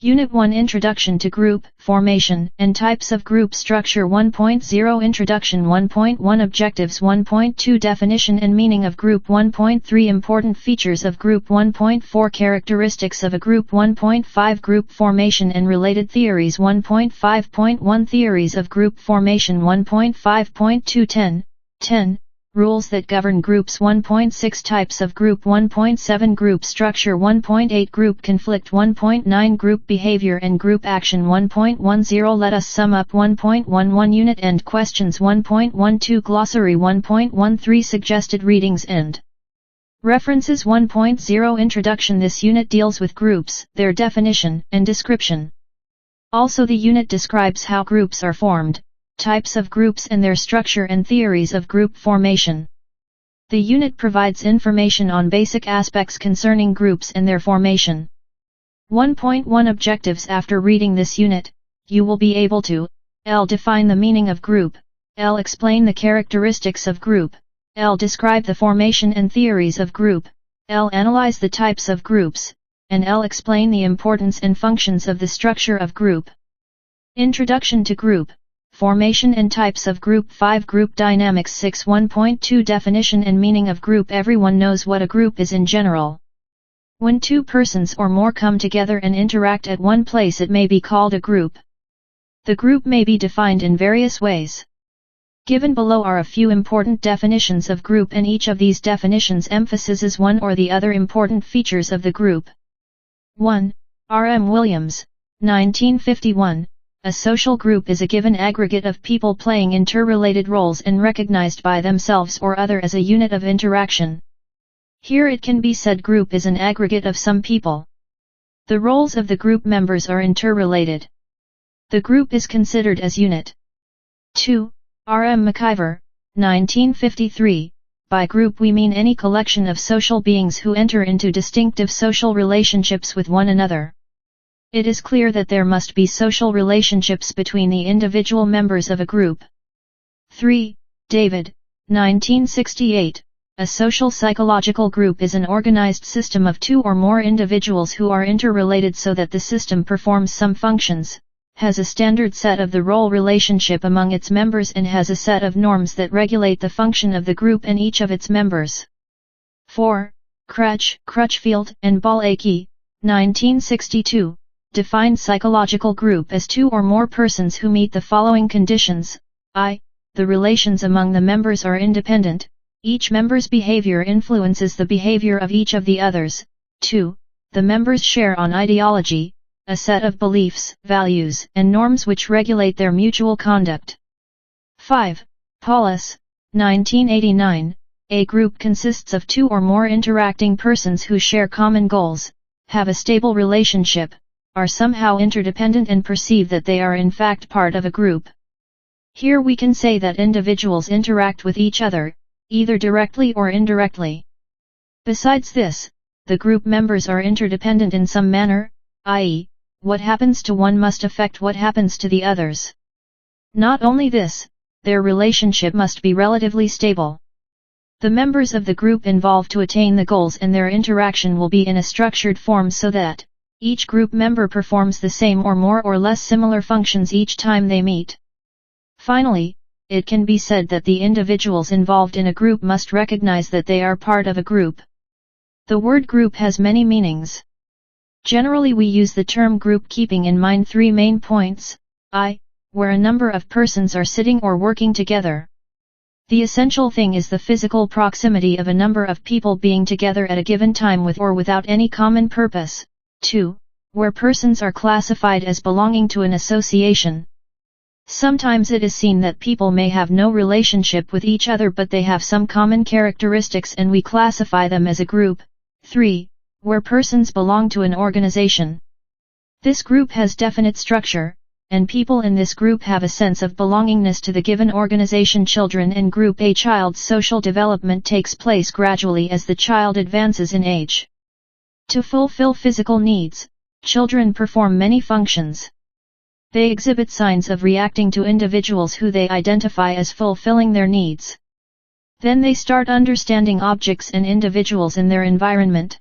Unit 1 Introduction to Group, Formation, and Types of Group Structure 1.0 Introduction 1.1 Objectives 1.2 Definition and Meaning of Group 1.3 Important Features of Group 1.4 Characteristics of a Group 1.5 Group Formation and Related Theories 1.5.1 Theories of Group Formation 1.5.2 10 Rules that govern groups 1.6 Types of group 1.7 Group structure 1.8 Group conflict 1.9 Group behavior and group action 1.10 Let us sum up 1.11 Unit End questions 1.12 Glossary 1.13 Suggested readings and references 1.0 Introduction This unit deals with groups, their definition and description. Also the unit describes how groups are formed, types of groups and their structure and theories of group formation. The unit provides information on basic aspects concerning groups and their formation. 1.1 Objectives After reading this unit, you will be able to L. Define the meaning of group, L. Explain the characteristics of group, L. Describe the formation and theories of group, L. Analyze the types of groups, and L. Explain the importance and functions of the structure of group. Introduction to Group, Formation and Types of Group 5 Group Dynamics 6 1.2 Definition and Meaning of Group Everyone knows what a group is in general. When two persons or more come together and interact at one place it may be called a group. The group may be defined in various ways. Given below are a few important definitions of group and each of these definitions emphasizes one or the other important features of the group. 1. R. M. Williams, 1951. A social group is a given aggregate of people playing interrelated roles and recognized by themselves or other as a unit of interaction. Here it can be said group is an aggregate of some people. The roles of the group members are interrelated. The group is considered as unit. 2. R. M. McIver, 1953. By group we mean any collection of social beings who enter into distinctive social relationships with one another. It is clear that there must be social relationships between the individual members of a group. 3. David, 1968. A social psychological group is an organized system of two or more individuals who are interrelated so that the system performs some functions, has a standard set of the role relationship among its members and has a set of norms that regulate the function of the group and each of its members. 4. Crutchfield and Ball-Akey, 1962. Define psychological group as two or more persons who meet the following conditions. I. The relations among the members are independent, each member's behavior influences the behavior of each of the others. 2. The members share an ideology, a set of beliefs, values, and norms which regulate their mutual conduct. 5. Paulus, 1989. A group consists of two or more interacting persons who share common goals, have a stable relationship, are somehow interdependent and perceive that they are in fact part of a group. Here we can say that individuals interact with each other, either directly or indirectly. Besides this, the group members are interdependent in some manner, i.e., what happens to one must affect what happens to the others. Not only this, their relationship must be relatively stable. The members of the group involved to attain the goals and their interaction will be in a structured form so that each group member performs the same or more or less similar functions each time they meet. Finally, it can be said that the individuals involved in a group must recognize that they are part of a group. The word group has many meanings. Generally we use the term group keeping in mind three main points. I. Where a number of persons are sitting or working together. The essential thing is the physical proximity of a number of people being together at a given time with or without any common purpose. 2. Where persons are classified as belonging to an association. Sometimes it is seen that people may have no relationship with each other but they have some common characteristics and we classify them as a group. 3. Where persons belong to an organization. This group has definite structure, and people in this group have a sense of belongingness to the given organization. Children in Group A. Child's social development takes place gradually as the child advances in age. To fulfill physical needs, children perform many functions. They exhibit signs of reacting to individuals who they identify as fulfilling their needs. Then they start understanding objects and individuals in their environment.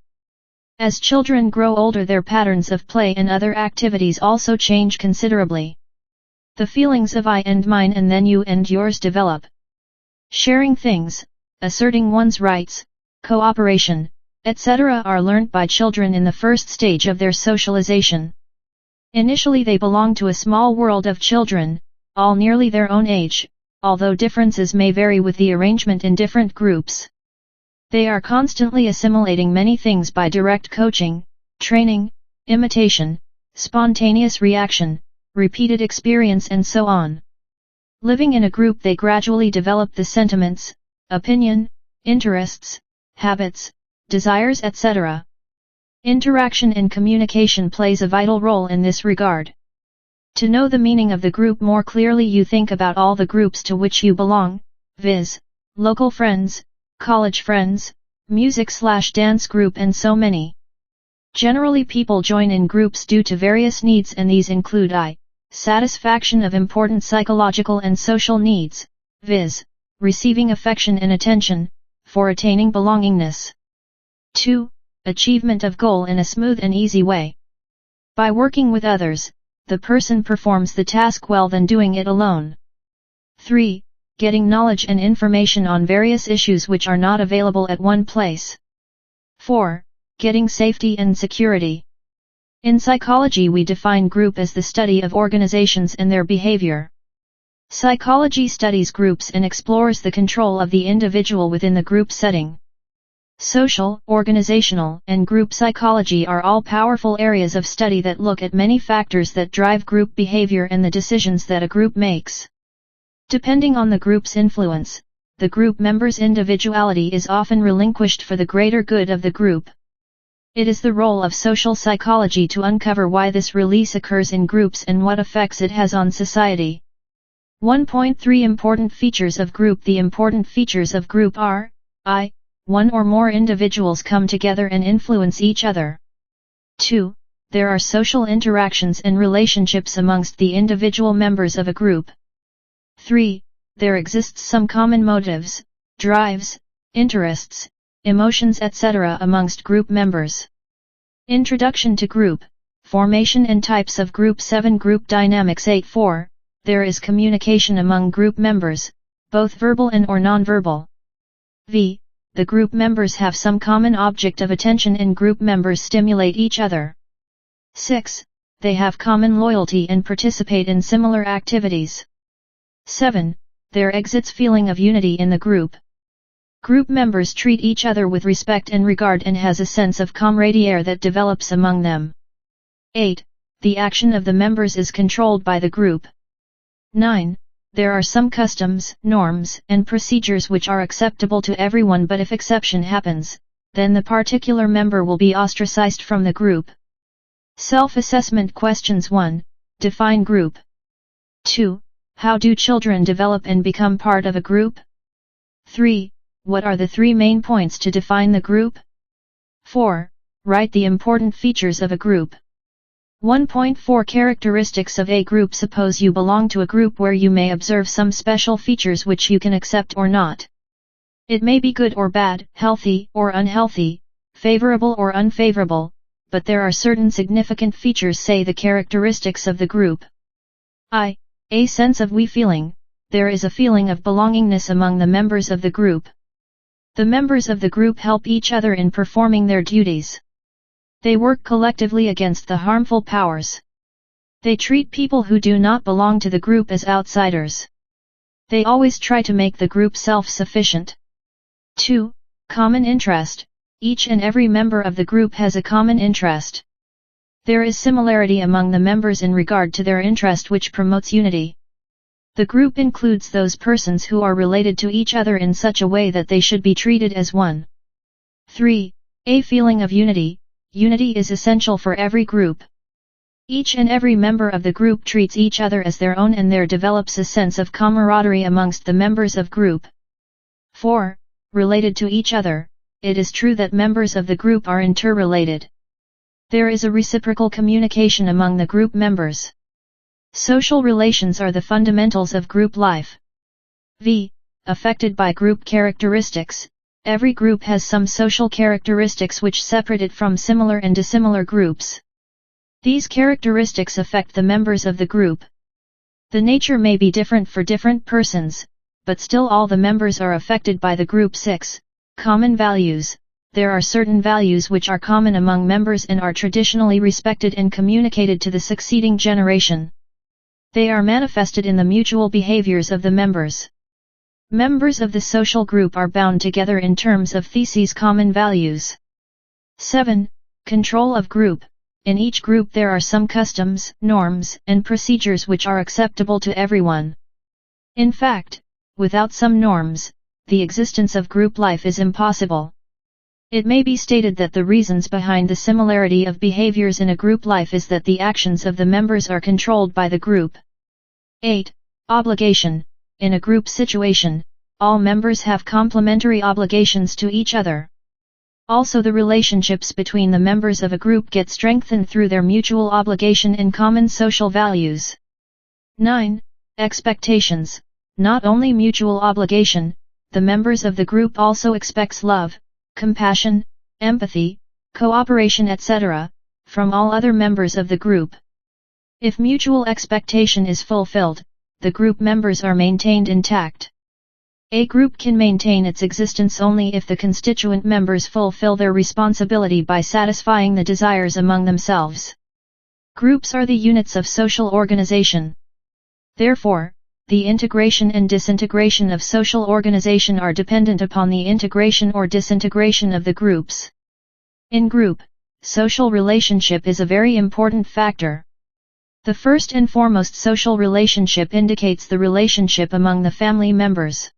As children grow older, their patterns of play and other activities also change considerably. The feelings of I and mine and then you and yours develop. Sharing things, asserting one's rights, cooperation, etc. are learnt by children in the first stage of their socialization. Initially they belong to a small world of children, all nearly their own age, although differences may vary with the arrangement in different groups. They are constantly assimilating many things by direct coaching, training, imitation, spontaneous reaction, repeated experience and so on. Living in a group they gradually develop the sentiments, opinion, interests, habits, desires etc. Interaction and communication plays a vital role in this regard. To know the meaning of the group more clearly, you think about all the groups to which you belong, viz., local friends, college friends, music/dance group and so many. Generally people join in groups due to various needs, and these include satisfaction of important psychological and social needs, viz., receiving affection and attention, for attaining belongingness. 2. Achievement of goal in a smooth and easy way. By working with others, the person performs the task well than doing it alone. 3. Getting knowledge and information on various issues which are not available at one place. 4. Getting safety and security. In psychology we define group as the study of organizations and their behavior. Psychology studies groups and explores the control of the individual within the group setting. Social, organizational, and group psychology are all powerful areas of study that look at many factors that drive group behavior and the decisions that a group makes. Depending on the group's influence, the group member's individuality is often relinquished for the greater good of the group. It is the role of social psychology to uncover why this release occurs in groups and what effects it has on society. 1.3 Important features of group. The important features of group are: one or more individuals come together and influence each other. 2. There are social interactions and relationships amongst the individual members of a group. 3. There exists some common motives, drives, interests, emotions etc. amongst group members. Introduction to group, formation and types of group. 7. Group dynamics. 8.4 There is communication among group members, both verbal and or non-verbal. The group members have some common object of attention and group members stimulate each other. 6. They have common loyalty and participate in similar activities. 7. There exists feeling of unity in the group. Group members treat each other with respect and regard and has a sense of camaraderie that develops among them. 8. The action of the members is controlled by the group. 9. There are some customs, norms, and procedures which are acceptable to everyone, but if exception happens, then the particular member will be ostracized from the group. Self-assessment questions. 1. Define group. 2. How do children develop and become part of a group? 3. What are the 3 main points to define the group? 4. Write the important features of a group. 1.4 Characteristics of a group. Suppose you belong to a group where you may observe some special features which you can accept or not. It may be good or bad, healthy or unhealthy, favorable or unfavorable, but there are certain significant features, say the characteristics of the group. A sense of we feeling. There is a feeling of belongingness among the members of the group. The members of the group help each other in performing their duties. They work collectively against the harmful powers. They treat people who do not belong to the group as outsiders. They always try to make the group self-sufficient. 2. Common interest. Each and every member of the group has a common interest. There is similarity among the members in regard to their interest, which promotes unity. The group includes those persons who are related to each other in such a way that they should be treated as one. 3. A feeling of unity. Unity is essential for every group. Each and every member of the group treats each other as their own, and there develops a sense of camaraderie amongst the members of group. 4. Related to each other. It is true that members of the group are interrelated. There is a reciprocal communication among the group members. Social relations are the fundamentals of group life. Affected by group characteristics. every group has some social characteristics which separate it from similar and dissimilar groups. These characteristics affect the members of the group. The nature may be different for different persons, but still all the members are affected by the group. 6. Common values. There are certain values which are common among members and are traditionally respected and communicated to the succeeding generation. They are manifested in the mutual behaviors of the members. Members of the social group are bound together in terms of these common values. 7. Control of group. In each group there are some customs, norms, and procedures which are acceptable to everyone. In fact, without some norms, the existence of group life is impossible. It may be stated that the reasons behind the similarity of behaviors in a group life is that the actions of the members are controlled by the group. 8. Obligation. In a group situation, all members have complementary obligations to each other. Also, the relationships between the members of a group get strengthened through their mutual obligation and common social values. 9. Expectations. Not only mutual obligation, the members of the group also expects love, compassion, empathy, cooperation, etc., from all other members of the group. If mutual expectation is fulfilled, the group members are maintained intact. A group can maintain its existence only if the constituent members fulfill their responsibility by satisfying the desires among themselves. Groups are the units of social organization. Therefore, the integration and disintegration of social organization are dependent upon the integration or disintegration of the groups. In group, social relationship is a very important factor. The first and foremost social relationship indicates the relationship among the family members.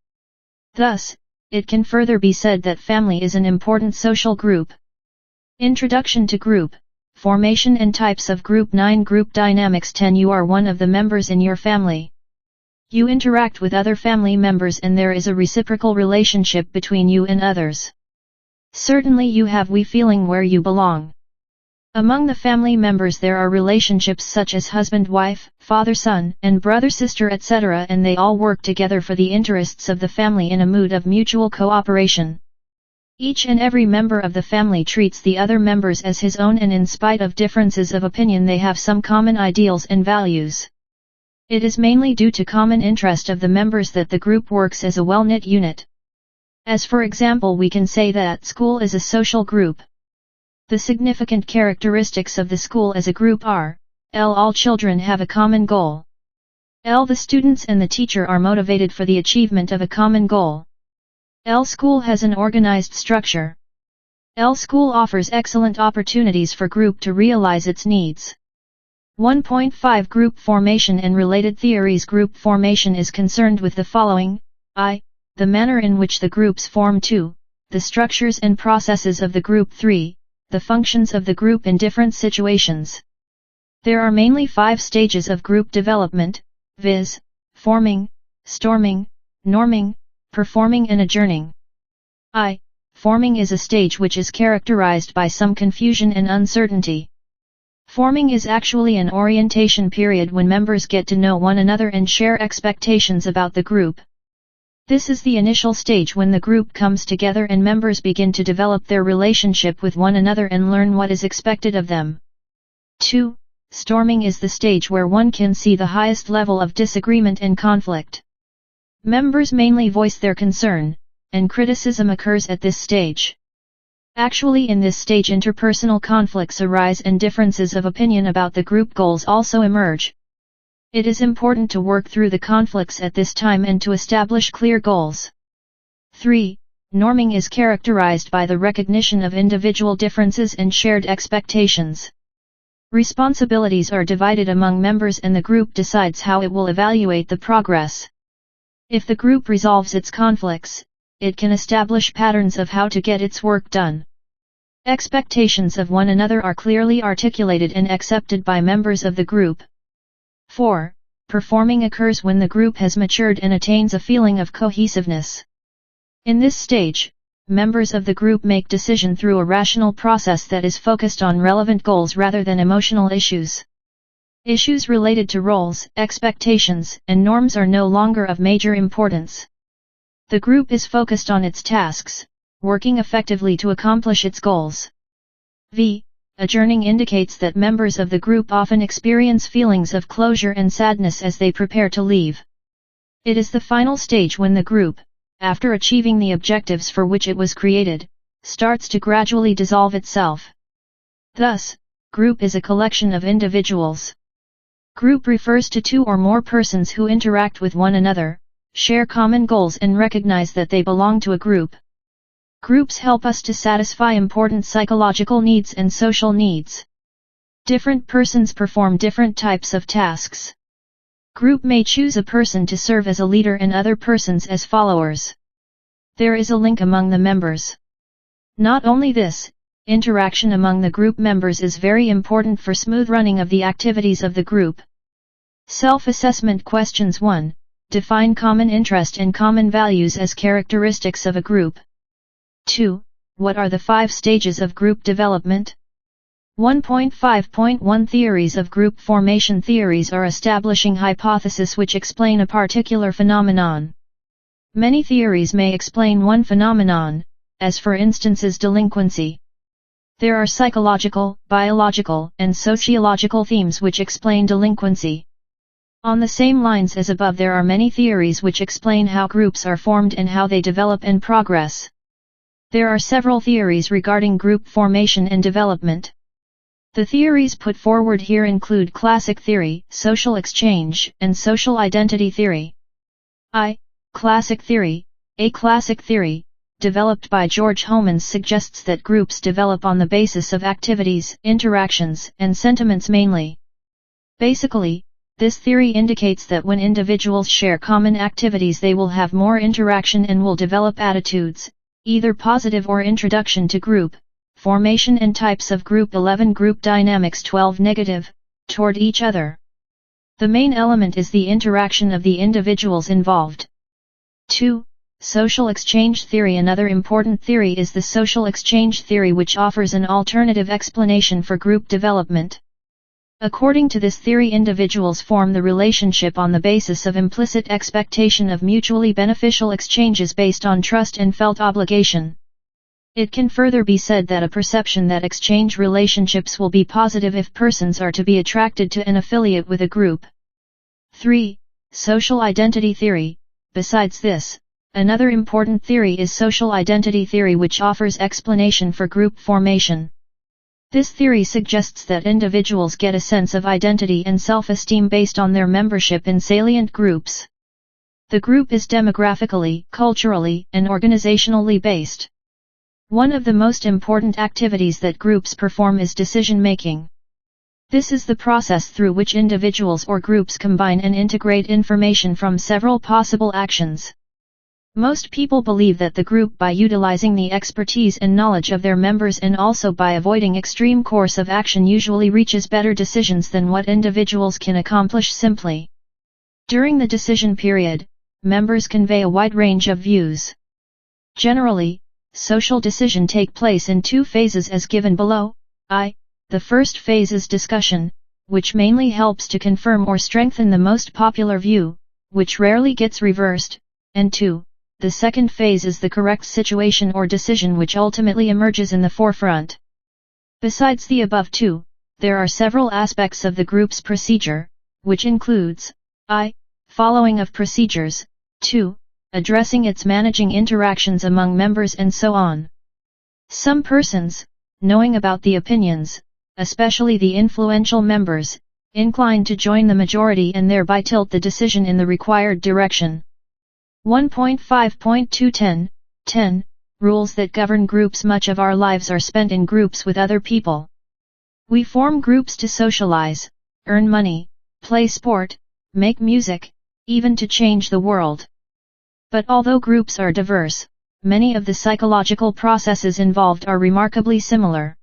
Thus, it can further be said that family is an important social group. Introduction to group, formation and types of group. 9. Group dynamics. 10. You are one of the members in your family. You interact with other family members and there is a reciprocal relationship between you and others. Certainly you have we feeling where you belong. Among the family members there are relationships such as husband-wife, father-son, and brother-sister, etc., and they all work together for the interests of the family in a mood of mutual cooperation. Each and every member of the family treats the other members as his own, and in spite of differences of opinion they have some common ideals and values. It is mainly due to common interest of the members that the group works as a well-knit unit. As for example, we can say that school is a social group. The significant characteristics of the school as a group are: L. All children have a common goal. L. The students and the teacher are motivated for the achievement of a common goal. L. School has an organized structure. L. School offers excellent opportunities for group to realize its needs. 1.5 Group formation and related theories. Group formation is concerned with the following: I. The manner in which the groups form. 2. The structures and processes of the group. 3. The functions of the group in different situations. There are mainly 5 stages of group development, viz., forming, storming, norming, performing and adjourning. I. Forming is a stage which is characterized by some confusion and uncertainty. Forming is actually an orientation period when members get to know one another and share expectations about the group. This is the initial stage when the group comes together and members begin to develop their relationship with one another and learn what is expected of them. 2. Storming is the stage where one can see the highest level of disagreement and conflict. Members mainly voice their concern, and criticism occurs at this stage. Actually, in this stage interpersonal conflicts arise and differences of opinion about the group goals also emerge. It is important to work through the conflicts at this time and to establish clear goals. 3. Norming is characterized by the recognition of individual differences and shared expectations. Responsibilities are divided among members and the group decides how it will evaluate the progress. If the group resolves its conflicts, it can establish patterns of how to get its work done. Expectations of one another are clearly articulated and accepted by members of the group. 4. Performing occurs when the group has matured and attains a feeling of cohesiveness. In this stage, members of the group make decision through a rational process that is focused on relevant goals rather than emotional issues. Issues related to roles, expectations, and norms are no longer of major importance. The group is focused on its tasks, working effectively to accomplish its goals. V. Adjourning indicates that members of the group often experience feelings of closure and sadness as they prepare to leave. It is the final stage when the group, after achieving the objectives for which it was created, starts to gradually dissolve itself. Thus, group is a collection of individuals. Group refers to two or more persons who interact with one another, share common goals and recognize that they belong to a group. Groups help us to satisfy important psychological needs and social needs. Different persons perform different types of tasks. Group may choose a person to serve as a leader and other persons as followers. There is a link among the members. Not only this, interaction among the group members is very important for smooth running of the activities of the group. Self-assessment questions 1. Define common interest and common values as characteristics of a group. 2. What are the 5 stages of group development? 1.5.1 Theories of group formation. Theories are establishing hypotheses which explain a particular phenomenon. Many theories may explain one phenomenon, as for instance delinquency. There are psychological, biological, and sociological themes which explain delinquency. On the same lines as above, there are many theories which explain how groups are formed and how they develop and progress. There are several theories regarding group formation and development. The theories put forward here include classic theory, social exchange, and social identity theory. Classic theory. A classic theory, developed by George Homans, suggests that groups develop on the basis of activities, interactions, and sentiments mainly. Basically, this theory indicates that when individuals share common activities they will have more interaction and will develop attitudes, either positive or introduction to group formation and types of group. 11 Group dynamics. 12 Negative, toward each other. The main element is the interaction of the individuals involved. 2. Social exchange theory. Another important theory is the social exchange theory, which offers an alternative explanation for group development. According to this theory, individuals form the relationship on the basis of implicit expectation of mutually beneficial exchanges based on trust and felt obligation. It can further be said that a perception that exchange relationships will be positive if persons are to be attracted to and affiliate with a group. 3. Social identity theory. Besides this, another important theory is social identity theory, which offers explanation for group formation. This theory suggests that individuals get a sense of identity and self-esteem based on their membership in salient groups. The group is demographically, culturally, and organizationally based. One of the most important activities that groups perform is decision-making. This is the process through which individuals or groups combine and integrate information from several possible actions. Most people believe that the group, by utilizing the expertise and knowledge of their members and also by avoiding extreme course of action, usually reaches better decisions than what individuals can accomplish simply. During the decision period, members convey a wide range of views. Generally, social decision take place in 2 phases as given below. The first phase is discussion, which mainly helps to confirm or strengthen the most popular view, which rarely gets reversed, and 2. The second phase is the correct situation or decision, which ultimately emerges in the forefront. Besides the above 2, there are several aspects of the group's procedure, which includes following of procedures, 2. Addressing its managing interactions among members, and so on. Some persons, knowing about the opinions, especially the influential members, incline to join the majority and thereby tilt the decision in the required direction. 1.5.2 10 Rules that govern groups. Much of our lives are spent in groups with other people. We form groups to socialize, earn money, play sport, make music, even to change the world. But although groups are diverse, many of the psychological processes involved are remarkably similar.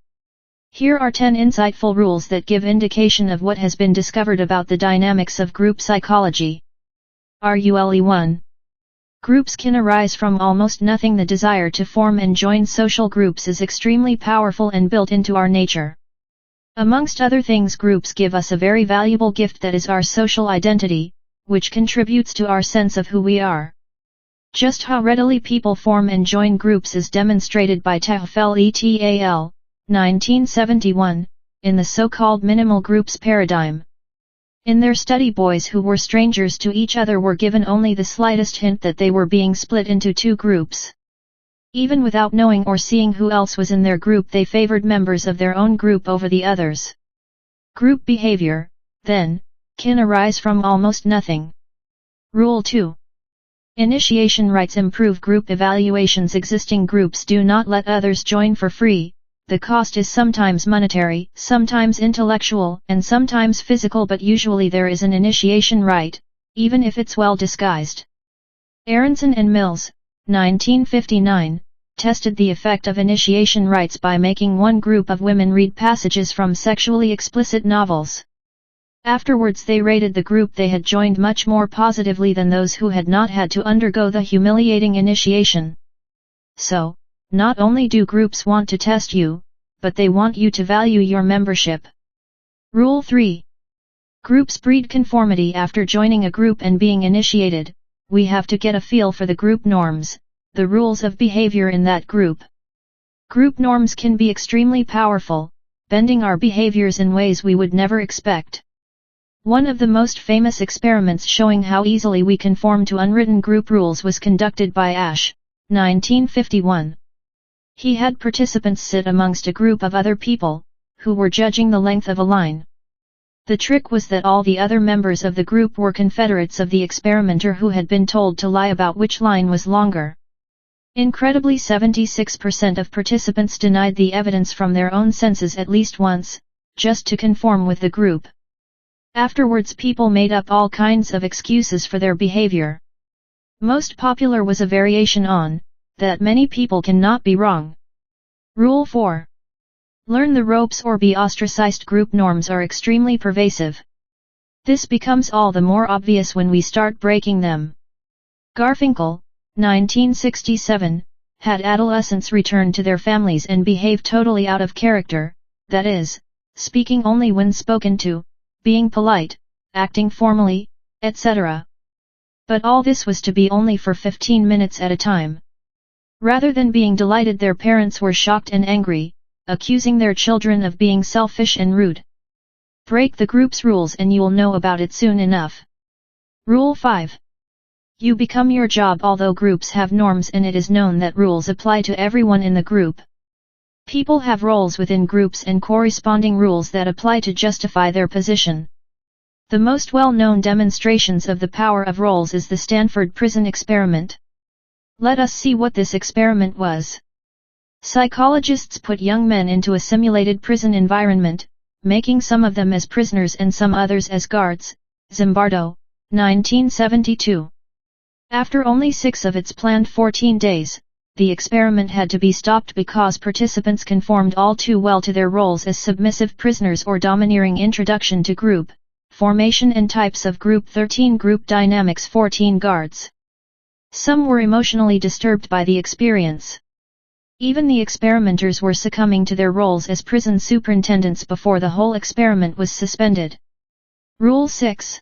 Here are 10 insightful rules that give indication of what has been discovered about the dynamics of group psychology. Rule 1. Groups can arise from almost nothing. The desire to form and join social groups is extremely powerful and built into our nature. Amongst other things, groups give us a very valuable gift, that is our social identity, which contributes to our sense of who we are. Just how readily people form and join groups is demonstrated by Tehfel et al. 1971, in the so-called minimal groups paradigm. In their study, boys who were strangers to each other were given only the slightest hint that they were being split into two groups. Even without knowing or seeing who else was in their group, they favored members of their own group over the others. Group behavior, then, can arise from almost nothing. Rule 2. Initiation rites improve group evaluations. Existing groups do not let others join for free. The cost is sometimes monetary, sometimes intellectual, and sometimes physical, but usually there is an initiation rite, even if it's well disguised. Aronson and Mills, 1959, tested the effect of initiation rites by making one group of women read passages from sexually explicit novels. Afterwards they rated the group they had joined much more positively than those who had not had to undergo the humiliating initiation. So, not only do groups want to test you, but they want you to value your membership. Rule 3. Groups breed conformity. After joining a group and being initiated, we have to get a feel for the group norms, the rules of behavior in that group. Group norms can be extremely powerful, bending our behaviors in ways we would never expect. One of the most famous experiments showing how easily we conform to unwritten group rules was conducted by Ash, 1951. He had participants sit amongst a group of other people, who were judging the length of a line. The trick was that all the other members of the group were confederates of the experimenter who had been told to lie about which line was longer. Incredibly, 76% of participants denied the evidence from their own senses at least once, just to conform with the group. Afterwards people made up all kinds of excuses for their behavior. Most popular was a variation on, that many people cannot be wrong. Rule 4. Learn the ropes or be ostracized. Group norms are extremely pervasive. This becomes all the more obvious when we start breaking them. Garfinkel, 1967, had adolescents return to their families and behave totally out of character, that is, speaking only when spoken to, being polite, acting formally, etc. But all this was to be only for 15 minutes at a time. Rather than being delighted, their parents were shocked and angry, accusing their children of being selfish and rude. Break the group's rules and you'll know about it soon enough. Rule 5. You become your job. Although groups have norms and it is known that rules apply to everyone in the group, people have roles within groups and corresponding rules that apply to justify their position. The most well-known demonstrations of the power of roles is the Stanford Prison Experiment. Let us see what this experiment was. Psychologists put young men into a simulated prison environment, making some of them as prisoners and some others as guards. Zimbardo, 1972. After only 6 of its planned 14 days, the experiment had to be stopped because participants conformed all too well to their roles as submissive prisoners or domineering. Introduction to Group Formation and Types of Group. 13 Group Dynamics. 14 Guards. Some were emotionally disturbed by the experience. Even the experimenters were succumbing to their roles as prison superintendents before the whole experiment was suspended. Rule 6.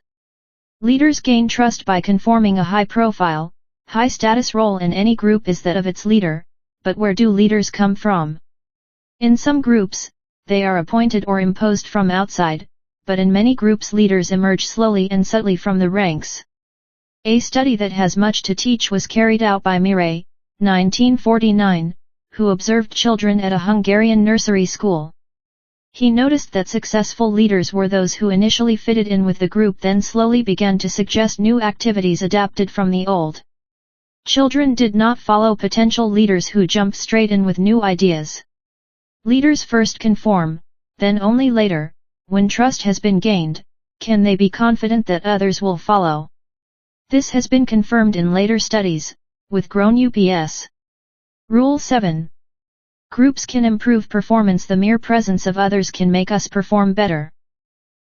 Leaders gain trust by conforming. A high-profile, high-status role in any group is that of its leader, but where do leaders come from? In some groups, they are appointed or imposed from outside, but in many groups leaders emerge slowly and subtly from the ranks. A study that has much to teach was carried out by Mire, 1949, who observed children at a Hungarian nursery school. He noticed that successful leaders were those who initially fitted in with the group, then slowly began to suggest new activities adapted from the old. Children did not follow potential leaders who jumped straight in with new ideas. Leaders first conform, then only later, when trust has been gained, can they be confident that others will follow. This has been confirmed in later studies, with grown UPS. Rule 7. Groups can improve performance. The mere presence of others can make us perform better.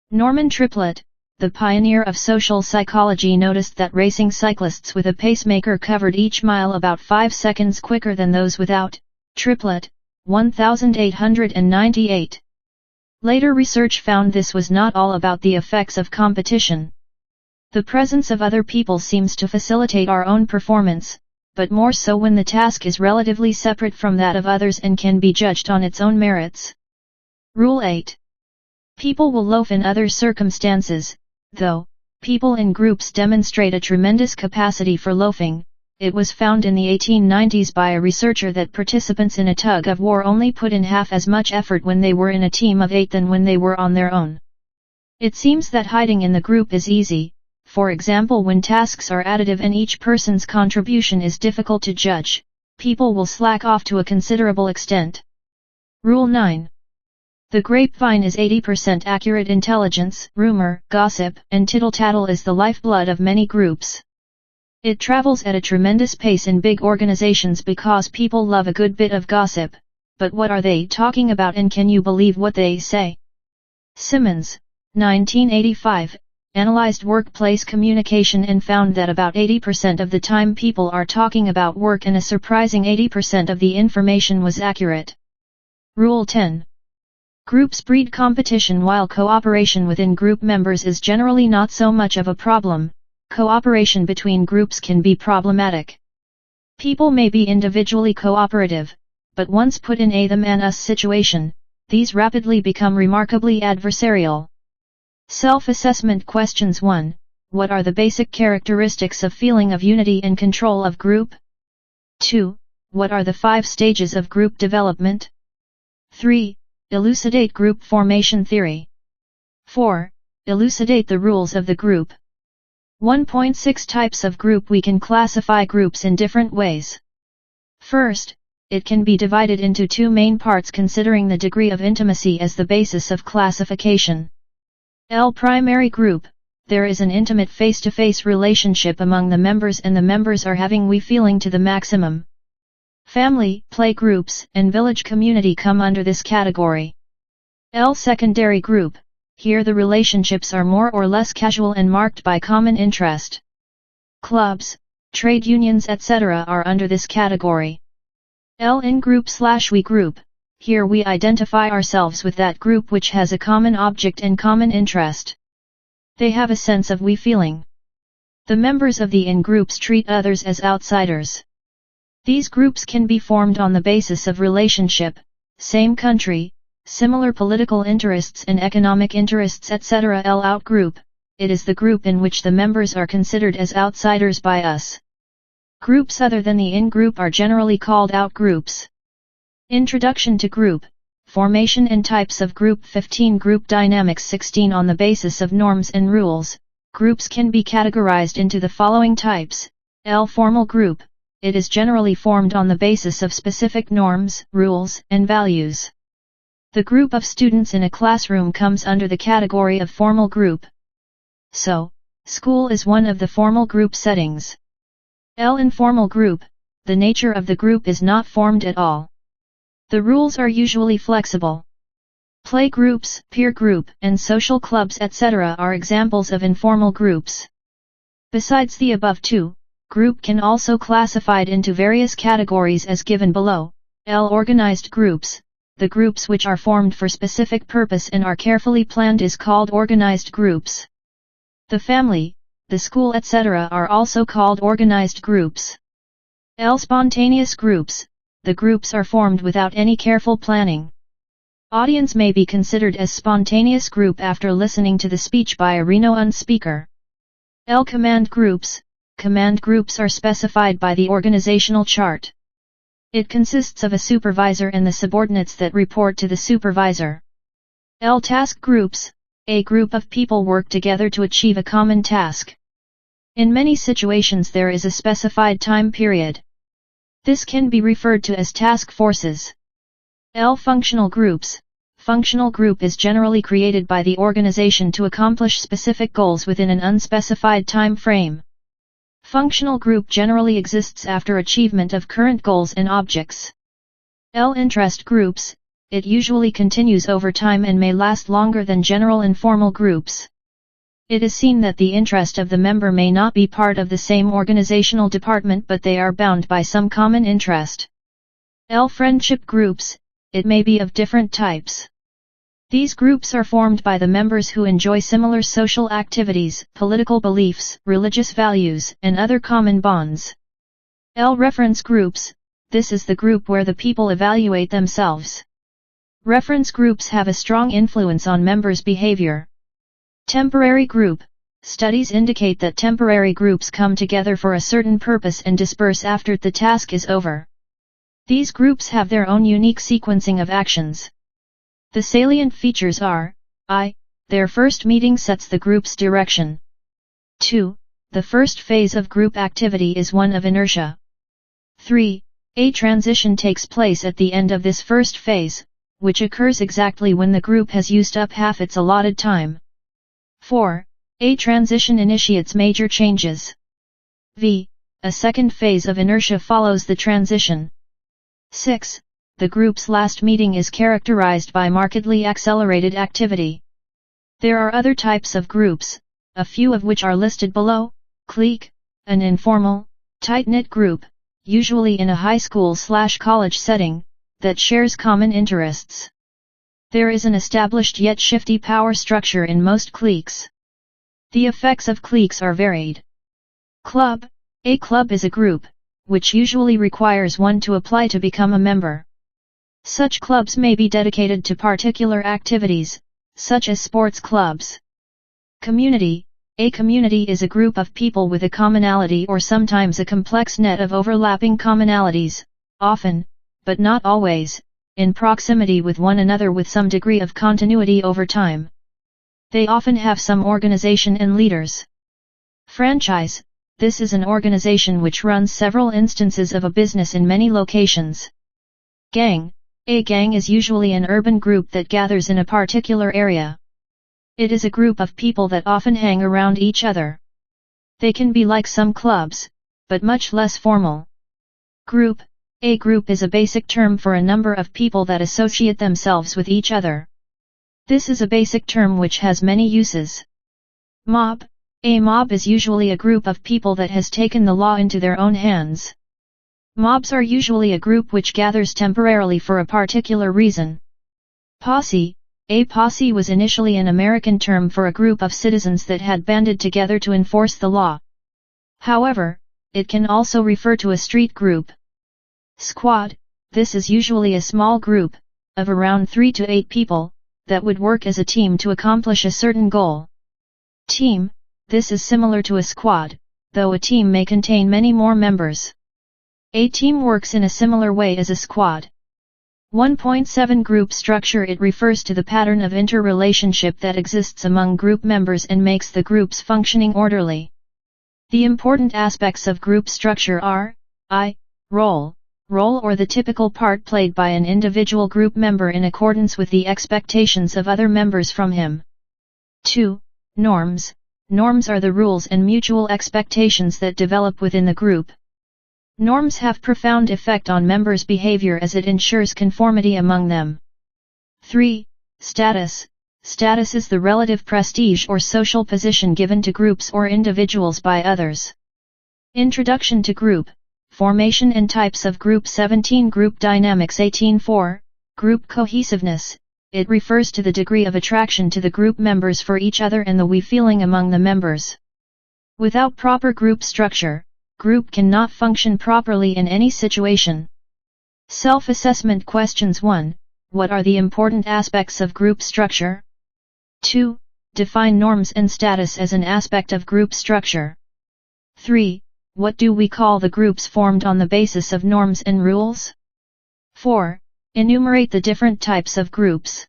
Norman Triplett, the pioneer of social psychology, noticed that racing cyclists with a pacemaker covered each mile about 5 seconds quicker than those without. Triplett, 1898. Later research found this was not all about the effects of competition. The presence of other people seems to facilitate our own performance, but more so when the task is relatively separate from that of others and can be judged on its own merits. Rule 8. People will loaf in other circumstances, though people in groups demonstrate a tremendous capacity for loafing. It was found in the 1890s by a researcher that participants in a tug-of-war only put in half as much effort when they were in a team of 8 than when they were on their own. It seems that hiding in the group is easy, for example when tasks are additive and each person's contribution is difficult to judge, people will slack off to a considerable extent. Rule 9. The grapevine is 80% accurate. Intelligence, rumor, gossip, and tittle-tattle is the lifeblood of many groups. It travels at a tremendous pace in big organizations because people love a good bit of gossip, but what are they talking about and can you believe what they say? Simmons, 1985, analyzed workplace communication and found that about 80% of the time people are talking about work and a surprising 80% of the information was accurate. Rule 10. Groups breed competition while cooperation within group members is generally not so much of a problem. Cooperation between groups can be problematic. People may be individually cooperative, but once put in a them and us situation, these rapidly become remarkably adversarial. Self-assessment questions 1. What are the basic characteristics of feeling of unity and control of group? 2. What are the 5 stages of group development? 3. Elucidate group formation theory. 4. Elucidate the rules of the group. 1.6 Types of group. We can classify groups in different ways. First, it can be divided into 2 main parts considering the degree of intimacy as the basis of classification. L. Primary group. There is an intimate face-to-face relationship among the members and the members are having we feeling to the maximum. Family, play groups, and village community come under this category. L. Secondary group. Here the relationships are more or less casual and marked by common interest. Clubs, trade unions etc. are under this category. L. In-group/we group. Here we identify ourselves with that group which has a common object and common interest. They have a sense of we feeling. The members of the in-groups treat others as outsiders. These groups can be formed on the basis of relationship, same country, similar political interests and economic interests etc. L. Out-group. It is the group in which the members are considered as outsiders by us. Groups other than the in-group are generally called out-groups. Introduction to group, formation and types of group. 15 Group dynamics. 16 On the basis of norms and rules, groups can be categorized into the following types. L. Formal group. It is generally formed on the basis of specific norms, rules, and values. The group of students in a classroom comes under the category of formal group. So, school is one of the formal group settings. L. Informal group. The nature of the group is not formed at all. The rules are usually flexible. Play groups, peer group, and social clubs etc. are examples of informal groups. Besides the above 2, group can also classified into various categories as given below. L. Organized groups. The groups which are formed for specific purpose and are carefully planned is called organized groups. The family, the school etc. are also called organized groups. L. Spontaneous groups. The groups are formed without any careful planning. Audience may be considered as spontaneous group after listening to the speech by a renowned speaker. L. Command groups. Command groups are specified by the organizational chart. It consists of a supervisor and the subordinates that report to the supervisor. L. Task groups. A group of people work together to achieve a common task. In many situations there is a specified time period. This can be referred to as task forces. L. Functional groups. Functional group is generally created by the organization to accomplish specific goals within an unspecified time frame. Functional group generally exists after achievement of current goals and objects. L. Interest groups. It usually continues over time and may last longer than general informal groups. It is seen that the interest of the member may not be part of the same organizational department but they are bound by some common interest. L. Friendship groups. It may be of different types. These groups are formed by the members who enjoy similar social activities, political beliefs, religious values, and other common bonds. L. Reference groups. This is the group where the people evaluate themselves. Reference groups have a strong influence on members' behavior. Temporary group. Studies indicate that temporary groups come together for a certain purpose and disperse after the task is over. These groups have their own unique sequencing of actions. The salient features are: I. Their first meeting sets the group's direction. 2. The first phase of group activity is one of inertia. 3. A transition takes place at the end of this first phase, which occurs exactly when the group has used up half its allotted time. 4. A transition initiates major changes. V. A second phase of inertia follows the transition. 6. The group's last meeting is characterized by markedly accelerated activity. There are other types of groups, a few of which are listed below. Clique, an informal, tight-knit group, usually in a high school/college setting, that shares common interests. There is an established yet shifty power structure in most cliques. The effects of cliques are varied. Club. A club is a group, which usually requires one to apply to become a member. Such clubs may be dedicated to particular activities, such as sports clubs. Community. A community is a group of people with a commonality or sometimes a complex net of overlapping commonalities, often, but not always, in proximity with one another with some degree of continuity over time. They often have some organization and leaders. Franchise. This is an organization which runs several instances of a business in many locations. Gang. A gang is usually an urban group that gathers in a particular area. It is a group of people that often hang around each other. They can be like some clubs, but much less formal. Group. A group is a basic term for a number of people that associate themselves with each other. This is a basic term which has many uses. Mob. A mob is usually a group of people that has taken the law into their own hands. Mobs are usually a group which gathers temporarily for a particular reason. Posse. A posse was initially an American term for a group of citizens that had banded together to enforce the law. However, it can also refer to a street group. Squad. This is usually a small group, of around 3 to 8 people, that would work as a team to accomplish a certain goal. Team. This is similar to a squad, though a team may contain many more members. A team works in a similar way as a squad. 1.7 Group structure. It refers to the pattern of interrelationship that exists among group members and makes the group's functioning orderly. The important aspects of group structure are: I. Role. Role or the typical part played by an individual group member in accordance with the expectations of other members from him. 2. Norms. Norms are the rules and mutual expectations that develop within the group. Norms have profound effect on members' behavior as it ensures conformity among them. 3. Status. Status is the relative prestige or social position given to groups or individuals by others. Introduction to group, formation and types of group. 17 Group dynamics. 18.4 Group cohesiveness. It refers to the degree of attraction to the group members for each other and the we feeling among the members. Without proper group structure, group cannot function properly in any situation. Self-assessment questions. 1. What are the important aspects of group structure? 2. Define norms and status as an aspect of group structure. 3. What do we call the groups formed on the basis of norms and rules? 4. Enumerate the different types of groups.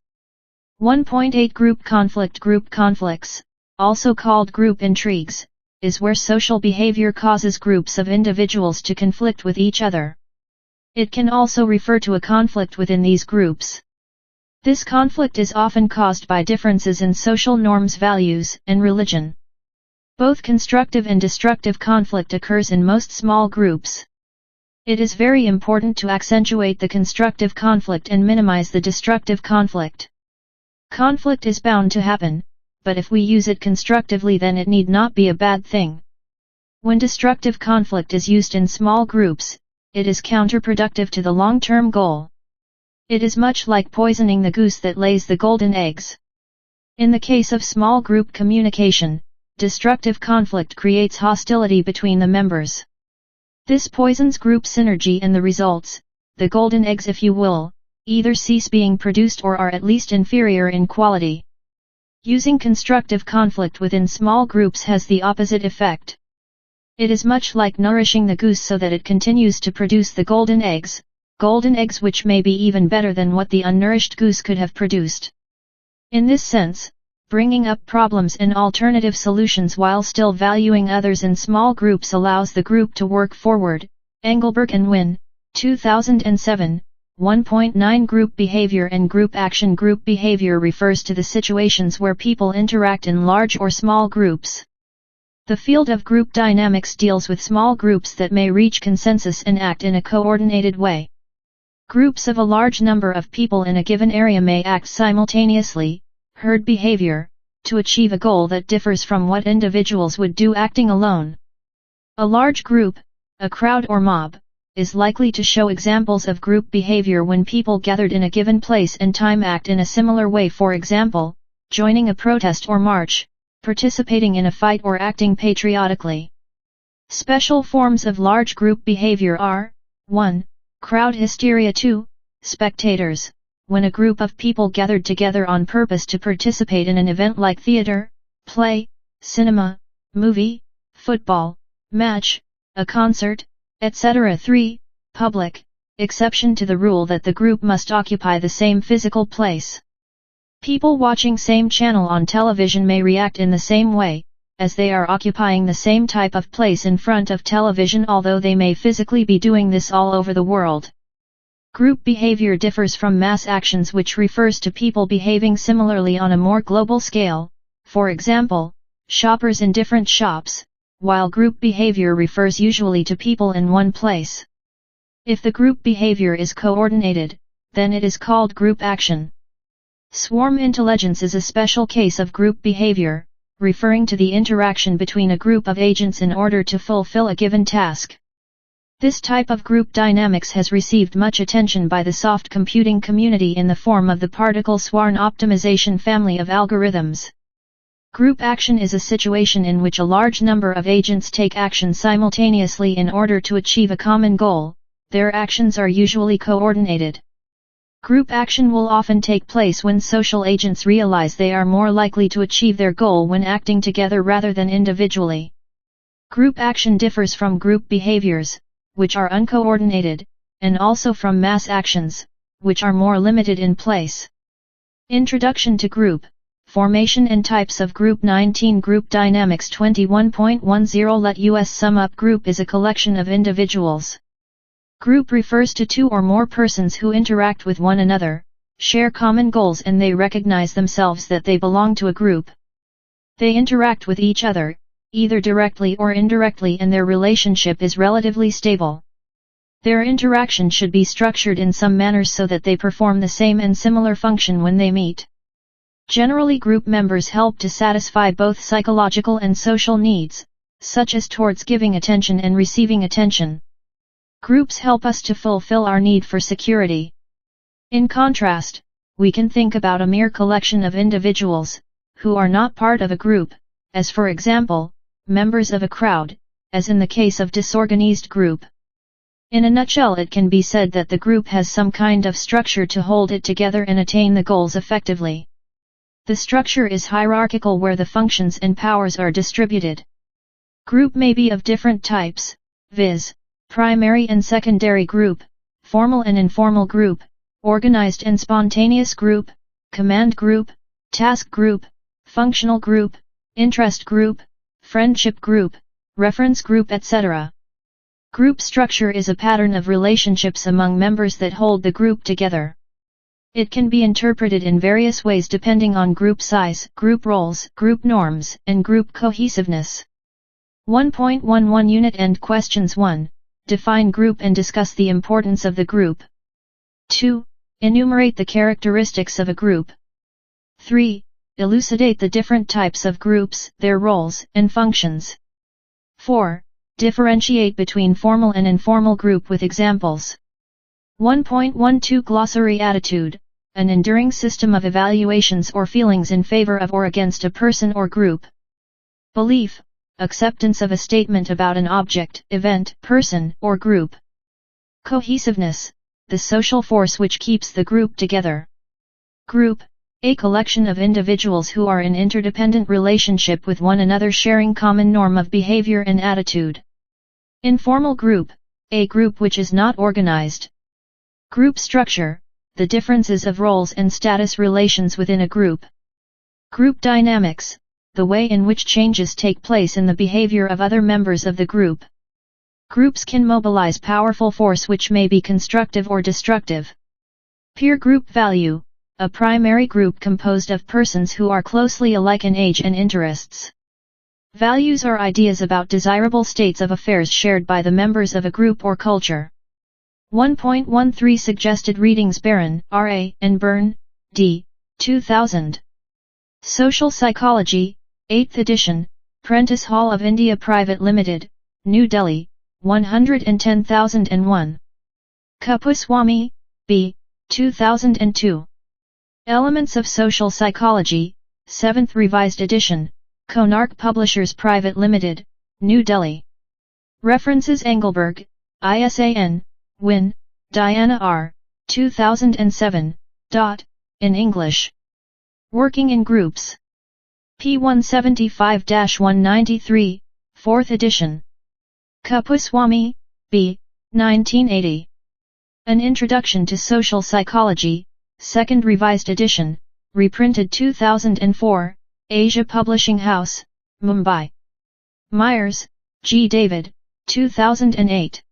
1.8 Group conflict. Group conflicts, also called group intrigues, is where social behavior causes groups of individuals to conflict with each other. It can also refer to a conflict within these groups. This conflict is often caused by differences in social norms, values, and religion. Both constructive and destructive conflict occurs in most small groups. It is very important to accentuate the constructive conflict and minimize the destructive conflict. Conflict is bound to happen, but if we use it constructively, then it need not be a bad thing. When destructive conflict is used in small groups, it is counterproductive to the long-term goal. It is much like poisoning the goose that lays the golden eggs. In the case of small group communication, destructive conflict creates hostility between the members. This poisons group synergy and the results, the golden eggs if you will, either cease being produced or are at least inferior in quality. Using constructive conflict within small groups has the opposite effect. It is much like nourishing the goose so that it continues to produce the golden eggs which may be even better than what the unnourished goose could have produced. In this sense, bringing up problems and alternative solutions while still valuing others in small groups allows the group to work forward. Engelberg and Wynne, 2007, 1.9 Group behavior and group action. Group behavior refers to the situations where people interact in large or small groups. The field of group dynamics deals with small groups that may reach consensus and act in a coordinated way. Groups of a large number of people in a given area may act simultaneously, herd behavior, to achieve a goal that differs from what individuals would do acting alone. A large group, a crowd or mob, is likely to show examples of group behavior when people gathered in a given place and time act in a similar way, for example, joining a protest or march, participating in a fight or acting patriotically. Special forms of large group behavior are 1. Crowd hysteria. 2. Spectators, when a group of people gathered together on purpose to participate in an event like theater, play, cinema, movie, football, match, a concert, etc. 3. Public, exception to the rule that the group must occupy the same physical place. People watching same channel on television may react in the same way, as they are occupying the same type of place in front of television, although they may physically be doing this all over the world. Group behavior differs from mass actions, which refers to people behaving similarly on a more global scale, for example, shoppers in different shops, while group behavior refers usually to people in one place. If the group behavior is coordinated, then it is called group action. Swarm intelligence is a special case of group behavior, referring to the interaction between a group of agents in order to fulfill a given task. This type of group dynamics has received much attention by the soft computing community in the form of the particle swarm optimization family of algorithms. Group action is a situation in which a large number of agents take action simultaneously in order to achieve a common goal. Their actions are usually coordinated. Group action will often take place when social agents realize they are more likely to achieve their goal when acting together rather than individually. Group action differs from group behaviors, which are uncoordinated, and also from mass actions, which are more limited in place. Introduction to Group, Formation and Types of Group. 19 Group Dynamics. 21.10 Let us sum up. Group is a collection of individuals. Group refers to two or more persons who interact with one another, share common goals, and they recognize themselves that they belong to a group. They interact with each other, either directly or indirectly, and their relationship is relatively stable. Their interaction should be structured in some manner so that they perform the same and similar function when they meet. Generally, group members help to satisfy both psychological and social needs, such as towards giving attention and receiving attention. Groups help us to fulfill our need for security. In contrast, we can think about a mere collection of individuals, who are not part of a group, as for example, members of a crowd, as in the case of disorganized group. In a nutshell, it can be said that the group has some kind of structure to hold it together and attain the goals effectively. The structure is hierarchical, where the functions and powers are distributed. Group may be of different types, viz., primary and secondary group, formal and informal group, organized and spontaneous group, command group, task group, functional group, interest group, friendship group, reference group, etc. Group structure is a pattern of relationships among members that hold the group together. It can be interpreted in various ways depending on group size, group roles, group norms, and group cohesiveness. 1.11 Unit End Questions. 1. Define group and discuss the importance of the group. 2. Enumerate the characteristics of a group. 3. Elucidate the different types of groups, their roles and functions. 4. Differentiate between formal and informal group with examples. 1.12 Glossary. Attitude, an enduring system of evaluations or feelings in favor of or against a person or group. Belief, acceptance of a statement about an object, event, person, or group. Cohesiveness, the social force which keeps the group together. Group, a collection of individuals who are in interdependent relationship with one another sharing common norm of behavior and attitude. Informal group, a group which is not organized. Group structure, the differences of roles and status relations within a group. Group dynamics, the way in which changes take place in the behavior of other members of the group. Groups can mobilize powerful force which may be constructive or destructive. Peer group value, a primary group composed of persons who are closely alike in age and interests. Values are ideas about desirable states of affairs shared by the members of a group or culture. 1.13 Suggested readings Barron, R.A., and Byrne, D. 2000. Social Psychology, 8th edition, Prentice Hall of India Private Limited, New Delhi, 110001. Kuppuswamy, B. 2002. Elements of Social Psychology, 7th Revised Edition, Konark Publishers Private Limited, New Delhi. References Engelberg, ISAN, Wynne, Diana R. 2007. In English. Working in Groups. P 175-193, 4th edition. Kuppuswamy, B. 1980. An Introduction to Social Psychology, 2nd Revised Edition, reprinted 2004, Asia Publishing House, Mumbai. Myers, G. David, 2008.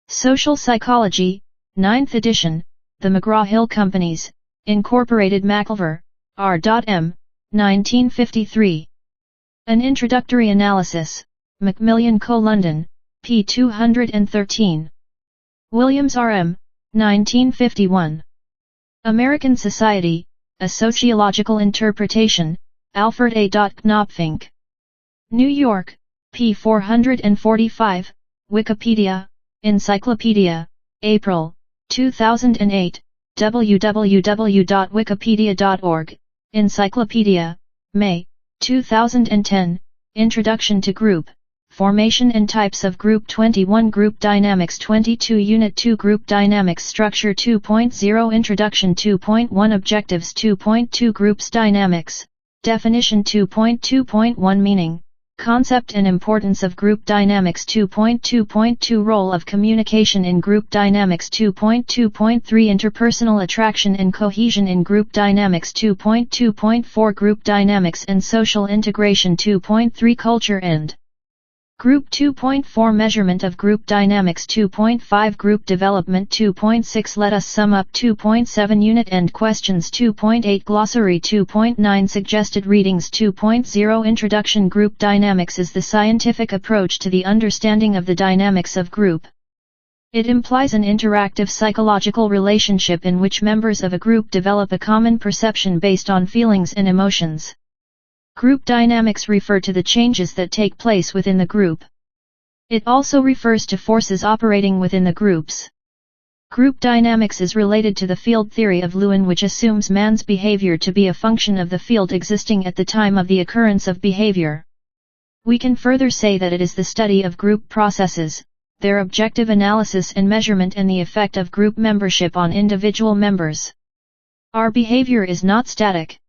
Social Psychology, 9th edition, The McGraw-Hill Companies, Incorporated McIlver, R.M., 1953. An Introductory Analysis, Macmillan Co. London, p. 213. Williams R.M., 1951. American Society, A Sociological Interpretation, Alfred A. Knopfink. New York, p. 445, Wikipedia, Encyclopedia, April, 2008, www.wikipedia.org, Encyclopedia, May, 2010, Introduction to Group, Formation and Types of Group 21 Group Dynamics 22 Unit 2 Group Dynamics Structure 2.0 Introduction 2.1 Objectives 2.2 Groups Dynamics, Definition 2.2.1 Meaning, Concept and Importance of Group Dynamics 2.2.2 Role of Communication in Group Dynamics 2.2.3 Interpersonal Attraction and Cohesion in Group Dynamics 2.2.4 Group Dynamics and Social Integration 2.3 Culture and Group 2.4 Measurement of Group Dynamics 2.5 Group Development 2.6 Let us sum up 2.7 Unit End Questions 2.8 Glossary 2.9 Suggested readings 2.0 Introduction Group Dynamics is the scientific approach to the understanding of the dynamics of group. It implies an interactive psychological relationship in which members of a group develop a common perception based on feelings and emotions. Group dynamics refer to the changes that take place within the group. It also refers to forces operating within the groups. Group dynamics is related to the field theory of Lewin, which assumes man's behavior to be a function of the field existing at the time of the occurrence of behavior. We can further say that it is the study of group processes, their objective analysis and measurement, and the effect of group membership on individual members. Our behavior is not static.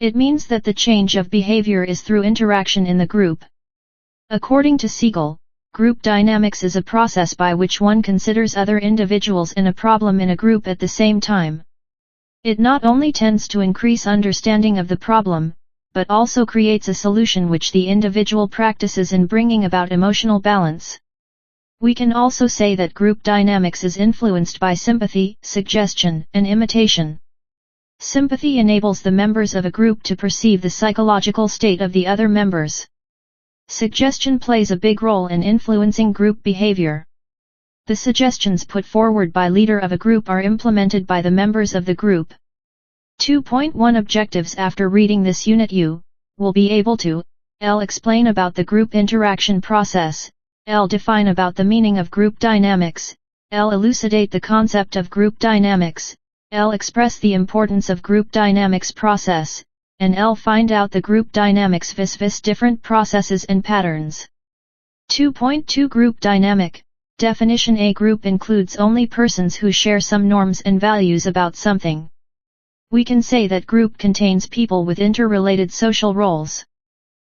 It means that the change of behavior is through interaction in the group. According to Siegel, group dynamics is a process by which one considers other individuals and a problem in a group at the same time. It not only tends to increase understanding of the problem, but also creates a solution which the individual practices in bringing about emotional balance. We can also say that group dynamics is influenced by sympathy, suggestion, and imitation. Sympathy enables the members of a group to perceive the psychological state of the other members. Suggestion plays a big role in influencing group behavior. The suggestions put forward by leader of a group are implemented by the members of the group. 2.1 Objectives. After reading this unit, you will be able to L. Explain about the group interaction process, L. Define about the meaning of group dynamics, L. Elucidate the concept of group dynamics, L. Express the importance of group dynamics process, and L. Find out the group dynamics vis-a-vis different processes and patterns. 2.2 Group Dynamic. Definition: A group includes only persons who share some norms and values about something. We can say that group contains people with interrelated social roles.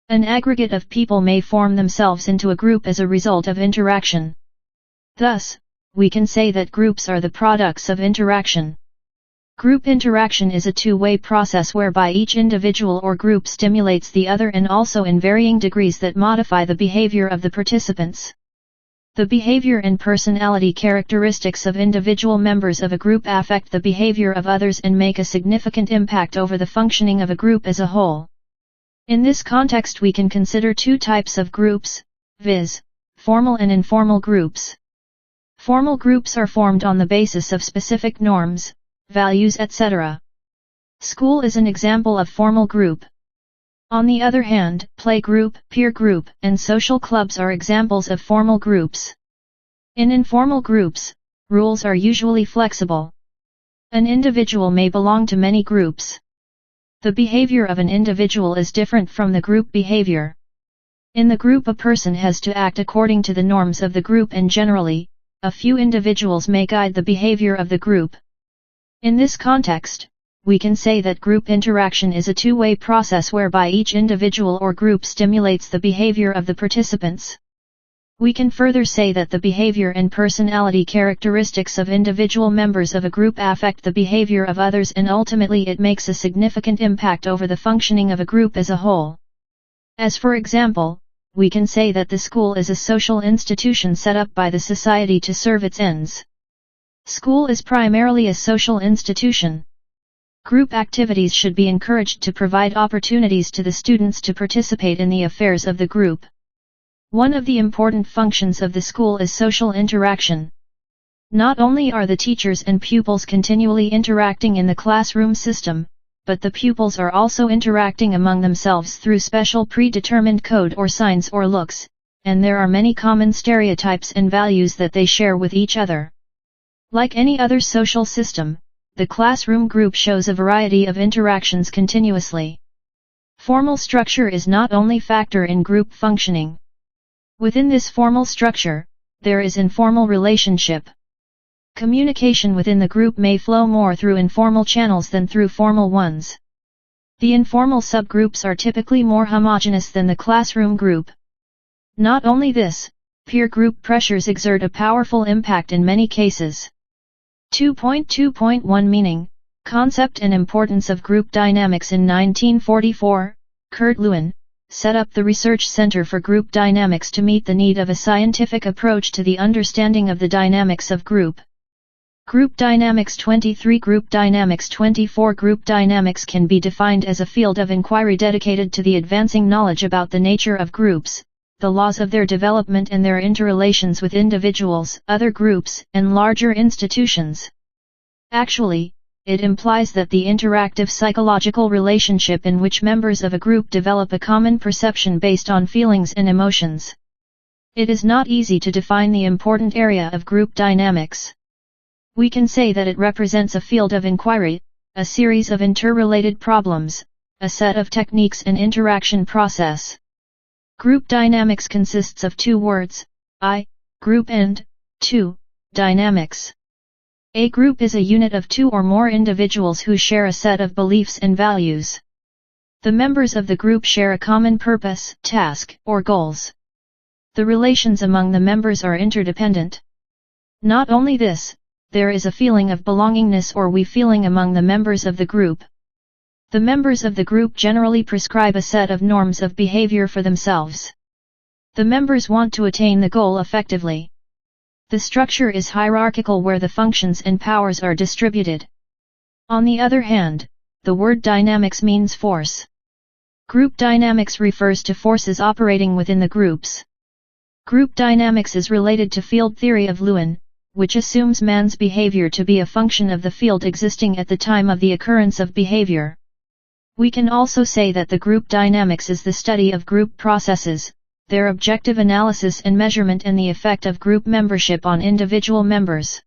An aggregate of people may form themselves into a group as a result of interaction. Thus, we can say that groups are the products of interaction. Group interaction is a two-way process whereby each individual or group stimulates the other, and also in varying degrees that modify the behavior of the participants. The behavior and personality characteristics of individual members of a group affect the behavior of others and make a significant impact over the functioning of a group as a whole. In this context, we can consider two types of groups, viz., formal and informal groups. Formal groups are formed on the basis of specific norms, values, etc. School is an example of formal group. On the other hand, play group, peer group, and social clubs are examples of formal groups. In informal groups, rules are usually flexible. An individual may belong to many groups. The behavior of an individual is different from the group behavior. In the group, a person has to act according to the norms of the group, and generally, a few individuals may guide the behavior of the group. In this context, we can say that group interaction is a two-way process whereby each individual or group stimulates the behavior of the participants. We can further say that the behavior and personality characteristics of individual members of a group affect the behavior of others, and ultimately it makes a significant impact over the functioning of a group as a whole. As for example, we can say that the school is a social institution set up by the society to serve its ends. School is primarily a social institution. Group activities should be encouraged to provide opportunities to the students to participate in the affairs of the group. One of the important functions of the school is social interaction. Not only are the teachers and pupils continually interacting in the classroom system, but the pupils are also interacting among themselves through special predetermined code or signs or looks, and there are many common stereotypes and values that they share with each other. Like any other social system, the classroom group shows a variety of interactions continuously. Formal structure is not only factor in group functioning. Within this formal structure, there is informal relationship. Communication within the group may flow more through informal channels than through formal ones. The informal subgroups are typically more homogeneous than the classroom group. Not only this, peer group pressures exert a powerful impact in many cases. 2.2.1 Meaning, Concept and Importance of Group Dynamics. In 1944, Kurt Lewin set up the Research Center for Group Dynamics to meet the need of a scientific approach to the understanding of the dynamics of group. Group Dynamics 23 Group Dynamics 24 Group Dynamics can be defined as a field of inquiry dedicated to the advancing knowledge about the nature of groups, the laws of their development and their interrelations with individuals, other groups, and larger institutions. Actually, it implies that the interactive psychological relationship in which members of a group develop a common perception based on feelings and emotions. It is not easy to define the important area of group dynamics. We can say that it represents a field of inquiry, a series of interrelated problems, a set of techniques and interaction process. Group dynamics consists of two words, I, group, and 2, dynamics. A group is a unit of two or more individuals who share a set of beliefs and values. The members of the group share a common purpose, task, or goals. The relations among the members are interdependent. Not only this, there is a feeling of belongingness or we feeling among the members of the group. The members of the group generally prescribe a set of norms of behavior for themselves. The members want to attain the goal effectively. The structure is hierarchical where the functions and powers are distributed. On the other hand, the word dynamics means force. Group dynamics refers to forces operating within the groups. Group dynamics is related to field theory of Lewin, which assumes man's behavior to be a function of the field existing at the time of the occurrence of behavior. We can also say that the group dynamics is the study of group processes, their objective analysis and measurement, and the effect of group membership on individual members.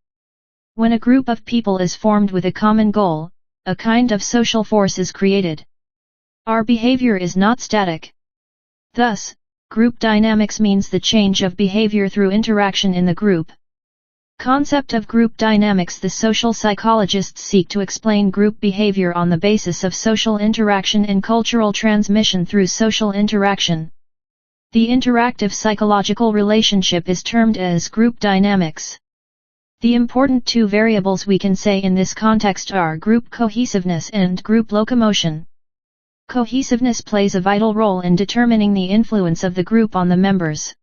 When a group of people is formed with a common goal, a kind of social force is created. Our behavior is not static. Thus, group dynamics means the change of behavior through interaction in the group. Concept of group dynamics. The social psychologists seek to explain group behavior on the basis of social interaction and cultural transmission through social interaction. The interactive psychological relationship is termed as group dynamics. The important two variables we can say in this context are group cohesiveness and group locomotion. Cohesiveness plays a vital role in determining the influence of the group on the members.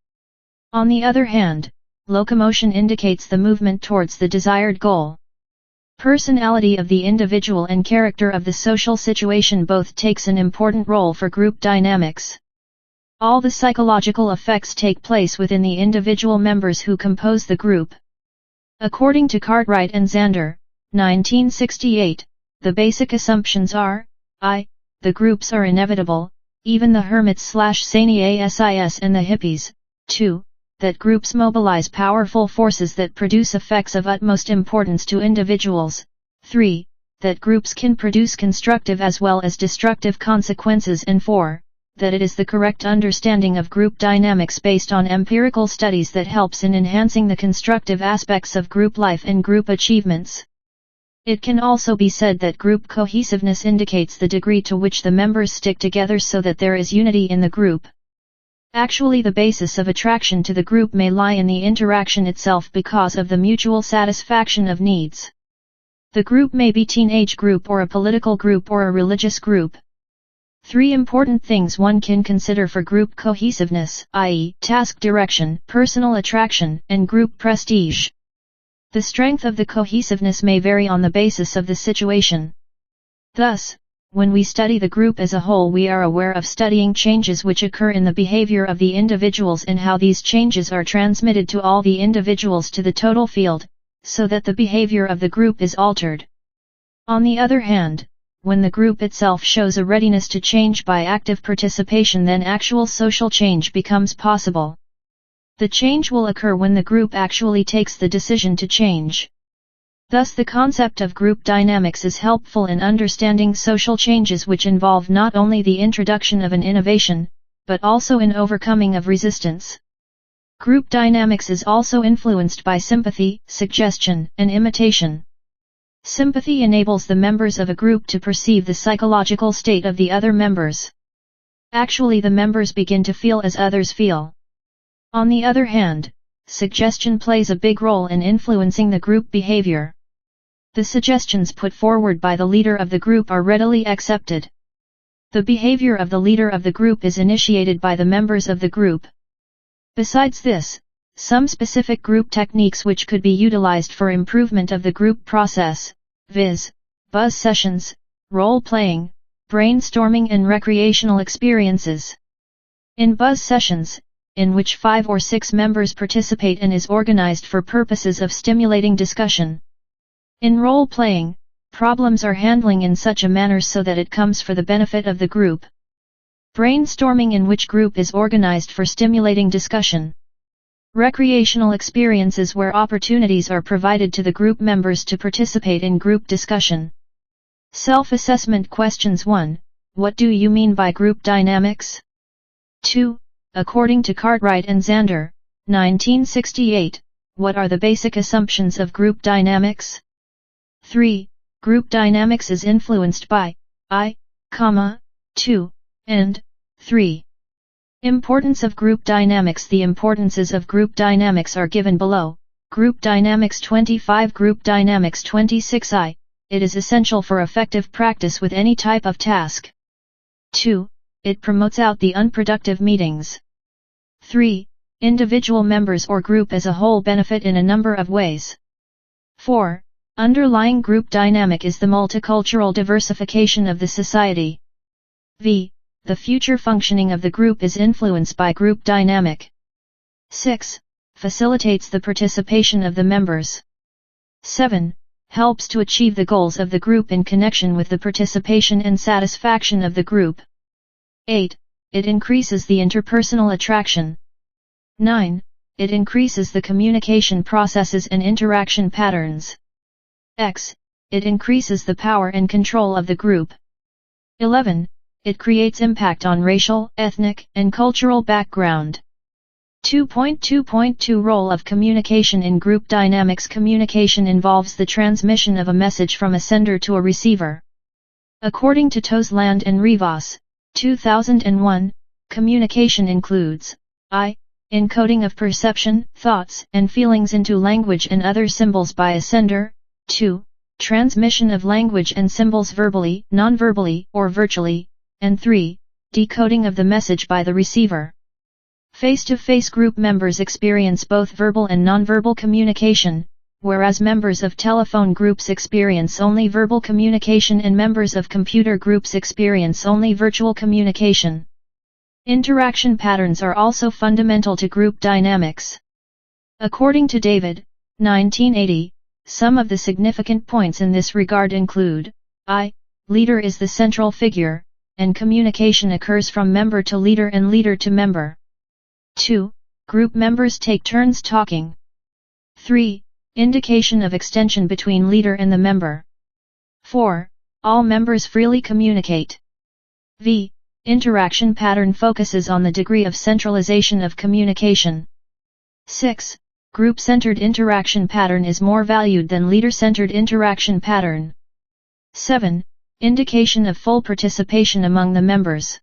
On the other hand, locomotion indicates the movement towards the desired goal. Personality of the individual and character of the social situation both takes an important role for group dynamics. All the psychological effects take place within the individual members who compose the group. According to Cartwright and Zander, 1968, the basic assumptions are: I. The groups are inevitable, even the hermits/sannyas and the hippies. 2. That groups mobilize powerful forces that produce effects of utmost importance to individuals. 3. That groups can produce constructive as well as destructive consequences. And 4. That it is the correct understanding of group dynamics based on empirical studies that helps in enhancing the constructive aspects of group life and group achievements. It can also be said that group cohesiveness indicates the degree to which the members stick together so that there is unity in the group. Actually, the basis of attraction to the group may lie in the interaction itself because of the mutual satisfaction of needs. The group may be teenage group or a political group or a religious group. 3 important things one can consider for group cohesiveness, i.e., task direction, personal attraction, and group prestige. The strength of the cohesiveness may vary on the basis of the situation. Thus, when we study the group as a whole, we are aware of studying changes which occur in the behavior of the individuals and how these changes are transmitted to all the individuals to the total field, so that the behavior of the group is altered. On the other hand, when the group itself shows a readiness to change by active participation, then actual social change becomes possible. The change will occur when the group actually takes the decision to change. Thus, the concept of group dynamics is helpful in understanding social changes which involve not only the introduction of an innovation, but also in overcoming of resistance. Group dynamics is also influenced by sympathy, suggestion, and imitation. Sympathy enables the members of a group to perceive the psychological state of the other members. Actually, the members begin to feel as others feel. On the other hand, suggestion plays a big role in influencing the group behavior. The suggestions put forward by the leader of the group are readily accepted. The behavior of the leader of the group is initiated by the members of the group. Besides this, some specific group techniques which could be utilized for improvement of the group process, viz., buzz sessions, role-playing, brainstorming and recreational experiences. In buzz sessions, in which 5 or 6 members participate and is organized for purposes of stimulating discussion. In role-playing, problems are handling in such a manner so that it comes for the benefit of the group. Brainstorming, in which group is organized for stimulating discussion. Recreational experiences, where opportunities are provided to the group members to participate in group discussion. Self-assessment questions. 1. What do you mean by group dynamics? 2. According to Cartwright and Zander, 1968, what are the basic assumptions of group dynamics? 3. Group dynamics is influenced by I, 2, and 3. Importance of group dynamics. The importances of group dynamics are given below. Group dynamics 25. Group dynamics 26I. It is essential for effective practice with any type of task. 2. It promotes out the unproductive meetings. 3. Individual members or group as a whole benefit in a number of ways. 4. Underlying group dynamic is the multicultural diversification of the society. The future functioning of the group is influenced by group dynamic. 6. Facilitates the participation of the members. 7. Helps to achieve the goals of the group in connection with the participation and satisfaction of the group. 8. It increases the interpersonal attraction. 9. It increases the communication processes and interaction patterns. It increases the power and control of the group. 11. it creates impact on racial, ethnic, and cultural background. 2.2.2 Role of communication in group dynamics. Communication involves the transmission of a message from a sender to a receiver. According to Tosland and Rivas, 2001, communication includes encoding of perception, thoughts, and feelings into language and other symbols by a sender, 2. Transmission of language and symbols verbally, non-verbally, or virtually, and 3. Decoding of the message by the receiver. Face-to-face group members experience both verbal and non-verbal communication, whereas members of telephone groups experience only verbal communication and members of computer groups experience only virtual communication. Interaction patterns are also fundamental to group dynamics. According to David, 1980, some of the significant points in this regard include: leader is the central figure, and communication occurs from member to leader and leader to member. 2. Group members take turns talking. 3. Indication of extension between leader and the member. 4. All members freely communicate. Interaction pattern focuses on the degree of centralization of communication. 6. Group-centered interaction pattern is more valued than leader-centered interaction pattern. 7. Indication of full participation among the members.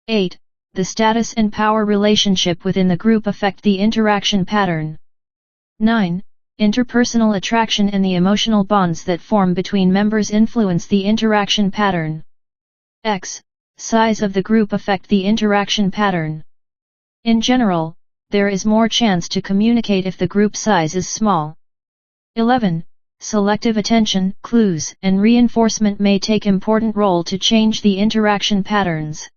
8. The status and power relationship within the group affect the interaction pattern. 9. Interpersonal attraction and the emotional bonds that form between members influence the interaction pattern. Size of the group affect the interaction pattern. In general, there is more chance to communicate if the group size is small. 11. Selective attention, clues, and reinforcement may take important role to change the interaction patterns.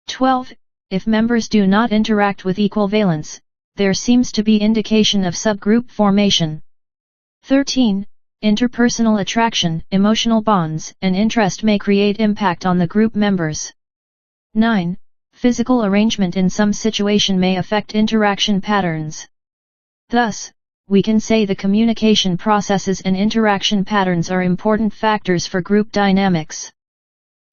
12. If members do not interact with equal valence, there seems to be indication of subgroup formation. 13. Interpersonal attraction, emotional bonds, and interest may create impact on the group members. 9. Physical arrangement in some situation may affect interaction patterns. Thus, we can say the communication processes and interaction patterns are important factors for group dynamics.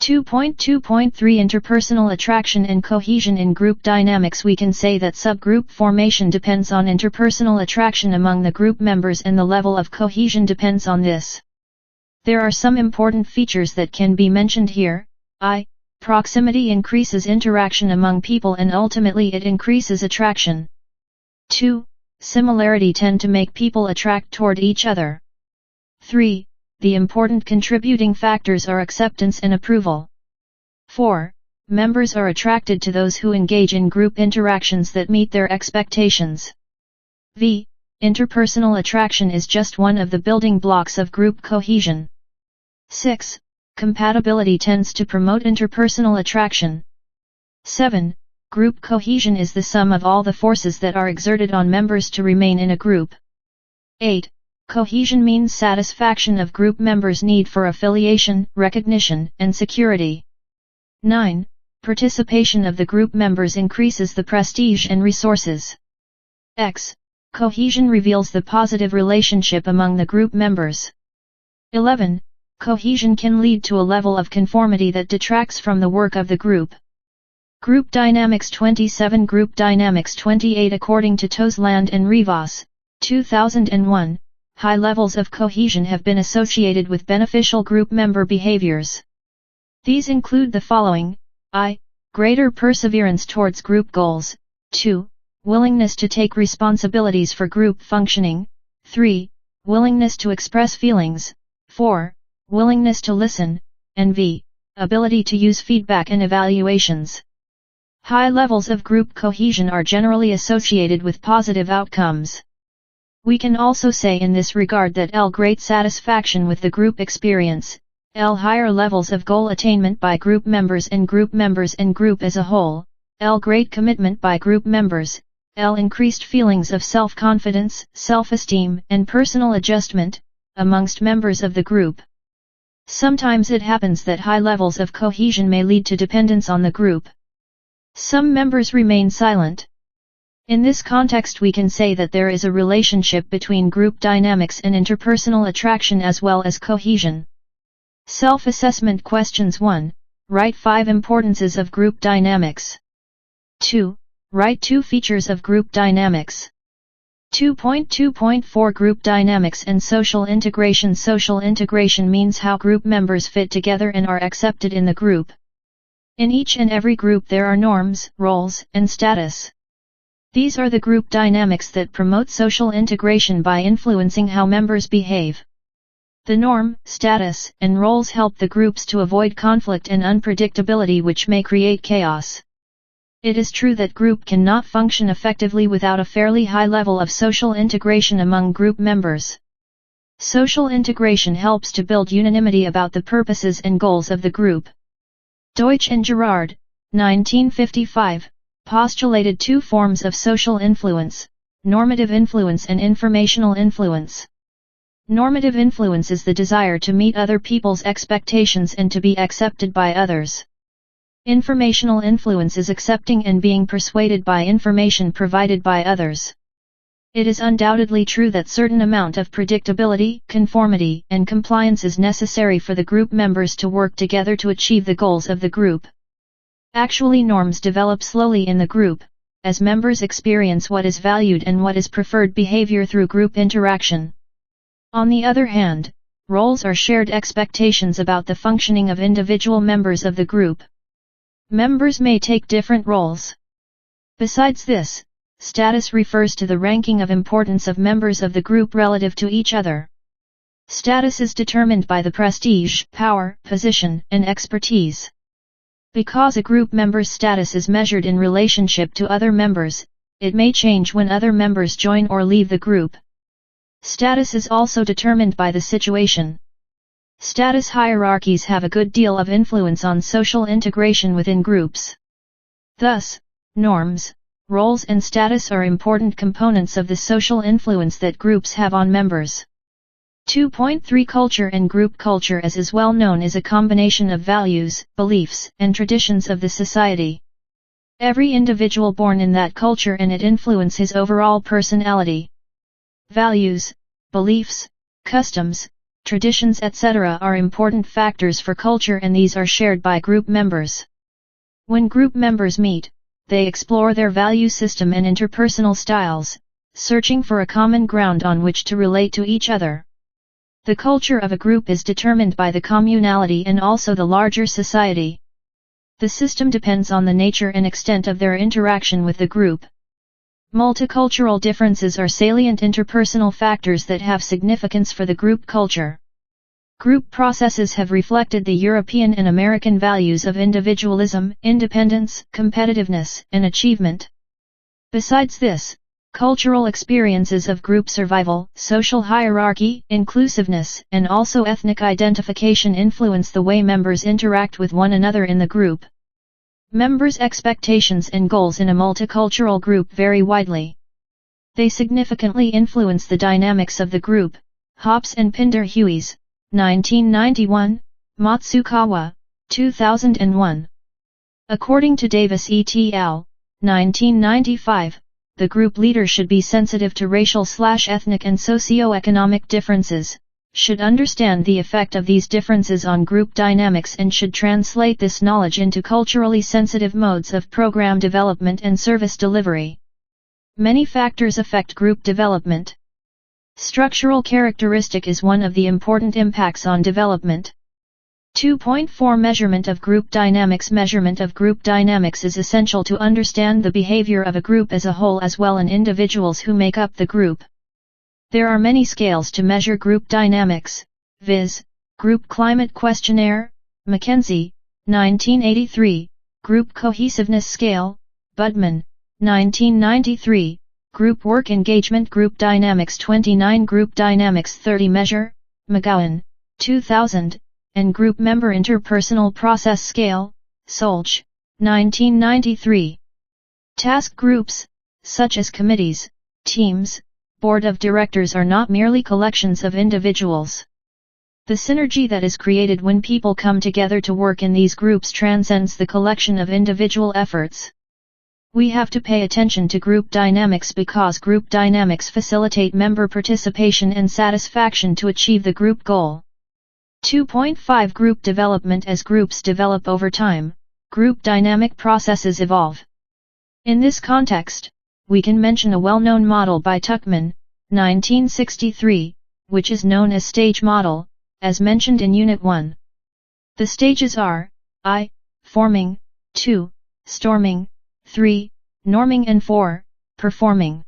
2.2.3 Interpersonal attraction and cohesion in group dynamics. We can say that subgroup formation depends on interpersonal attraction among the group members and the level of cohesion depends on this. There are some important features that can be mentioned here. Proximity increases interaction among people and ultimately it increases attraction. 2. Similarity tend to make people attract toward each other. 3. The important contributing factors are acceptance and approval. 4. Members are attracted to those who engage in group interactions that meet their expectations. Interpersonal attraction is just one of the building blocks of group cohesion. 6. Compatibility tends to promote interpersonal attraction. 7. Group cohesion is the sum of all the forces that are exerted on members to remain in a group. 8. Cohesion means satisfaction of group members' need for affiliation, recognition, and security. 9. Participation of the group members increases the prestige and resources. Cohesion reveals the positive relationship among the group members. 11. Cohesion can lead to a level of conformity that detracts from the work of the group. Group Dynamics 27 Group Dynamics 28 According to Tosland and Rivas, 2001, high levels of cohesion have been associated with beneficial group member behaviors. These include the following: greater perseverance towards group goals, 2. Willingness to take responsibilities for group functioning, 3. Willingness to express feelings, 4. Willingness to listen, and ability to use feedback and evaluations. High levels of group cohesion are generally associated with positive outcomes. We can also say in this regard that great satisfaction with the group experience, higher levels of goal attainment by group members and group as a whole, great commitment by group members, increased feelings of self-confidence, self-esteem, and personal adjustment, amongst members of the group. Sometimes it happens that high levels of cohesion may lead to dependence on the group. Some members remain silent. In this context we can say that there is a relationship between group dynamics and interpersonal attraction as well as cohesion. Self-assessment questions 1. Write 5 importances of group dynamics. 2. Write 2 features of group dynamics. 2.2.4 Group dynamics and social integration. Social integration means how group members fit together and are accepted in the group. In each and every group there are norms, roles, and status. These are the group dynamics that promote social integration by influencing how members behave. The norm, status, and roles help the groups to avoid conflict and unpredictability which may create chaos. It is true that group cannot function effectively without a fairly high level of social integration among group members. Social integration helps to build unanimity about the purposes and goals of the group. Deutsch and Girard, 1955, postulated 2 forms of social influence, normative influence and informational influence. Normative influence is the desire to meet other people's expectations and to be accepted by others. Informational influence is accepting and being persuaded by information provided by others. It is undoubtedly true that certain amount of predictability, conformity, and compliance is necessary for the group members to work together to achieve the goals of the group. Actually, norms develop slowly in the group, as members experience what is valued and what is preferred behavior through group interaction. On the other hand, roles are shared expectations about the functioning of individual members of the group. Members may take different roles. Besides this, status refers to the ranking of importance of members of the group relative to each other. Status is determined by the prestige, power, position, and expertise. Because a group member's status is measured in relationship to other members, it may change when other members join or leave the group. Status is also determined by the situation. Status hierarchies have a good deal of influence on social integration within groups. Thus, norms, roles and status are important components of the social influence that groups have on members. 2.3 Culture and group culture, as is well known, is a combination of values, beliefs, and traditions of the society. Every individual born in that culture and it influence his overall personality. Values, beliefs, customs, traditions etc. are important factors for culture and these are shared by group members. When group members meet, they explore their value system and interpersonal styles, searching for a common ground on which to relate to each other. The culture of a group is determined by the communality and also the larger society. The system depends on the nature and extent of their interaction with the group. Multicultural differences are salient interpersonal factors that have significance for the group culture. Group processes have reflected the European and American values of individualism, independence, competitiveness, and achievement. Besides this, cultural experiences of group survival, social hierarchy, inclusiveness, and also ethnic identification influence the way members interact with one another in the group. Members' expectations and goals in a multicultural group vary widely. They significantly influence the dynamics of the group. Hops and Pinder-Hughes, 1991, Matsukawa, 2001. According to Davis et al., 1995, the group leader should be sensitive to racial/ethnic and socio-economic differences, should understand the effect of these differences on group dynamics and should translate this knowledge into culturally sensitive modes of program development and service delivery. Many factors affect group development. Structural characteristic is one of the important impacts on development. 2.4 Measurement of group dynamics. Measurement of group dynamics is essential to understand the behavior of a group as a whole as well as individuals who make up the group. There are many scales to measure group dynamics, viz., Group Climate Questionnaire, McKenzie, 1983, Group Cohesiveness Scale, Budman, 1993, Group Work Engagement Group Dynamics 29 Group Dynamics 30 Measure, McGowan, 2000, and Group Member Interpersonal Process Scale, Solch, 1993. Task groups, such as committees, teams, board of directors are not merely collections of individuals. The synergy that is created when people come together to work in these groups transcends the collection of individual efforts. We have to pay attention to group dynamics because group dynamics facilitate member participation and satisfaction to achieve the group goal. 2.5 Group development. As groups develop over time, group dynamic processes evolve. In this context, we can mention a well-known model by Tuckman, 1963, which is known as stage model, as mentioned in Unit 1. The stages are I. Forming, 2. Storming, 3. Norming and 4. Performing.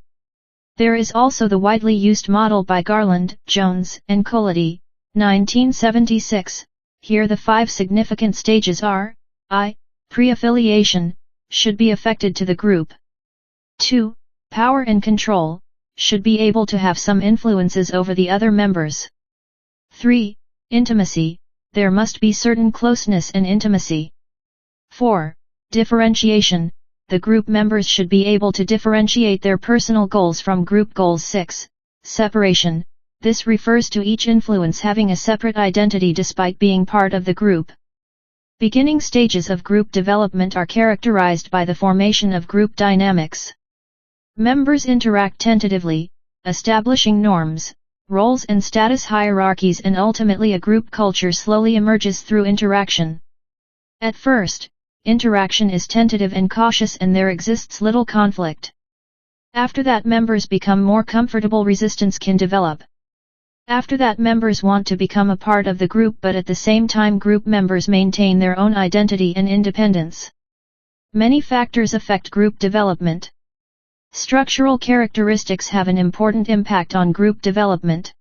There is also the widely used model by Garland, Jones, and Colity, 1976. Here the 5 significant stages are: I. Pre-affiliation, should be affected to the group. 2. Power and control, should be able to have some influences over the other members. 3. Intimacy, there must be certain closeness and intimacy. 4. Differentiation, the group members should be able to differentiate their personal goals from group goals. 6. Separation, this refers to each influence having a separate identity despite being part of the group. Beginning stages of group development are characterized by the formation of group dynamics. Members interact tentatively, establishing norms, roles and status hierarchies, and ultimately a group culture slowly emerges through interaction. At first, interaction is tentative and cautious and there exists little conflict. After that, members become more comfortable, resistance can develop. After that, members want to become a part of the group, but at the same time group members maintain their own identity and independence. Many factors affect group development. Structural characteristics have an important impact on group development.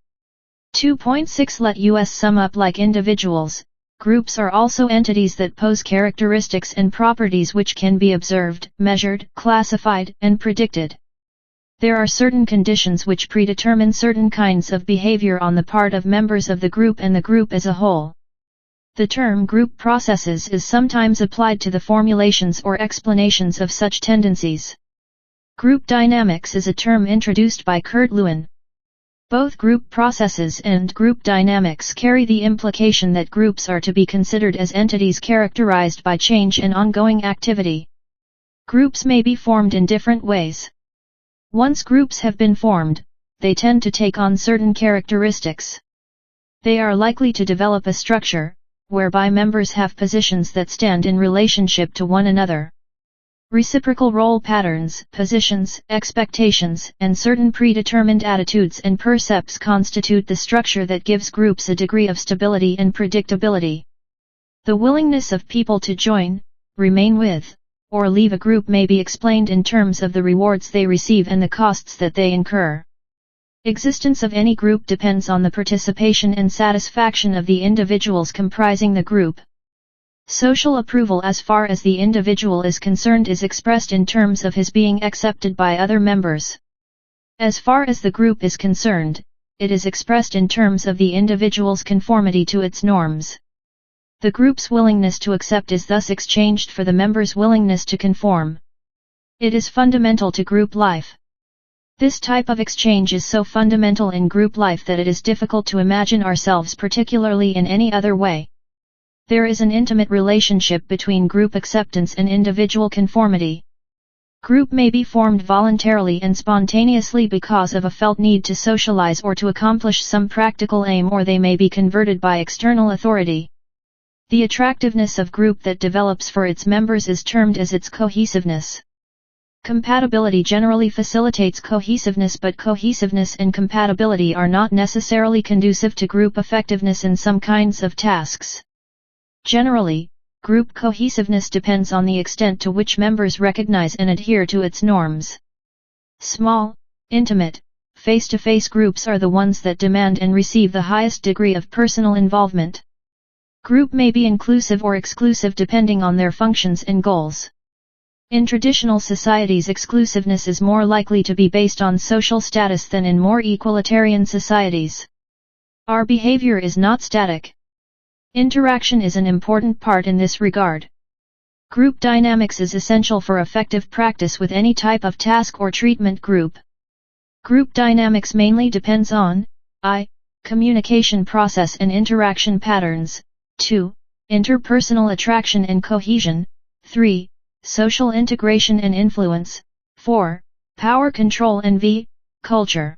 2.6 Let us sum up. Like individuals, groups are also entities that pose characteristics and properties which can be observed, measured, classified, and predicted. There are certain conditions which predetermine certain kinds of behavior on the part of members of the group and the group as a whole. The term group processes is sometimes applied to the formulations or explanations of such tendencies. Group dynamics is a term introduced by Kurt Lewin. Both group processes and group dynamics carry the implication that groups are to be considered as entities characterized by change and ongoing activity. Groups may be formed in different ways. Once groups have been formed, they tend to take on certain characteristics. They are likely to develop a structure, whereby members have positions that stand in relationship to one another. Reciprocal role patterns, positions, expectations, and certain predetermined attitudes and percepts constitute the structure that gives groups a degree of stability and predictability. The willingness of people to join, remain with, or leave a group may be explained in terms of the rewards they receive and the costs that they incur. Existence of any group depends on the participation and satisfaction of the individuals comprising the group. Social approval as far as the individual is concerned is expressed in terms of his being accepted by other members. As far as the group is concerned, it is expressed in terms of the individual's conformity to its norms. The group's willingness to accept is thus exchanged for the members' willingness to conform. It is fundamental to group life. This type of exchange is so fundamental in group life that it is difficult to imagine ourselves particularly in any other way. There is an intimate relationship between group acceptance and individual conformity. Group may be formed voluntarily and spontaneously because of a felt need to socialize or to accomplish some practical aim, or they may be converted by external authority. The attractiveness of group that develops for its members is termed as its cohesiveness. Compatibility generally facilitates cohesiveness, but cohesiveness and compatibility are not necessarily conducive to group effectiveness in some kinds of tasks. Generally, group cohesiveness depends on the extent to which members recognize and adhere to its norms. Small, intimate, face-to-face groups are the ones that demand and receive the highest degree of personal involvement. Group may be inclusive or exclusive depending on their functions and goals. In traditional societies, exclusiveness is more likely to be based on social status than in more egalitarian societies. Our behavior is not static. Interaction is an important part in this regard. Group dynamics is essential for effective practice with any type of task or treatment group. Group dynamics mainly depends on I. Communication process and interaction patterns, 2. Interpersonal attraction and cohesion, 3. Social integration and influence, 4. Power control, and v. Culture.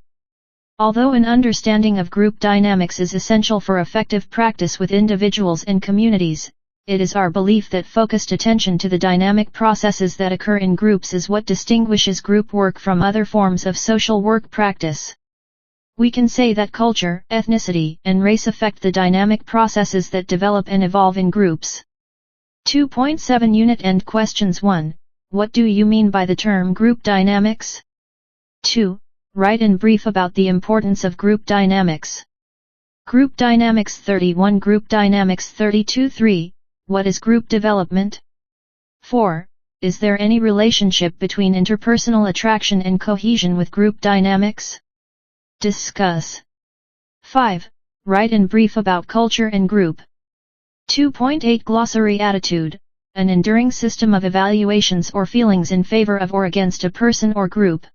Although an understanding of group dynamics is essential for effective practice with individuals and communities, it is our belief that focused attention to the dynamic processes that occur in groups is what distinguishes group work from other forms of social work practice. We can say that culture, ethnicity, and race affect the dynamic processes that develop and evolve in groups. 2.7 Unit End Questions 1. What do you mean by the term group dynamics? 2. Write in brief about the importance of group dynamics. Group Dynamics 31 Group Dynamics 32 3. What is group development? 4. Is there any relationship between interpersonal attraction and cohesion with group dynamics? Discuss. 5. Write in brief about culture and group. 2.8 Glossary Attitude, an enduring system of evaluations or feelings in favor of or against a person or group.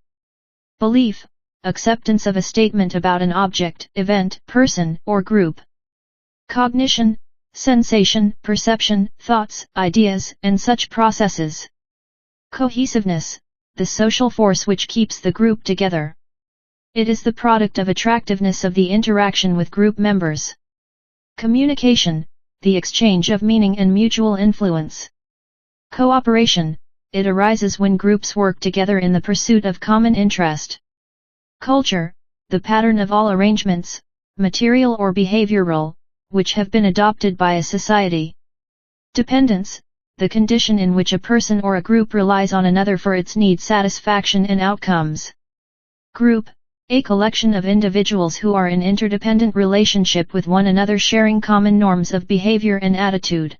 Belief, acceptance of a statement about an object, event, person, or group. Cognition, sensation, perception, thoughts, ideas, and such processes. Cohesiveness, the social force which keeps the group together. It is the product of attractiveness of the interaction with group members. Communication, the exchange of meaning and mutual influence. Cooperation, it arises when groups work together in the pursuit of common interest. Culture, the pattern of all arrangements, material or behavioral, which have been adopted by a society. Dependence, the condition in which a person or a group relies on another for its need satisfaction and outcomes. Group, a collection of individuals who are in interdependent relationship with one another sharing common norms of behavior and attitude.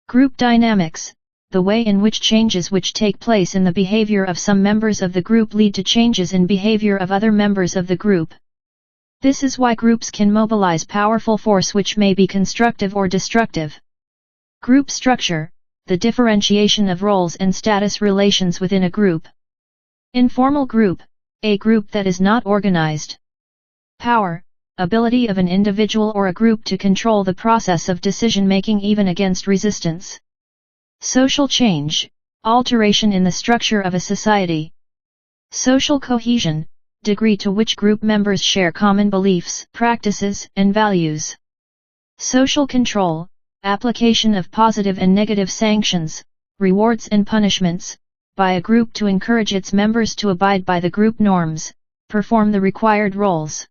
Group dynamics, the way in which changes which take place in the behavior of some members of the group lead to changes in behavior of other members of the group. This is why groups can mobilize powerful force which may be constructive or destructive. Group structure, the differentiation of roles and status relations within a group. Informal group, a group that is not organized. Power, ability of an individual or a group to control the process of decision-making even against resistance. Social change, alteration in the structure of a society. Social cohesion, degree to which group members share common beliefs, practices, and values. Social control, application of positive and negative sanctions, rewards and punishments, by a group to encourage its members to abide by the group norms, perform the required roles.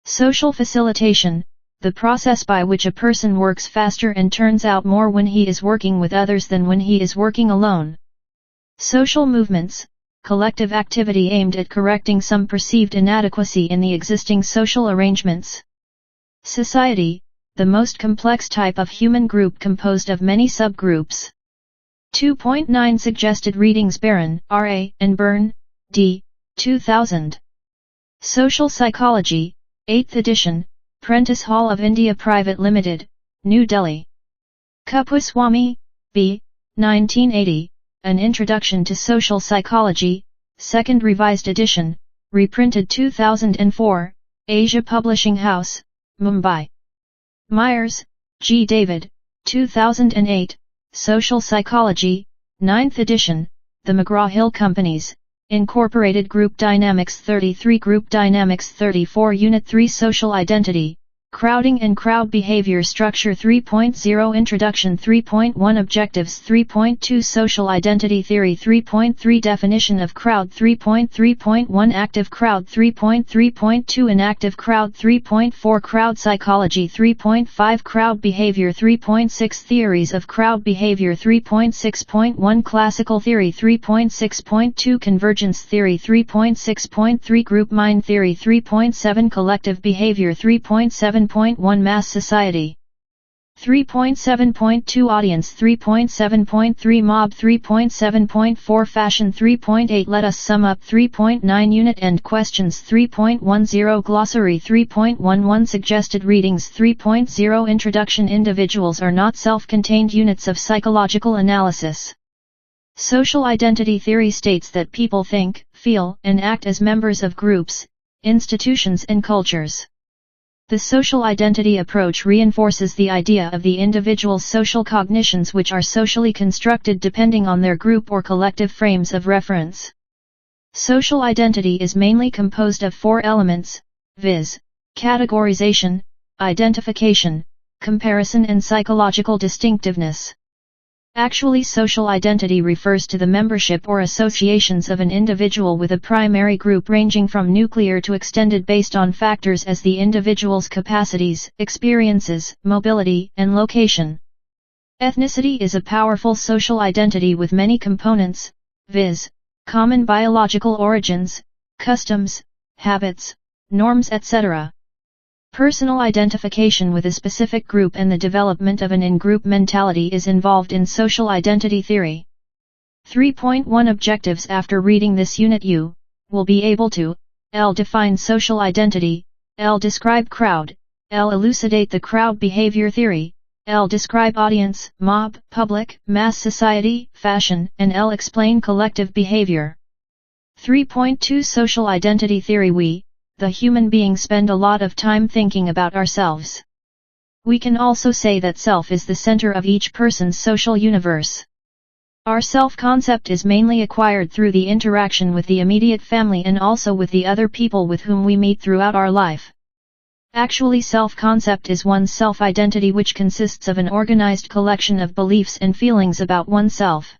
Social facilitation, the process by which a person works faster and turns out more when he is working with others than when he is working alone. Social movements, collective activity aimed at correcting some perceived inadequacy in the existing social arrangements. Society, the most complex type of human group composed of many subgroups. 2.9 Suggested Readings Barron, R.A., and Byrne, D., 2000. Social Psychology, 8th edition, Prentice Hall of India Private Limited, New Delhi. Kuppuswamy, B., 1980, An Introduction to Social Psychology, 2nd Revised Edition, reprinted 2004, Asia Publishing House, Mumbai. Myers, G. David, 2008, Social Psychology, 9th edition, The McGraw-Hill Companies, Incorporated. Group Dynamics 33 Group Dynamics 34 Unit 3 Social Identity, Crowding and Crowd Behavior Structure 3.0 Introduction 3.1 Objectives 3.2 Social Identity Theory 3.3 Definition of Crowd 3.3.1 Active Crowd 3.3.2 Inactive Crowd 3.4 Crowd Psychology 3.5 Crowd Behavior 3.6 Theories of Crowd Behavior 3.6.1 Classical Theory 3.6.2 Convergence Theory 3.6.3 Group Mind Theory 3.7 Collective Behavior 3.7.1 Mass Society 3.7.2 Audience 3.7.3 Mob 3.7.4 Fashion 3.8 Let us sum up 3.9 Unit End Questions 3.10 Glossary 3.11 Suggested Readings 3.0 Introduction Individuals are not self-contained units of psychological analysis. Social identity theory states that people think, feel, and act as members of groups, institutions and cultures. The social identity approach reinforces the idea of the individual's social cognitions which are socially constructed depending on their group or collective frames of reference. Social identity is mainly composed of 4 elements: viz., categorization, identification, comparison and psychological distinctiveness. Actually, social identity refers to the membership or associations of an individual with a primary group ranging from nuclear to extended based on factors as the individual's capacities, experiences, mobility, and location. Ethnicity is a powerful social identity with many components, viz., common biological origins, customs, habits, norms, etc. Personal identification with a specific group and the development of an in-group mentality is involved in social identity theory. 3.1 Objectives. After reading this unit, you will be able to L. Define social identity, L. Describe crowd, L. Elucidate the crowd behavior theory, L. Describe audience, mob, public, mass society, fashion, and L. Explain collective behavior. 3.2 Social identity theory. We, the human being, spend a lot of time thinking about ourselves. We can also say that self is the center of each person's social universe. Our self-concept is mainly acquired through the interaction with the immediate family and also with the other people with whom we meet throughout our life. Actually, self-concept is one's self-identity, which consists of an organized collection of beliefs and feelings about oneself.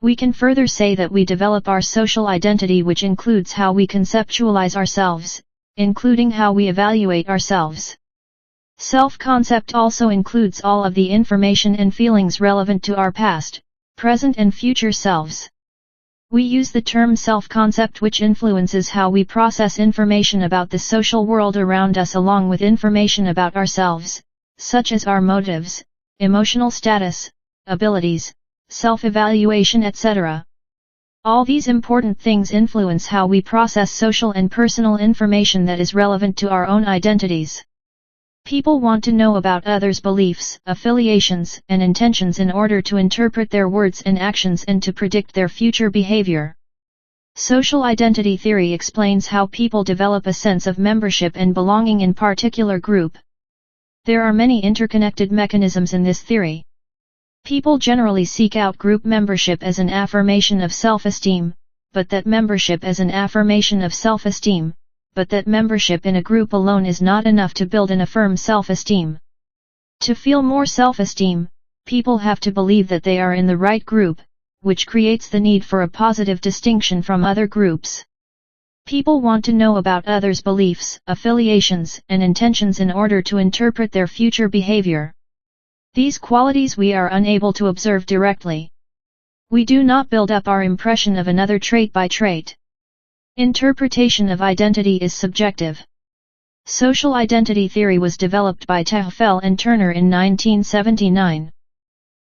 We can further say that we develop our social identity, which includes how we conceptualize ourselves, including how we evaluate ourselves. Self-concept also includes all of the information and feelings relevant to our past, present and future selves. We use the term self-concept, which influences how we process information about the social world around us along with information about ourselves, such as our motives, emotional status, abilities, self-evaluation, etc. All these important things influence how we process social and personal information that is relevant to our own identities. People want to know about others' beliefs, affiliations, and intentions in order to interpret their words and actions and to predict their future behavior. Social identity theory explains how people develop a sense of membership and belonging in particular group. There are many interconnected mechanisms in this theory. People generally seek out group membership as an affirmation of self-esteem, but that membership in a group alone is not enough to build and affirm self-esteem. To feel more self-esteem, people have to believe that they are in the right group, which creates the need for a positive distinction from other groups. People want to know about others' beliefs, affiliations, and intentions in order to interpret their future behavior. These qualities we are unable to observe directly. We do not build up our impression of another trait by trait. Interpretation of identity is subjective. Social identity theory was developed by Tehfel and Turner in 1979.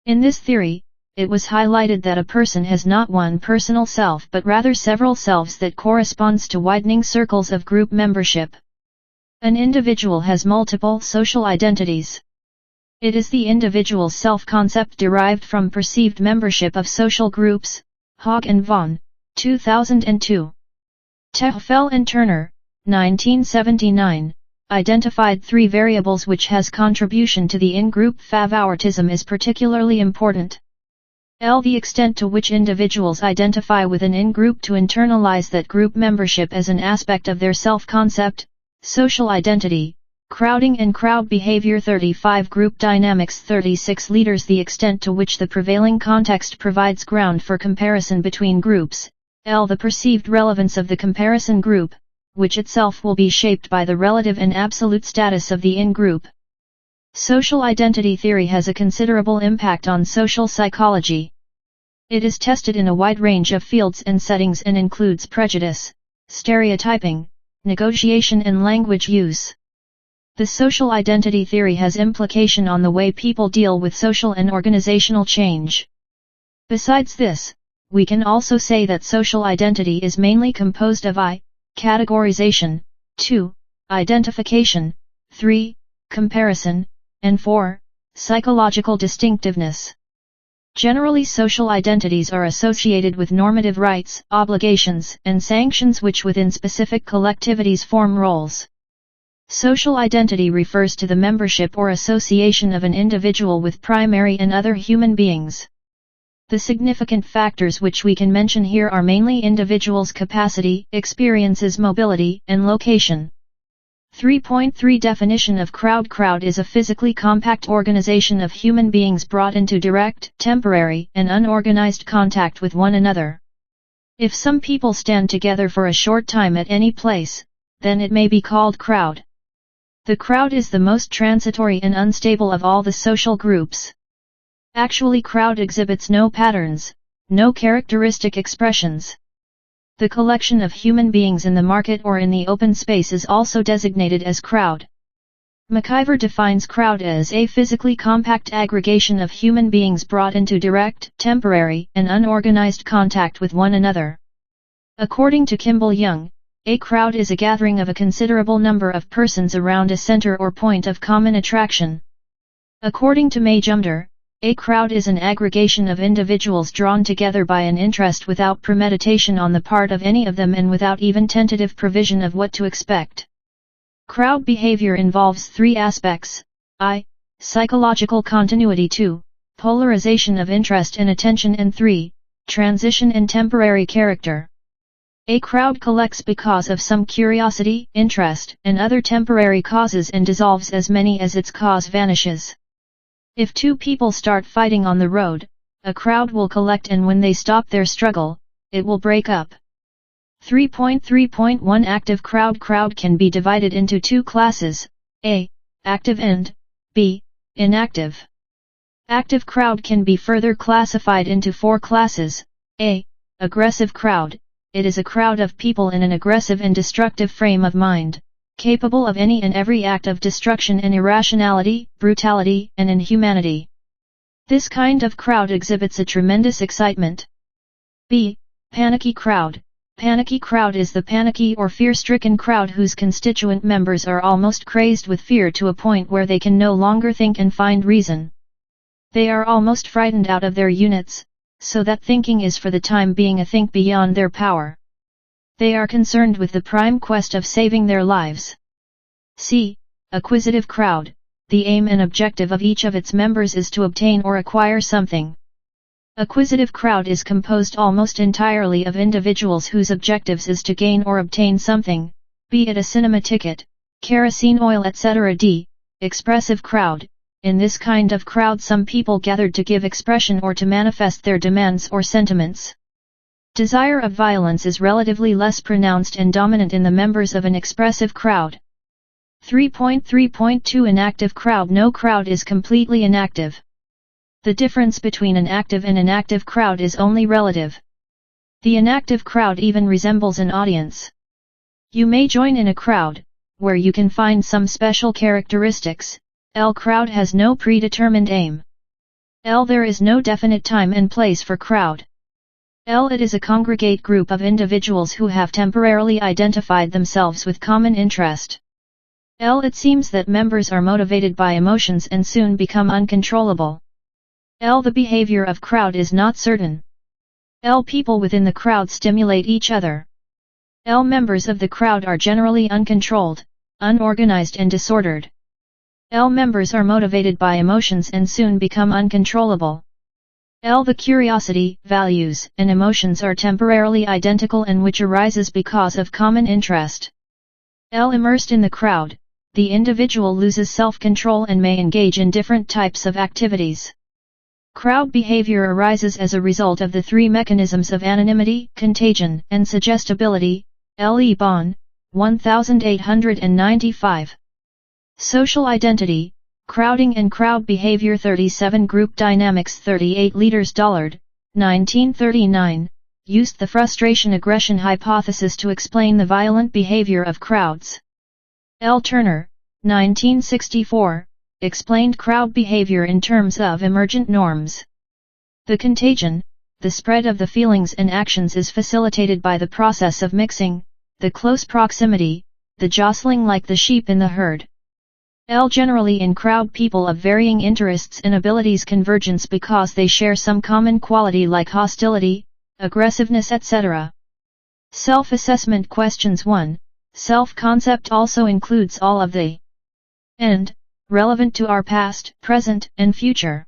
In this theory, it was highlighted that a person has not one personal self but rather several selves that corresponds to widening circles of group membership. An individual has multiple social identities. It is the individual's self-concept derived from perceived membership of social groups. Hogg and Vaughan, 2002. Tehfel and Turner, 1979, identified three variables which has contribution to the in-group favoritism is particularly important. L. The extent to which individuals identify with an in-group to internalize that group membership as an aspect of their self-concept, social identity, crowding and crowd behavior. 35 Group dynamics. 36 Leaders. The extent to which the prevailing context provides ground for comparison between groups. L. The perceived relevance of the comparison group, which itself will be shaped by the relative and absolute status of the in-group. Social identity theory has a considerable impact on social psychology. It is tested in a wide range of fields and settings and includes prejudice, stereotyping, negotiation and language use. The social identity theory has implication on the way people deal with social and organizational change. Besides this, we can also say that social identity is mainly composed of I. Categorization, 2. Identification, 3. Comparison, and 4. Psychological distinctiveness. Generally, social identities are associated with normative rights, obligations, and sanctions which within specific collectivities form roles. Social identity refers to the membership or association of an individual with primary and other human beings. The significant factors which we can mention here are mainly individuals' capacity, experiences, mobility, and location. 3.3 Definition of crowd. Crowd is a physically compact organization of human beings brought into direct, temporary, and unorganized contact with one another. If some people stand together for a short time at any place, then it may be called crowd. The crowd is the most transitory and unstable of all the social groups. Actually, crowd exhibits no patterns, no characteristic expressions. The collection of human beings in the market or in the open space is also designated as crowd. McIver defines crowd as a physically compact aggregation of human beings brought into direct, temporary, and unorganized contact with one another. According to Kimball Young, a crowd is a gathering of a considerable number of persons around a center or point of common attraction. According to Majumdar, a crowd is an aggregation of individuals drawn together by an interest without premeditation on the part of any of them and without even tentative provision of what to expect. Crowd behavior involves three aspects: I. Psychological continuity, 2. Polarization of interest and attention, and 3. Transition and temporary character. A crowd collects because of some curiosity, interest, and other temporary causes and dissolves as many as its cause vanishes. If two people start fighting on the road, a crowd will collect, and when they stop their struggle, it will break up. 3.3.1 Active crowd. Crowd can be divided into two classes: A. Active and B. Inactive. Active crowd can be further classified into four classes. A. Aggressive crowd. It is a crowd of people in an aggressive and destructive frame of mind, capable of any and every act of destruction and irrationality, brutality, and inhumanity. This kind of crowd exhibits a tremendous excitement. B. Panicky crowd. Panicky crowd is the panicky or fear-stricken crowd whose constituent members are almost crazed with fear to a point where they can no longer think and find reason. They are almost frightened out of their units, so that thinking is for the time being a think beyond their power. They are concerned with the prime quest of saving their lives. C. Acquisitive crowd. The aim and objective of each of its members is to obtain or acquire something. Acquisitive crowd is composed almost entirely of individuals whose objectives is to gain or obtain something, be it a cinema ticket, kerosene oil, etc. D. Expressive crowd. In this kind of crowd, some people gathered to give expression or to manifest their demands or sentiments. Desire of violence is relatively less pronounced and dominant in the members of an expressive crowd. 3.3.2 Inactive crowd. No crowd is completely inactive. The difference between an active and inactive crowd is only relative. The inactive crowd even resembles an audience. You may join in a crowd, where you can find some special characteristics. L. Crowd has no predetermined aim. L. There is no definite time and place for crowd. L. It is a congregate group of individuals who have temporarily identified themselves with common interest. L. It seems that members are motivated by emotions and soon become uncontrollable. L. The behavior of crowd is not certain. L. People within the crowd stimulate each other. L. Members of the crowd are generally uncontrolled, unorganized and disordered. L. Members are motivated by emotions and soon become uncontrollable. L. The curiosity, values, and emotions are temporarily identical and which arises because of common interest. L. Immersed in the crowd, the individual loses self-control and may engage in different types of activities. Crowd behavior arises as a result of the three mechanisms of anonymity, contagion, and suggestibility. L. E. Bon, 1895. Social identity, crowding and crowd behavior. 37 Group dynamics. 38 Leaders. Dollard, 1939, used the frustration-aggression hypothesis to explain the violent behavior of crowds. L. Turner, 1964, explained crowd behavior in terms of emergent norms. The contagion, the spread of the feelings and actions, is facilitated by the process of mixing, the close proximity, the jostling like the sheep in the herd. L. Generally in crowd people of varying interests and abilities convergence because they share some common quality like hostility, aggressiveness, etc. Self-assessment questions. 1. Self-concept also includes all of the and relevant to our past, present, and future.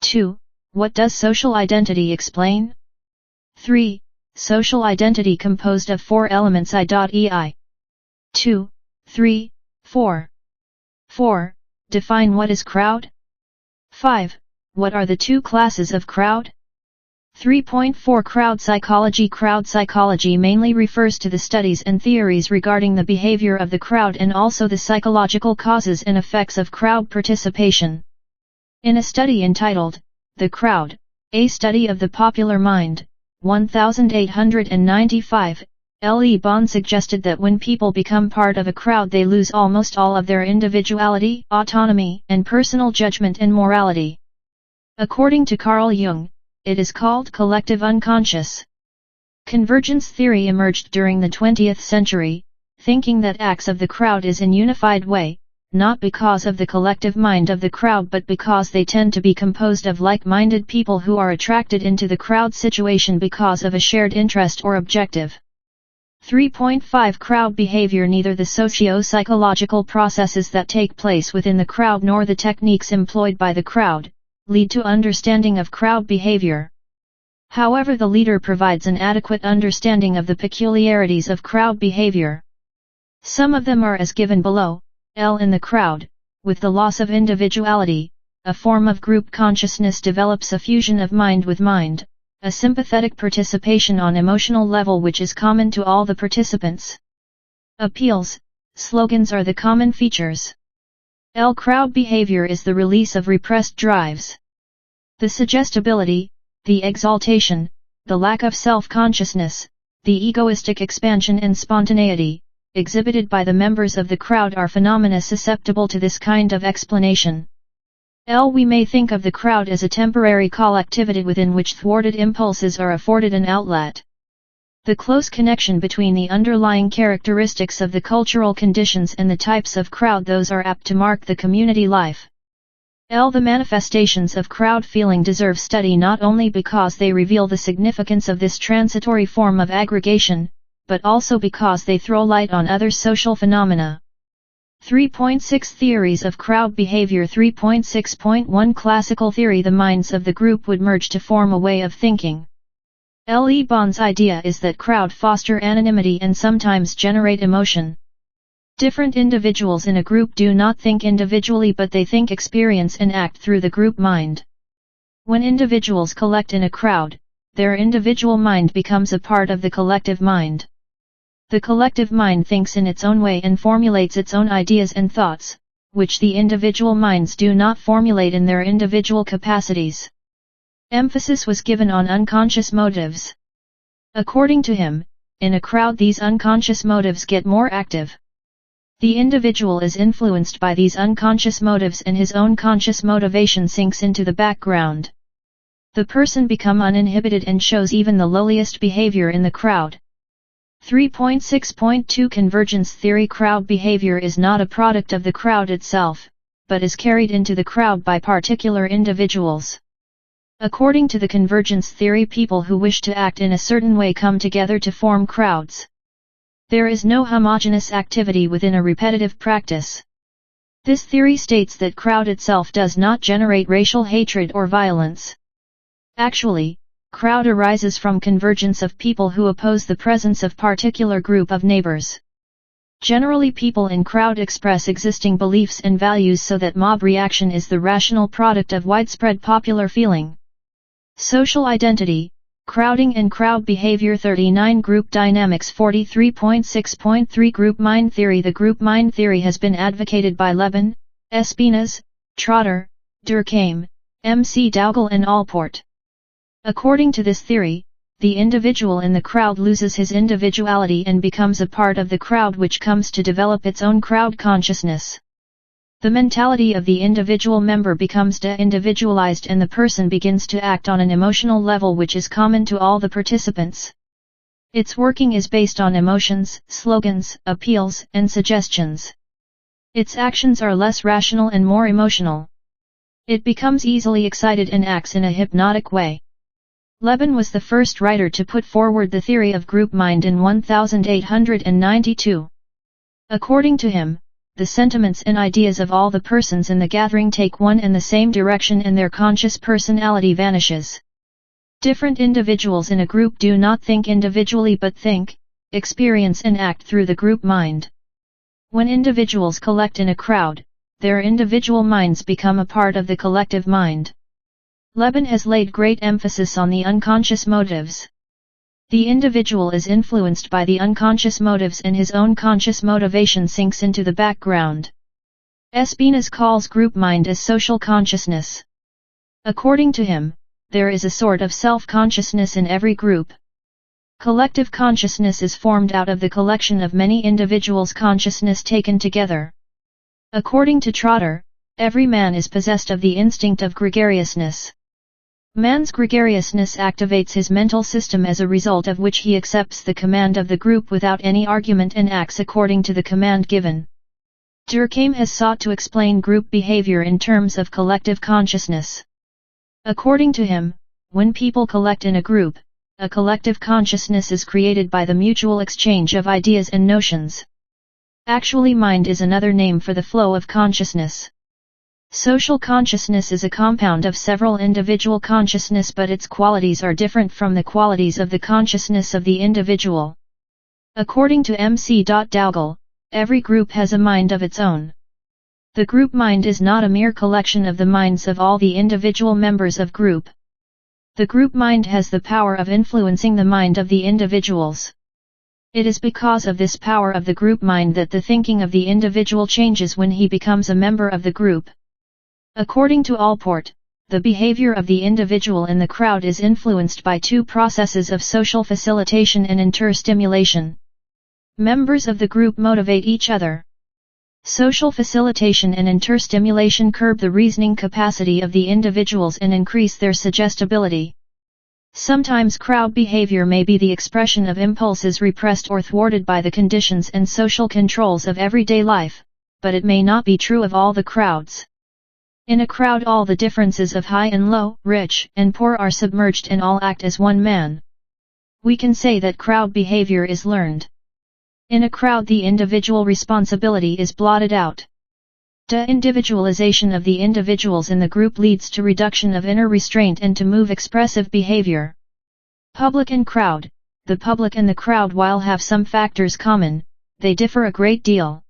2. What does social identity explain? 3. Social identity composed of 4 elements: I.E.I. 2. 3. 4. 4. Define what is crowd? 5. What are the two classes of crowd? 3.4 Crowd psychology. Crowd psychology mainly refers to the studies and theories regarding the behavior of the crowd and also the psychological causes and effects of crowd participation. In a study entitled, The Crowd, A Study of the Popular Mind, 1895, L. E. Bond suggested that when people become part of a crowd they lose almost all of their individuality, autonomy, and personal judgment and morality. According to Carl Jung, it is called collective unconscious. Convergence theory emerged during the 20th century, thinking that acts of the crowd is in unified way, not because of the collective mind of the crowd but because they tend to be composed of like-minded people who are attracted into the crowd situation because of a shared interest or objective. 3.5 Crowd behavior. Neither the socio-psychological processes that take place within the crowd nor the techniques employed by the crowd lead to understanding of crowd behavior. However, the leader provides an adequate understanding of the peculiarities of crowd behavior. Some of them are as given below. L. In the crowd, with the loss of individuality, a form of group consciousness develops a fusion of mind with mind, a sympathetic participation on emotional level which is common to all the participants. Appeals, slogans are the common features. L. Crowd behavior is the release of repressed drives. The suggestibility, the exaltation, the lack of self-consciousness, the egoistic expansion and spontaneity, exhibited by the members of the crowd are phenomena susceptible to this kind of explanation. L. We may think of the crowd as a temporary collectivity within which thwarted impulses are afforded an outlet. The close connection between the underlying characteristics of the cultural conditions and the types of crowd those are apt to mark the community life. L. The manifestations of crowd feeling deserve study not only because they reveal the significance of this transitory form of aggregation, but also because they throw light on other social phenomena. 3.6 Theories of crowd behavior. 3.6.1 Classical theory. The minds of the group would merge to form a way of thinking. L. E. Bond's idea is that crowd foster anonymity and sometimes generate emotion. Different individuals in a group do not think individually but they think, experience and act through the group mind. When individuals collect in a crowd, their individual mind becomes a part of the collective mind. The collective mind thinks in its own way and formulates its own ideas and thoughts, which the individual minds do not formulate in their individual capacities. Emphasis was given on unconscious motives. According to him, in a crowd these unconscious motives get more active. The individual is influenced by these unconscious motives and his own conscious motivation sinks into the background. The person becomes uninhibited and shows even the lowliest behavior in the crowd. 3.6.2 Convergence theory. Crowd behavior is not a product of the crowd itself, but is carried into the crowd by particular individuals. According to the convergence theory, people who wish to act in a certain way come together to form crowds. There is no homogeneous activity within a repetitive practice. This theory states that crowd itself does not generate racial hatred or violence. Actually, crowd arises from convergence of people who oppose the presence of particular group of neighbors. Generally, people in crowd express existing beliefs and values so that mob reaction is the rational product of widespread popular feeling. Social identity, crowding and crowd behavior. 39 Group dynamics. 43.6.3 Group mind theory. The group mind theory has been advocated by Lebon, Espinasse, Trotter, Durkheim, M.C. Dougal and Allport. According to this theory, the individual in the crowd loses his individuality and becomes a part of the crowd which comes to develop its own crowd consciousness. The mentality of the individual member becomes de-individualized and the person begins to act on an emotional level which is common to all the participants. Its working is based on emotions, slogans, appeals, and suggestions. Its actions are less rational and more emotional. It becomes easily excited and acts in a hypnotic way. Lebon was the first writer to put forward the theory of group mind in 1892. According to him, the sentiments and ideas of all the persons in the gathering take one and the same direction and their conscious personality vanishes. Different individuals in a group do not think individually but think, experience and act through the group mind. When individuals collect in a crowd, their individual minds become a part of the collective mind. Lebon has laid great emphasis on the unconscious motives. The individual is influenced by the unconscious motives and his own conscious motivation sinks into the background. Espinas calls group mind as social consciousness. According to him, there is a sort of self-consciousness in every group. Collective consciousness is formed out of the collection of many individuals' consciousness taken together. According to Trotter, every man is possessed of the instinct of gregariousness. Man's gregariousness activates his mental system, as a result of which he accepts the command of the group without any argument and acts according to the command given. Durkheim has sought to explain group behavior in terms of collective consciousness. According to him, when people collect in a group, a collective consciousness is created by the mutual exchange of ideas and notions. Actually, mind is another name for the flow of consciousness. Social consciousness is a compound of several individual consciousness, but its qualities are different from the qualities of the consciousness of the individual. According to M.C. Dougal, every group has a mind of its own. The group mind is not a mere collection of the minds of all the individual members of group. The group mind has the power of influencing the mind of the individuals. It is because of this power of the group mind that the thinking of the individual changes when he becomes a member of the group. According to Allport, the behavior of the individual in the crowd is influenced by two processes of social facilitation and interstimulation. Members of the group motivate each other. Social facilitation and interstimulation curb the reasoning capacity of the individuals and increase their suggestibility. Sometimes crowd behavior may be the expression of impulses repressed or thwarted by the conditions and social controls of everyday life, but it may not be true of all the crowds. In a crowd, all the differences of high and low, rich and poor are submerged and all act as one man. We can say that crowd behavior is learned. In a crowd, the individual responsibility is blotted out. De-individualization of the individuals in the group leads to reduction of inner restraint and to move expressive behavior. Public and crowd. The public and the crowd, while have some factors common, they differ a great deal.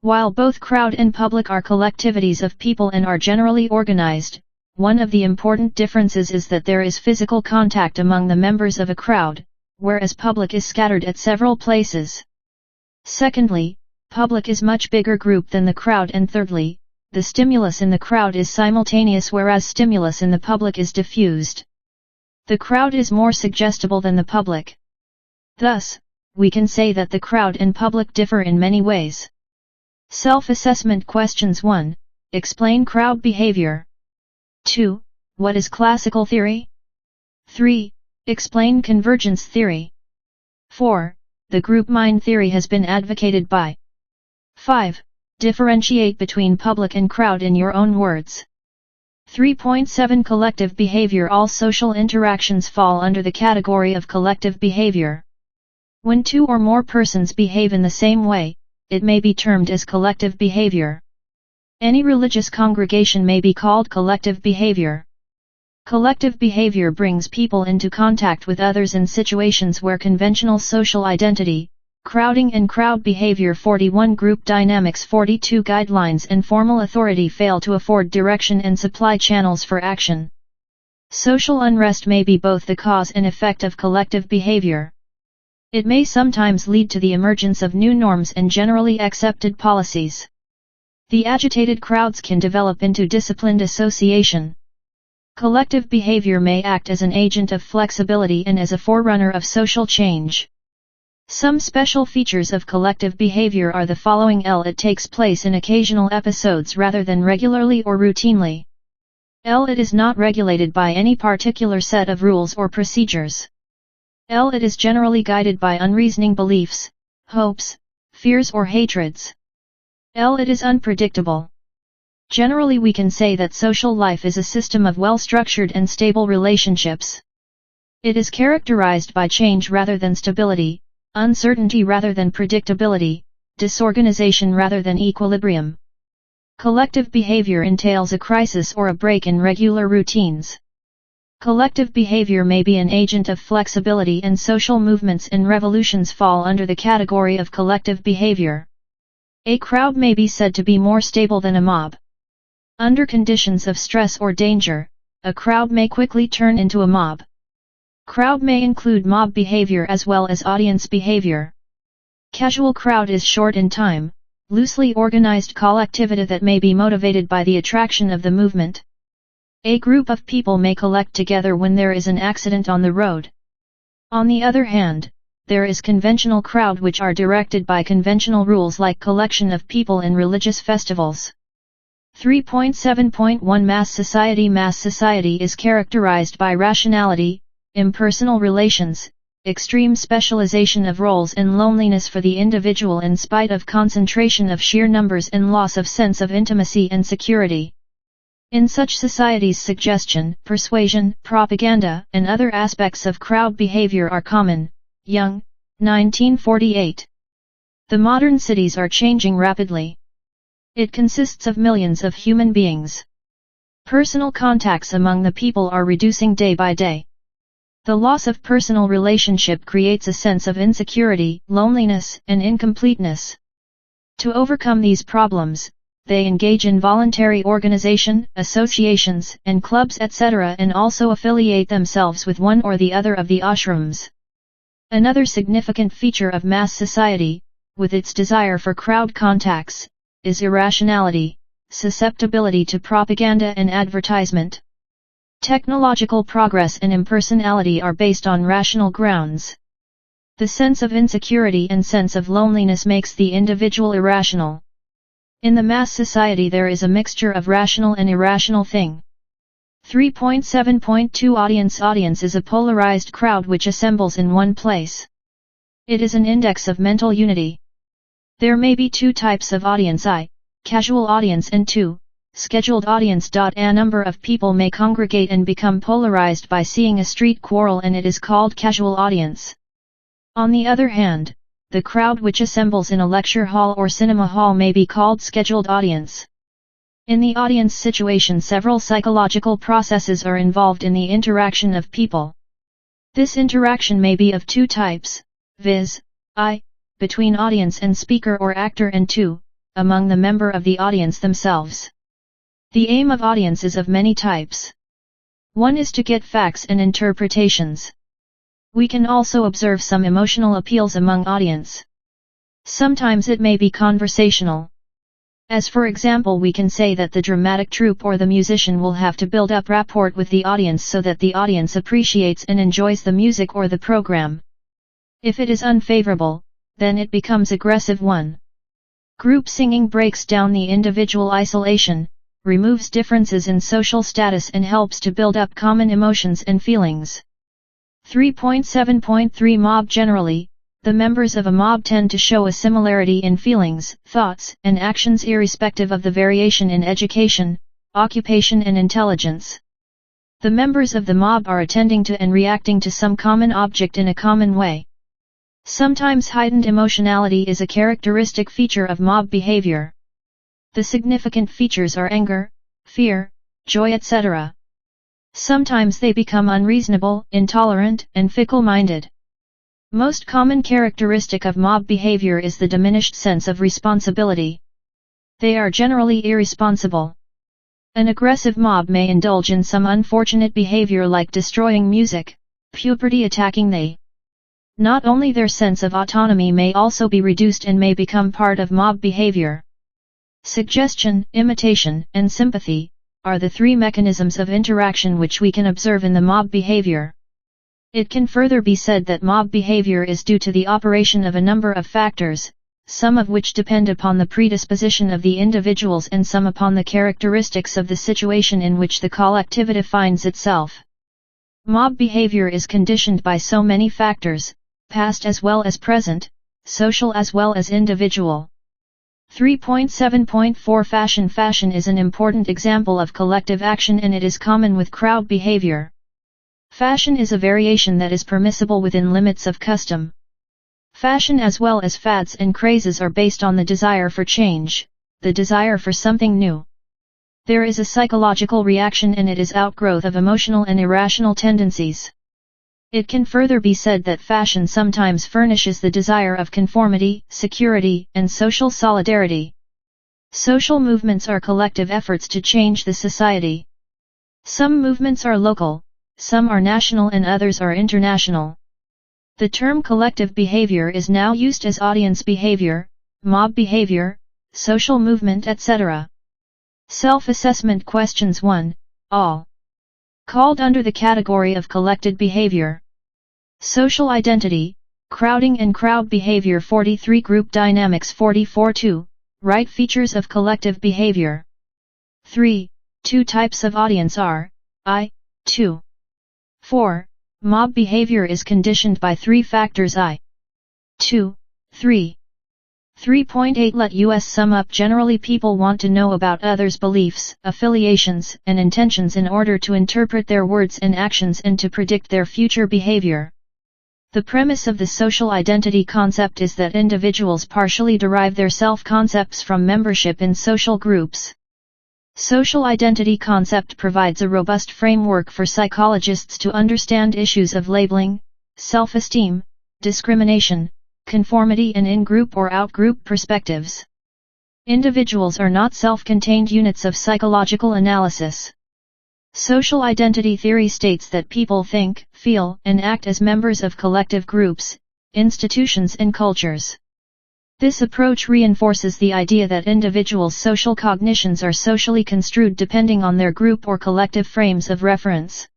While both crowd and public are collectivities of people and are generally organized, one of the important differences is that there is physical contact among the members of a crowd, whereas public is scattered at several places. Secondly, public is much bigger group than the crowd, and thirdly, the stimulus in the crowd is simultaneous whereas stimulus in the public is diffused. The crowd is more suggestible than the public. Thus, we can say that the crowd and public differ in many ways. Self-assessment questions. 1. Explain crowd behavior. 2. What is classical theory? 3. Explain convergence theory. 4. The group mind theory has been advocated by. 5. Differentiate between public and crowd in your own words. 3.7 Collective behavior. All social interactions fall under the category of collective behavior. When two or more persons behave in the same way, it may be termed as collective behavior. Any religious congregation may be called collective behavior. Collective behavior brings people into contact with others in situations where conventional social identity, crowding and crowd behavior. 41 Group dynamics. 42 Guidelines and formal authority fail to afford direction and supply channels for action. Social unrest may be both the cause and effect of collective behavior. It may sometimes lead to the emergence of new norms and generally accepted policies. The agitated crowds can develop into disciplined association. Collective behavior may act as an agent of flexibility and as a forerunner of social change. Some special features of collective behavior are the following. It takes place in occasional episodes rather than regularly or routinely. It is not regulated by any particular set of rules or procedures. It is generally guided by unreasoning beliefs, hopes, fears or hatreds. It is unpredictable. Generally, we can say that social life is a system of well-structured and stable relationships. It is characterized by change rather than stability, uncertainty rather than predictability, disorganization rather than equilibrium. Collective behavior entails a crisis or a break in regular routines. Collective behavior may be an agent of flexibility, and social movements and revolutions fall under the category of collective behavior. A crowd may be said to be more stable than a mob. Under conditions of stress or danger, a crowd may quickly turn into a mob. Crowd may include mob behavior as well as audience behavior. Casual crowd is short in time, loosely organized collectivity that may be motivated by the attraction of the movement. A group of people may collect together when there is an accident on the road. On the other hand, there is conventional crowd which are directed by conventional rules like collection of people in religious festivals. 3.7.1 Mass society is characterized by rationality, impersonal relations, extreme specialization of roles and loneliness for the individual in spite of concentration of sheer numbers and loss of sense of intimacy and security. In such societies suggestion, persuasion, propaganda, and other aspects of crowd behavior are common. Young, 1948. The modern cities are changing rapidly. It consists of millions of human beings. Personal contacts among the people are reducing day by day. The loss of personal relationship creates a sense of insecurity, loneliness, and incompleteness. To overcome these problems, they engage in voluntary organization, associations, and clubs etc. and also affiliate themselves with one or the other of the ashrams. Another significant feature of mass society, with its desire for crowd contacts, is irrationality, susceptibility to propaganda and advertisement. Technological progress and impersonality are based on rational grounds. The sense of insecurity and sense of loneliness makes the individual irrational. In the mass society there is a mixture of rational and irrational thing. 3.7.2 Audience is a polarized crowd which assembles in one place. It is an index of mental unity. There may be two types of audience: I, casual audience, and 2, scheduled audience. A number of people may congregate and become polarized by seeing a street quarrel and it is called casual audience. On the other hand, the crowd which assembles in a lecture hall or cinema hall may be called scheduled audience. In the audience situation several psychological processes are involved in the interaction of people. This interaction may be of two types, viz. I, between audience and speaker or actor, and 2, among the member of the audience themselves. The aim of audience is of many types. One is to get facts and interpretations. We can also observe some emotional appeals among audience. Sometimes it may be conversational. As for example, we can say that the dramatic troupe or the musician will have to build up rapport with the audience so that the audience appreciates and enjoys the music or the program. If it is unfavorable, then it becomes aggressive one. Group singing breaks down the individual isolation, removes differences in social status and helps to build up common emotions and feelings. 3.7.3 Mob Generally, the members of a mob tend to show a similarity in feelings, thoughts, and actions irrespective of the variation in education, occupation and intelligence. The members of the mob are attending to and reacting to some common object in a common way. Sometimes heightened emotionality is a characteristic feature of mob behavior. The significant features are anger, fear, joy etc. Sometimes they become unreasonable, intolerant, and fickle-minded. Most common characteristic of mob behavior is the diminished sense of responsibility. They are generally irresponsible. An aggressive mob may indulge in some unfortunate behavior like destroying music, puberty attacking they. Not only their sense of autonomy may also be reduced and may become part of mob behavior. Suggestion, imitation, and sympathy are the three mechanisms of interaction which we can observe in the mob behavior. It can further be said that mob behavior is due to the operation of a number of factors, some of which depend upon the predisposition of the individuals and some upon the characteristics of the situation in which the collectivity finds itself. Mob behavior is conditioned by so many factors, past as well as present, social as well as individual. 3.7.4 Fashion is an important example of collective action and it is common with crowd behavior. Fashion is a variation that is permissible within limits of custom. Fashion as well as fads and crazes are based on the desire for change, the desire for something new. There is a psychological reaction and it is outgrowth of emotional and irrational tendencies. It can further be said that fashion sometimes furnishes the desire of conformity, security, and social solidarity. Social movements are collective efforts to change the society. Some movements are local, some are national and others are international. The term collective behavior is now used as audience behavior, mob behavior, social movement, etc. Self-assessment questions 1, all. Called under the category of collected behavior. Social identity, crowding and crowd behavior 43 Group dynamics 44 2, right features of collective behavior. 3. Two types of audience are, I, 2. 4. Mob behavior is conditioned by 3 factors I, 2, 3. 3.8 Let us sum up. Generally people want to know about others' beliefs, affiliations, and intentions in order to interpret their words and actions and to predict their future behavior. The premise of the social identity concept is that individuals partially derive their self-concepts from membership in social groups. Social identity concept provides a robust framework for psychologists to understand issues of labeling, self-esteem, discrimination, conformity and in-group or out-group perspectives. Individuals are not self-contained units of psychological analysis. Social identity theory states that people think, feel, and act as members of collective groups, institutions and cultures. This approach reinforces the idea that individuals' social cognitions are socially construed depending on their group or collective frames of reference.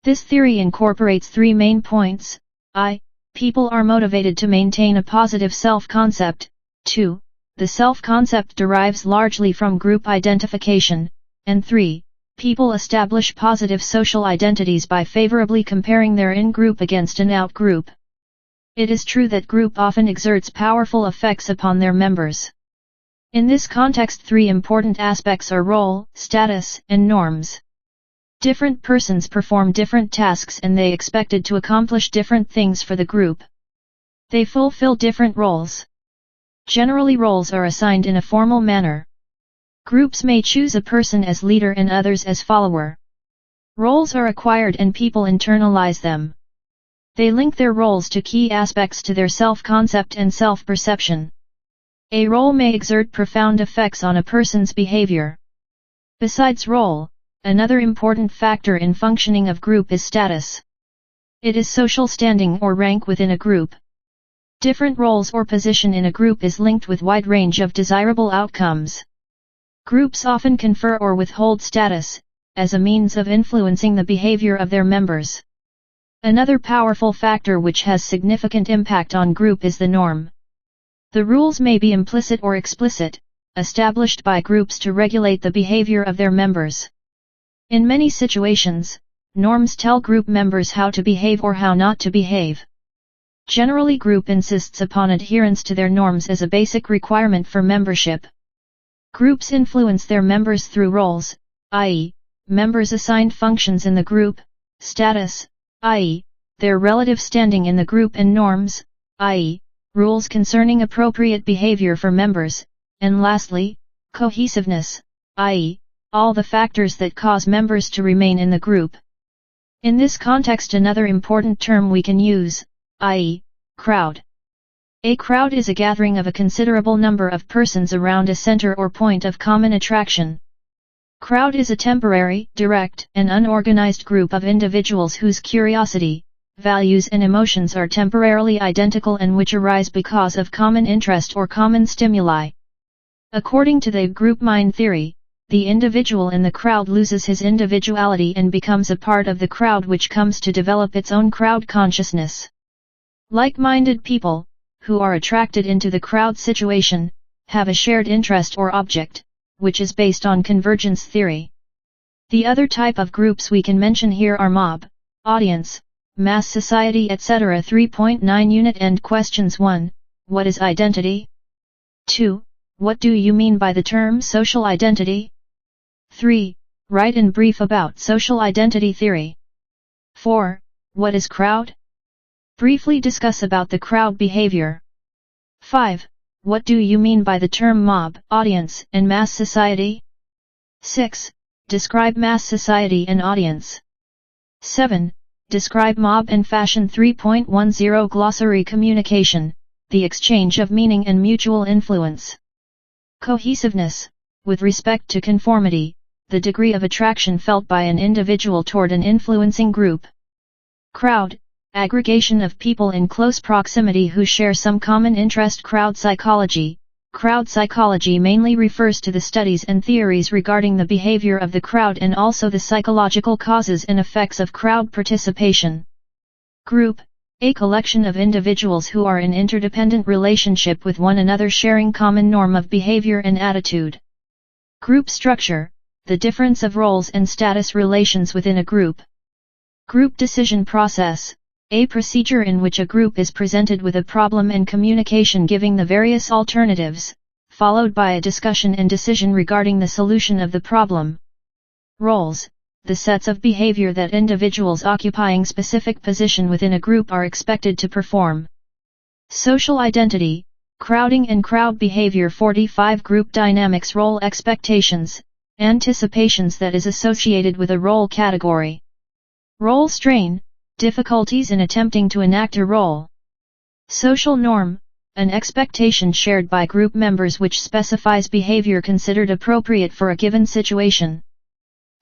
This theory incorporates 3 main points. I. People are motivated to maintain a positive self-concept. 2. The self-concept derives largely from group identification. And 3. People establish positive social identities by favorably comparing their in-group against an out-group. It is true that group often exerts powerful effects upon their members. In this context 3 important aspects are role, status, and norms. Different persons perform different tasks and they expected to accomplish different things for the group. They fulfill different roles. Generally roles are assigned in a formal manner. Groups may choose a person as leader and others as follower. Roles are acquired and people internalize them. They link their roles to key aspects to their self-concept and self-perception. A role may exert profound effects on a person's behavior. Besides role, another important factor in functioning of group is status. It is social standing or rank within a group. Different roles or position in a group is linked with wide range of desirable outcomes. Groups often confer or withhold status, as a means of influencing the behavior of their members. Another powerful factor which has significant impact on group is the norm. The rules may be implicit or explicit, established by groups to regulate the behavior of their members. In many situations, norms tell group members how to behave or how not to behave. Generally group insists upon adherence to their norms as a basic requirement for membership. Groups influence their members through roles, i.e., members assigned functions in the group, status, i.e., their relative standing in the group, and norms, i.e., rules concerning appropriate behavior for members, and lastly, cohesiveness, i.e., all the factors that cause members to remain in the group. In this context another important term we can use, i.e., crowd. A crowd is a gathering of a considerable number of persons around a center or point of common attraction. Crowd is a temporary, direct, and unorganized group of individuals whose curiosity, values and emotions are temporarily identical and which arise because of common interest or common stimuli. According to the group mind theory, the individual in the crowd loses his individuality and becomes a part of the crowd which comes to develop its own crowd consciousness. Like-minded people, who are attracted into the crowd situation, have a shared interest or object, which is based on convergence theory. The other type of groups we can mention here are mob, audience, mass society, etc. 3.9 Unit End questions 1. What is identity? 2. What do you mean by the term social identity? 3. Write in brief about social identity theory. 4. What is crowd? Briefly discuss about the crowd behavior. 5. What do you mean by the term mob, audience, and mass society? 6. Describe mass society and audience. 7. Describe mob and fashion 3.10 Glossary Communication, the exchange of meaning and mutual influence. Cohesiveness, with respect to conformity, the degree of attraction felt by an individual toward an influencing group. Crowd, aggregation of people in close proximity who share some common interest. Crowd psychology. Crowd psychology mainly refers to the studies and theories regarding the behavior of the crowd and also the psychological causes and effects of crowd participation. Group, a collection of individuals who are in interdependent relationship with one another sharing common norm of behavior and attitude. Group structure, the difference of roles and status relations within a group. Group decision process, a procedure in which a group is presented with a problem and communication giving the various alternatives, followed by a discussion and decision regarding the solution of the problem. Roles, the sets of behavior that individuals occupying specific position within a group are expected to perform. Social identity, crowding and crowd behavior. 45 Group dynamics. Role expectations, anticipations that is associated with a role category. Role strain, difficulties in attempting to enact a role. Social norm, an expectation shared by group members which specifies behavior considered appropriate for a given situation.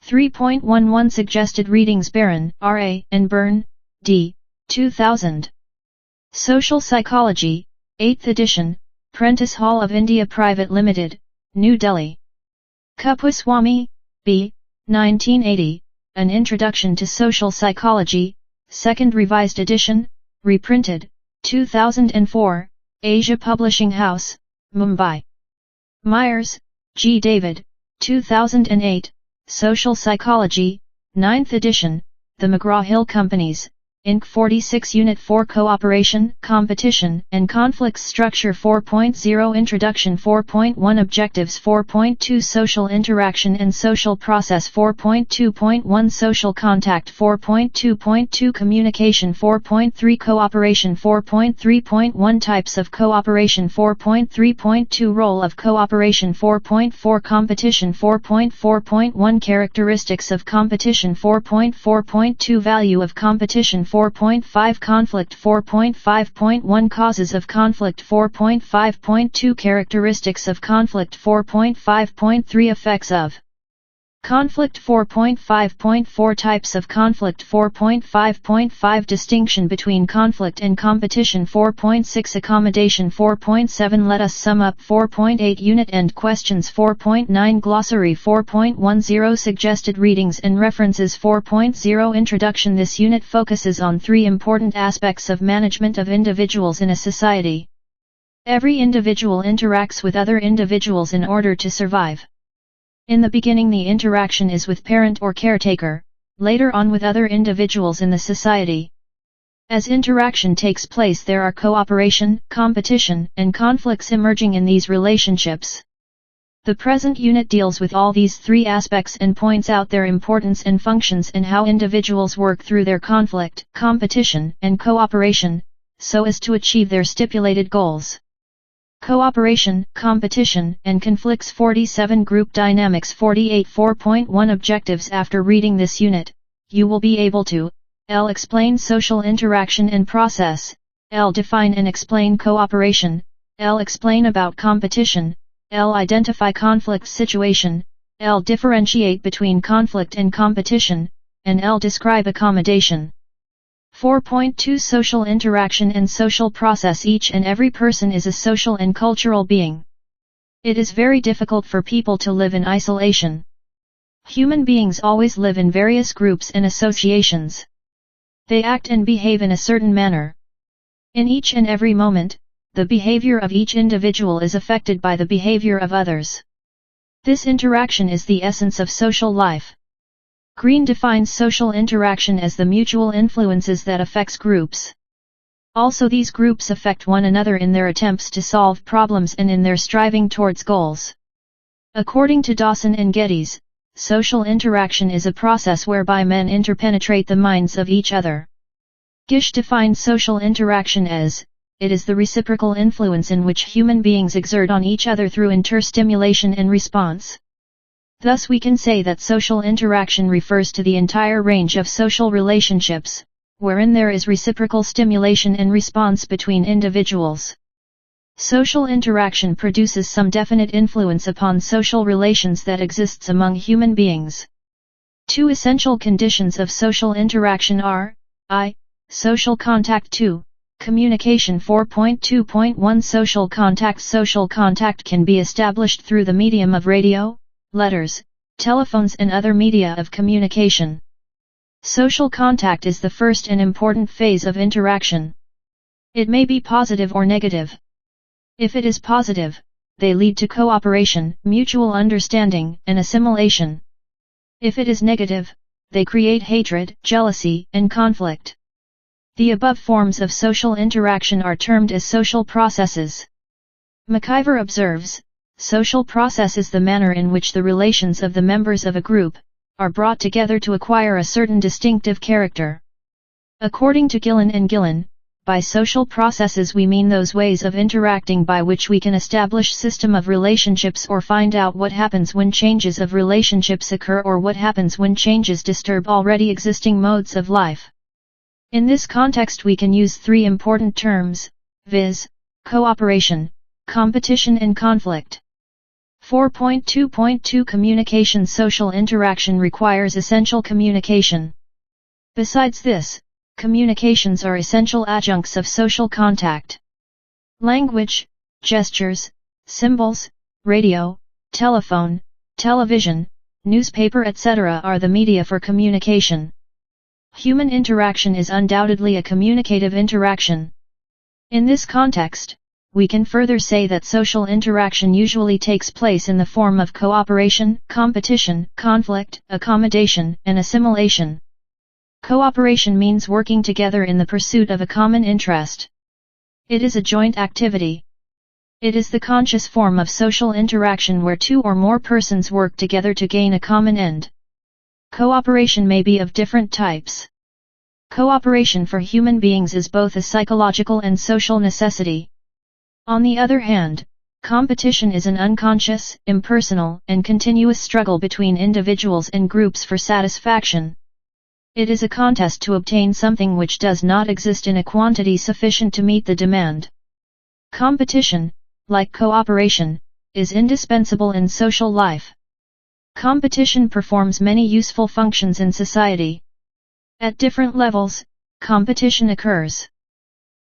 3.11 Suggested readings. Barron, R.A., and Byrne, D. 2000. Social Psychology, 8th edition, Prentice Hall of India Private Limited, New Delhi. Kuppuswamy, B. 1980, An Introduction to Social Psychology, 2nd Revised Edition, reprinted, 2004, Asia Publishing House, Mumbai. Myers, G. David, 2008, Social Psychology, 9th edition, The McGraw-Hill Companies, Inc. 46 Unit 4 Cooperation, Competition, and Conflicts. Structure 4.0 Introduction 4.1 Objectives 4.2 Social Interaction and Social Process 4.2.1 Social Contact 4.2.2 Communication 4.3 Cooperation 4.3.1 Types of Cooperation 4.3.2 Role of Cooperation 4.4 Competition 4.4.1 Characteristics of Competition 4.4.2 Value of Competition 4.5 Conflict 4.5.1 Causes of Conflict 4.5.2 Characteristics of Conflict 4.5.3 Effects of Conflict 4.5.4 Types of Conflict 4.5.5 Distinction between conflict and competition 4.6 Accommodation 4.7 Let us sum up 4.8 Unit End Questions 4.9 Glossary 4.10 Suggested readings and references 4.0 Introduction This unit focuses on 3 important aspects of management of individuals in a society. Every individual interacts with other individuals in order to survive. In the beginning the interaction is with parent or caretaker, later on with other individuals in the society. As interaction takes place there are cooperation, competition, and conflicts emerging in these relationships. The present unit deals with all these 3 aspects and points out their importance and functions and how individuals work through their conflict, competition, and cooperation, so as to achieve their stipulated goals. Cooperation, competition, and conflicts 47 Group dynamics 48 4.1 Objectives After reading this unit, you will be able to L. Explain social interaction and process, L. Define and explain cooperation, L. Explain about competition, L. Identify conflict situation, L. Differentiate between conflict and competition, and L. Describe accommodation. 4.2 Social interaction and social process. Each and every person is a social and cultural being. It is very difficult for people to live in isolation. Human beings always live in various groups and associations. They act and behave in a certain manner. In each and every moment, the behavior of each individual is affected by the behavior of others. This interaction is the essence of social life. Green defines social interaction as the mutual influences that affects groups. Also these groups affect one another in their attempts to solve problems and in their striving towards goals. According to Dawson and Geddes, social interaction is a process whereby men interpenetrate the minds of each other. Gish defines social interaction as, it is the reciprocal influence in which human beings exert on each other through interstimulation and response. Thus we can say that social interaction refers to the entire range of social relationships, wherein there is reciprocal stimulation and response between individuals. Social interaction produces some definite influence upon social relations that exists among human beings. Two essential conditions of social interaction are, I. Social contact. 2. Communication. 4.2.1 Social contact. Social contact can be established through the medium of radio, letters, telephones and other media of communication. Social contact is the first and important phase of interaction. It may be positive or negative. If it is positive, they lead to cooperation, mutual understanding, and assimilation. If it is negative, they create hatred, jealousy, and conflict. The above forms of social interaction are termed as social processes. McIver observes, social process is the manner in which the relations of the members of a group are brought together to acquire a certain distinctive character. According to Gillen and Gillen, by social processes we mean those ways of interacting by which we can establish system of relationships or find out what happens when changes of relationships occur or what happens when changes disturb already existing modes of life. In this context we can use three important terms, viz., cooperation, competition and conflict. 4.2.2 Communication. Social interaction requires essential communication. Besides this, communications are essential adjuncts of social contact. Language, gestures, symbols, radio, telephone, television, newspaper etc. are the media for communication. Human interaction is undoubtedly a communicative interaction. In this context, we can further say that social interaction usually takes place in the form of cooperation, competition, conflict, accommodation, and assimilation. Cooperation means working together in the pursuit of a common interest. It is a joint activity. It is the conscious form of social interaction where two or more persons work together to gain a common end. Cooperation may be of different types. Cooperation for human beings is both a psychological and social necessity. On the other hand, competition is an unconscious, impersonal, and continuous struggle between individuals and groups for satisfaction. It is a contest to obtain something which does not exist in a quantity sufficient to meet the demand. Competition, like cooperation, is indispensable in social life. Competition performs many useful functions in society. At different levels, competition occurs.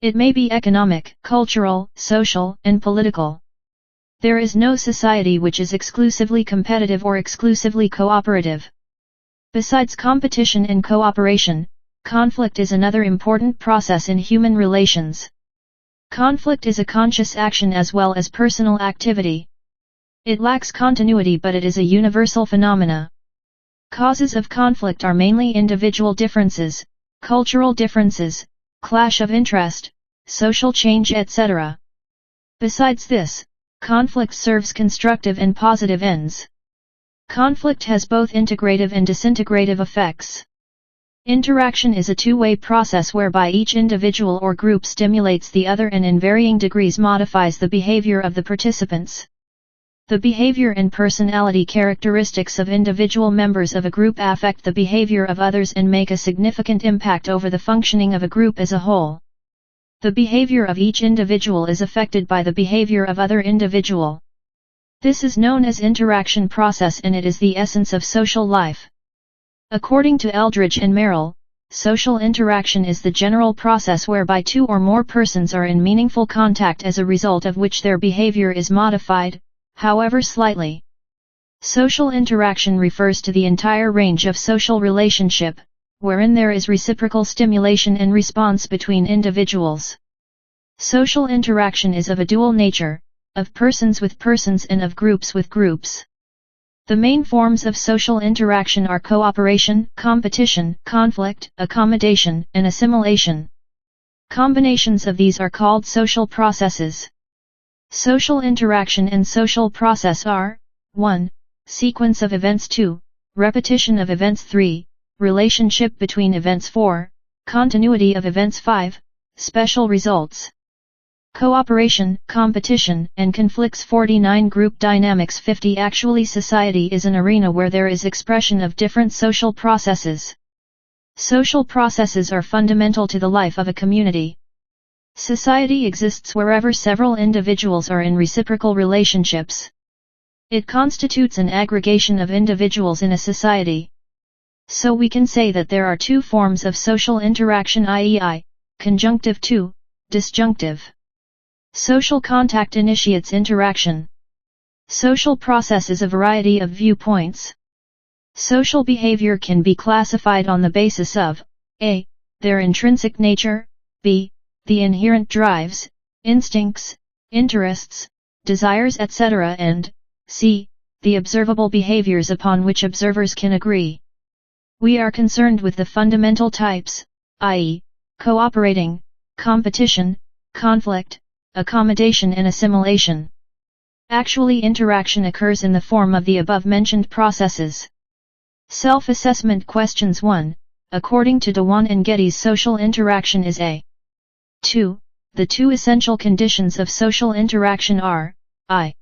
It may be economic, cultural, social, and political. There is no society which is exclusively competitive or exclusively cooperative. Besides competition and cooperation, conflict is another important process in human relations. Conflict is a conscious action as well as personal activity. It lacks continuity but it is a universal phenomena. Causes of conflict are mainly individual differences, cultural differences, clash of interest, social change etc. Besides this, conflict serves constructive and positive ends. Conflict has both integrative and disintegrative effects. Interaction is a two-way process whereby each individual or group stimulates the other and in varying degrees modifies the behavior of the participants. The behavior and personality characteristics of individual members of a group affect the behavior of others and make a significant impact over the functioning of a group as a whole. The behavior of each individual is affected by the behavior of other individual. This is known as interaction process and it is the essence of social life. According to Eldridge and Merrill, social interaction is the general process whereby two or more persons are in meaningful contact as a result of which their behavior is modified, however slightly. Social interaction refers to the entire range of social relationship, wherein there is reciprocal stimulation and response between individuals. Social interaction is of a dual nature, of persons with persons and of groups with groups. The main forms of social interaction are cooperation, competition, conflict, accommodation, and assimilation. Combinations of these are called social processes. Social interaction and social process are 1. Sequence of events 2. Repetition of events 3. Relationship between events 4. Continuity of events 5. Special results. Cooperation, competition, and conflicts 49 Group dynamics 50 Actually society is an arena where there is expression of different social processes. Social processes are fundamental to the life of a community. Society exists wherever several individuals are in reciprocal relationships. It constitutes an aggregation of individuals in a society. So we can say that there are two forms of social interaction, i.e. conjunctive to, disjunctive. Social contact initiates interaction. Social process is a variety of viewpoints. Social behavior can be classified on the basis of a. their intrinsic nature, b. the inherent drives, instincts, interests, desires etc. and c. the observable behaviors upon which observers can agree. We are concerned with the fundamental types, i.e., cooperating, competition, conflict, accommodation and assimilation. Actually, interaction occurs in the form of the above-mentioned processes. Self-assessment questions 1. According to Dewan and Getty's, social interaction is a. 2. The two essential conditions of social interaction are I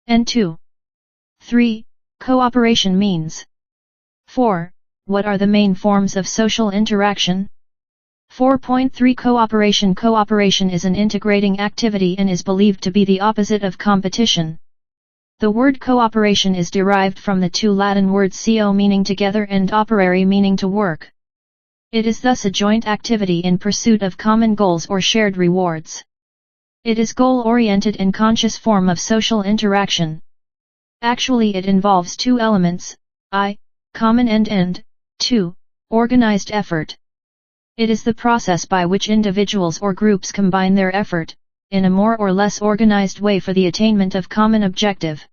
and 2. 3. Cooperation means. 4. What are the main forms of social interaction? 4.3 Cooperation. Cooperation is an integrating activity and is believed to be the opposite of competition. The word cooperation is derived from the two Latin words co meaning together and operare meaning to work. It is thus a joint activity in pursuit of common goals or shared rewards. It is goal-oriented and conscious form of social interaction. Actually, it involves two elements, I, common end and 2, organized effort. It is the process by which individuals or groups combine their effort, in a more or less organized way for the attainment of common objective.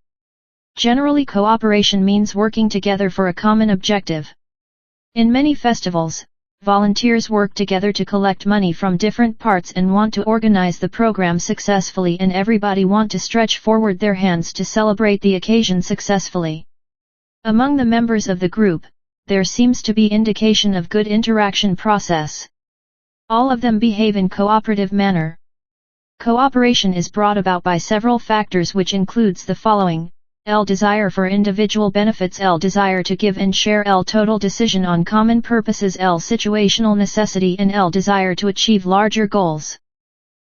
Generally, cooperation means working together for a common objective. In many festivals, volunteers work together to collect money from different parts and want to organize the program successfully, and everybody want to stretch forward their hands to celebrate the occasion successfully. Among the members of the group, there seems to be indication of good interaction process. All of them behave in cooperative manner. Cooperation is brought about by several factors, which includes the following: L. desire for individual benefits, L. desire to give and share, L. total decision on common purposes, L. situational necessity, and L. desire to achieve larger goals.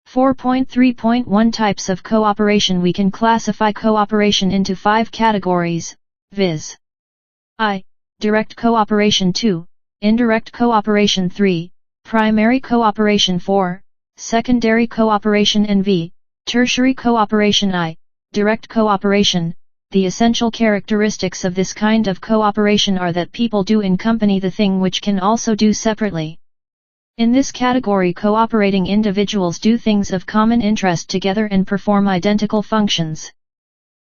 4.3.1 Types of cooperation. We can classify cooperation into 5 categories, viz. I. Direct cooperation. 2. Indirect cooperation. 3. Primary cooperation. 4. Secondary cooperation. And v. Tertiary cooperation. I. Direct cooperation. The essential characteristics of this kind of cooperation are that people do in company the thing which can also do separately. In this category, cooperating individuals do things of common interest together and perform identical functions.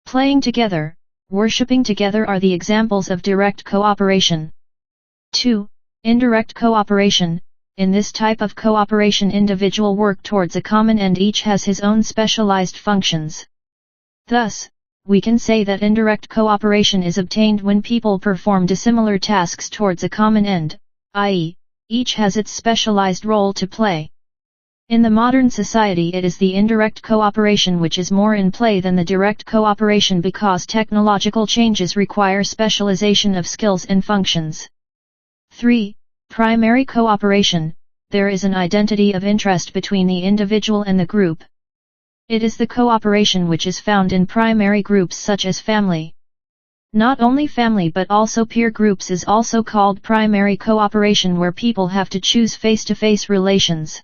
Playing together, worshipping together are the examples of direct cooperation. 2. Indirect cooperation. In this type of cooperation, individuals work towards a common end, each has his own specialized functions. Thus, we can say that indirect cooperation is obtained when people perform dissimilar tasks towards a common end, i.e., each has its specialized role to play. In the modern society, it is the indirect cooperation which is more in play than the direct cooperation, because technological changes require specialization of skills and functions. 3. Primary cooperation. There is an identity of interest between the individual and the group. It is the cooperation which is found in primary groups such as family. Not only family but also peer groups is also called primary cooperation, where people have to choose face-to-face relations.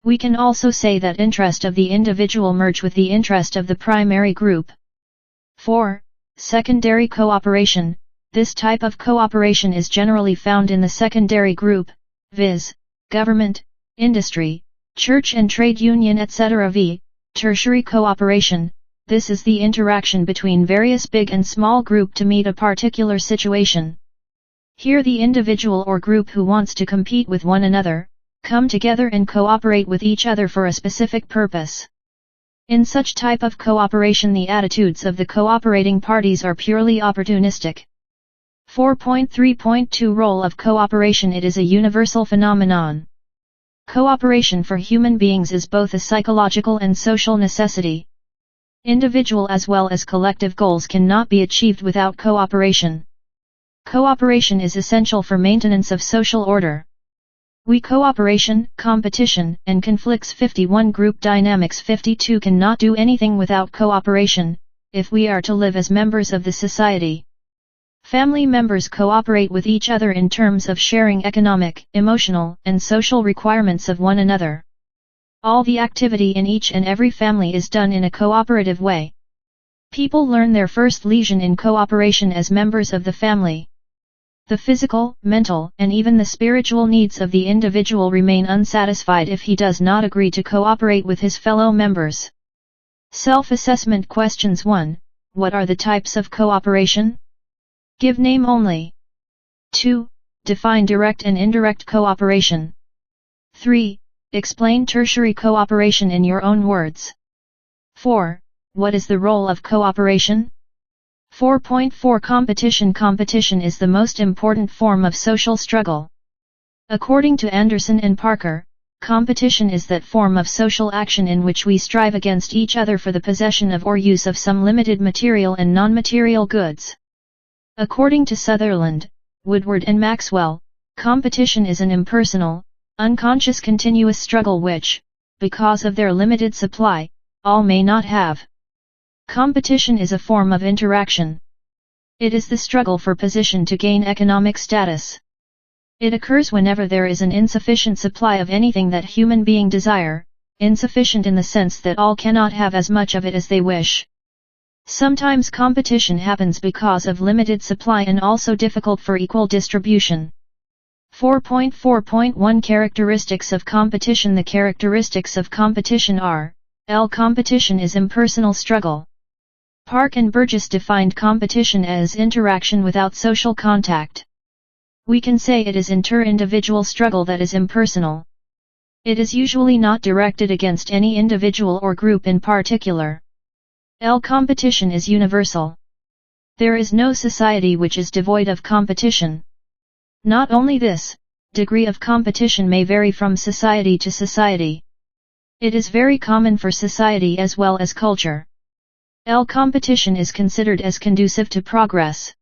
We can also say that interest of the individual merge with the interest of the primary group. 4. Secondary cooperation. This type of cooperation is generally found in the secondary group, viz. government, industry, church and trade union etc. v. Tertiary cooperation. This is the interaction between various big and small group to meet a particular situation. Here the individual or group who wants to compete with one another, come together and cooperate with each other for a specific purpose. In such type of cooperation, the attitudes of the cooperating parties are purely opportunistic. 4.3.2 Role of cooperation. It is a universal phenomenon. Cooperation for human beings is both a psychological and social necessity. Individual as well as collective goals cannot be achieved without cooperation. Cooperation is essential for maintenance of social order. We cooperation, competition, and conflicts 51 Group dynamics 52 cannot do anything without cooperation, if we are to live as members of the society. Family members cooperate with each other in terms of sharing economic, emotional, and social requirements of one another. All the activity in each and every family is done in a cooperative way. People learn their first lesson in cooperation as members of the family. The physical, mental, and even the spiritual needs of the individual remain unsatisfied if he does not agree to cooperate with his fellow members. Self-assessment questions 1. What are the types of cooperation? Give name only. 2. Define direct and indirect cooperation. 3. Explain tertiary cooperation in your own words. 4. What is the role of cooperation? 4.4 Competition. Competition is the most important form of social struggle. According to Anderson and Parker, competition is that form of social action in which we strive against each other for the possession of or use of some limited material and non-material goods. According to Sutherland, Woodward and Maxwell, competition is an impersonal, unconscious continuous struggle which, because of their limited supply, all may not have. Competition is a form of interaction. It is the struggle for position to gain economic status. It occurs whenever there is an insufficient supply of anything that human being desire, insufficient in the sense that all cannot have as much of it as they wish. Sometimes competition happens because of limited supply and also difficult for equal distribution. 4.4.1 Characteristics of competition. The characteristics of competition are: L. Competition is impersonal struggle. Park and Burgess defined competition as interaction without social contact. We can say it is inter-individual struggle that is impersonal. It is usually not directed against any individual or group in particular. L. Competition is universal. There is no society which is devoid of competition. Not only this, degree of competition may vary from society to society. It is very common for society as well as culture. L. Competition is considered as conducive to progress.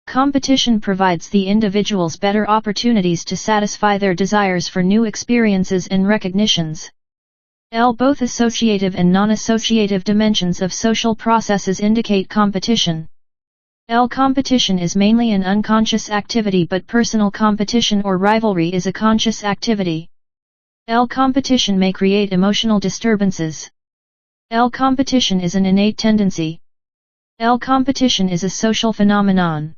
Competition provides the individuals better opportunities to satisfy their desires for new experiences and recognitions. L. Both associative and non-associative dimensions of social processes indicate competition. L. Competition is mainly an unconscious activity, but personal competition or rivalry is a conscious activity. L. Competition may create emotional disturbances. L. Competition is an innate tendency. L. Competition is a social phenomenon.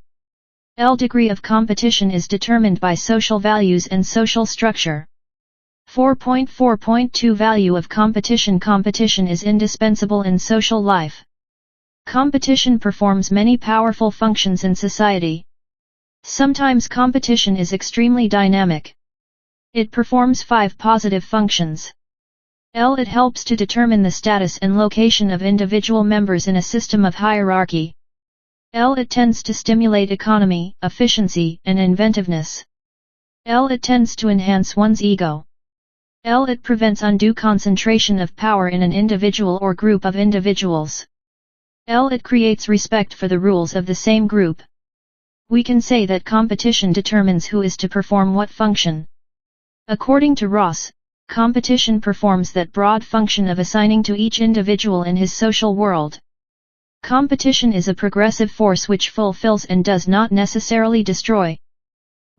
L. Degree of competition is determined by social values and social structure. 4.4.2 Value of competition. Competition is indispensable in social life. Competition performs many powerful functions in society. Sometimes competition is extremely dynamic. It performs 5 positive functions. L. It helps to determine the status and location of individual members in a system of hierarchy. L. It tends to stimulate economy, efficiency, and inventiveness. L. It tends to enhance one's ego. L. It prevents undue concentration of power in an individual or group of individuals. L. It creates respect for the rules of the same group. We can say that competition determines who is to perform what function. According to Ross, competition performs that broad function of assigning to each individual in his social world. Competition is a progressive force which fulfills and does not necessarily destroy.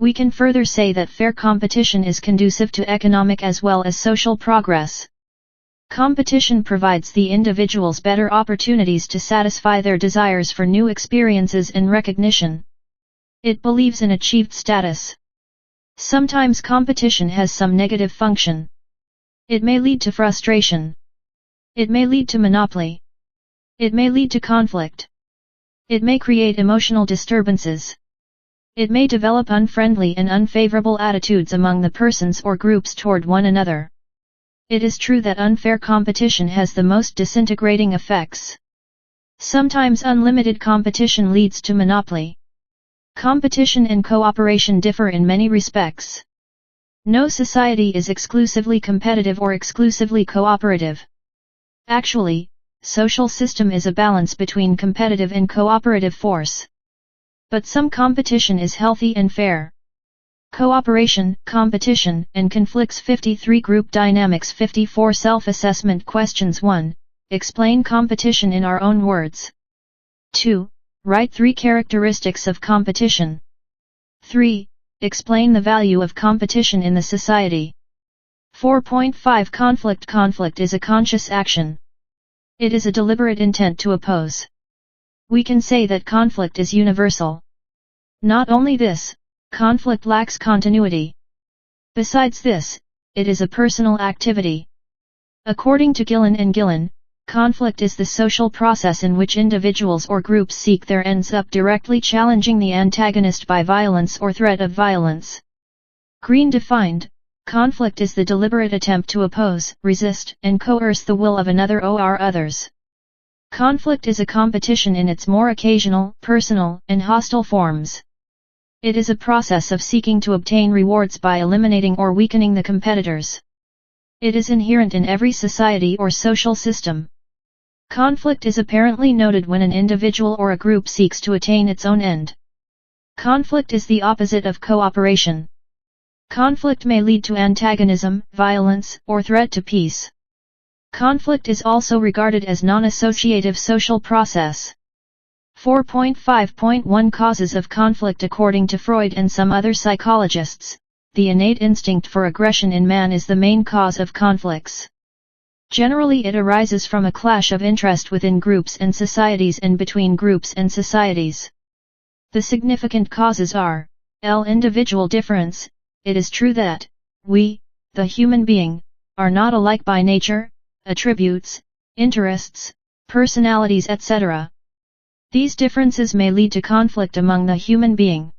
We can further say that fair competition is conducive to economic as well as social progress. Competition provides the individuals better opportunities to satisfy their desires for new experiences and recognition. It believes in achieved status. Sometimes competition has some negative function. It may lead to frustration. It may lead to monopoly. It may lead to conflict. It may create emotional disturbances. It may develop unfriendly and unfavorable attitudes among the persons or groups toward one another. It is true that unfair competition has the most disintegrating effects. Sometimes unlimited competition leads to monopoly. Competition and cooperation differ in many respects. No society is exclusively competitive or exclusively cooperative. Actually, social system is a balance between competitive and cooperative force. But some competition is healthy and fair. Cooperation, competition, and conflicts. 53 Group dynamics. 54 Self-assessment questions. 1. Explain competition in our own words. 2. Write 3 characteristics of competition. 3. Explain the value of competition in the society. 4.5 Conflict. Conflict is a conscious action. It is a deliberate intent to oppose. We can say that conflict is universal. Not only this, conflict lacks continuity. Besides this, it is a personal activity. According to Gillen and Gillen, conflict is the social process in which individuals or groups seek their ends up directly challenging the antagonist by violence or threat of violence. Green defined, conflict is the deliberate attempt to oppose, resist, and coerce the will of another or others. Conflict is a competition in its more occasional, personal, and hostile forms. It is a process of seeking to obtain rewards by eliminating or weakening the competitors. It is inherent in every society or social system. Conflict is apparently noted when an individual or a group seeks to attain its own end. Conflict is the opposite of cooperation. Conflict may lead to antagonism, violence, or threat to peace. Conflict is also regarded as non-associative social process. 4.5.1 Causes of conflict. According to Freud and some other psychologists, the innate instinct for aggression in man is the main cause of conflicts. Generally it arises from a clash of interest within groups and societies and between groups and societies. The significant causes are, individual difference. It is true that, we, the human being, are not alike by nature, attributes, interests, personalities etc. These differences may lead to conflict among the human being.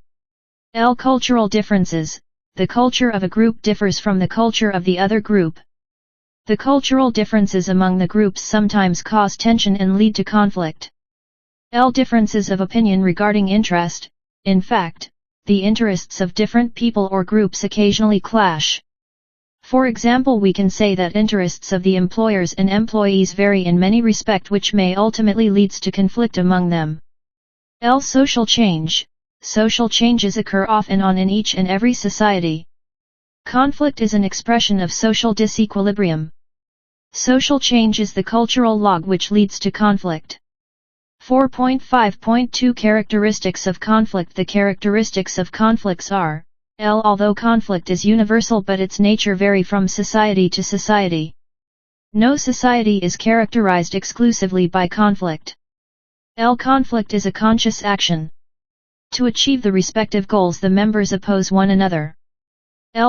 Cultural differences. The culture of a group differs from the culture of the other group. The cultural differences among the groups sometimes cause tension and lead to conflict. Differences of opinion regarding interest. In fact, the interests of different people or groups occasionally clash. For example, we can say that interests of the employers and employees vary in many respects, which may ultimately leads to conflict among them. Social change. Social changes occur off and on in each and every society. Conflict is an expression of social disequilibrium. Social change is the cultural log which leads to conflict. 4.5.2 Characteristics of conflict. The characteristics of conflicts are, although conflict is universal but its nature vary from society to society. No society is characterized exclusively by conflict. Conflict is a conscious action. To achieve the respective goals, the members oppose one another.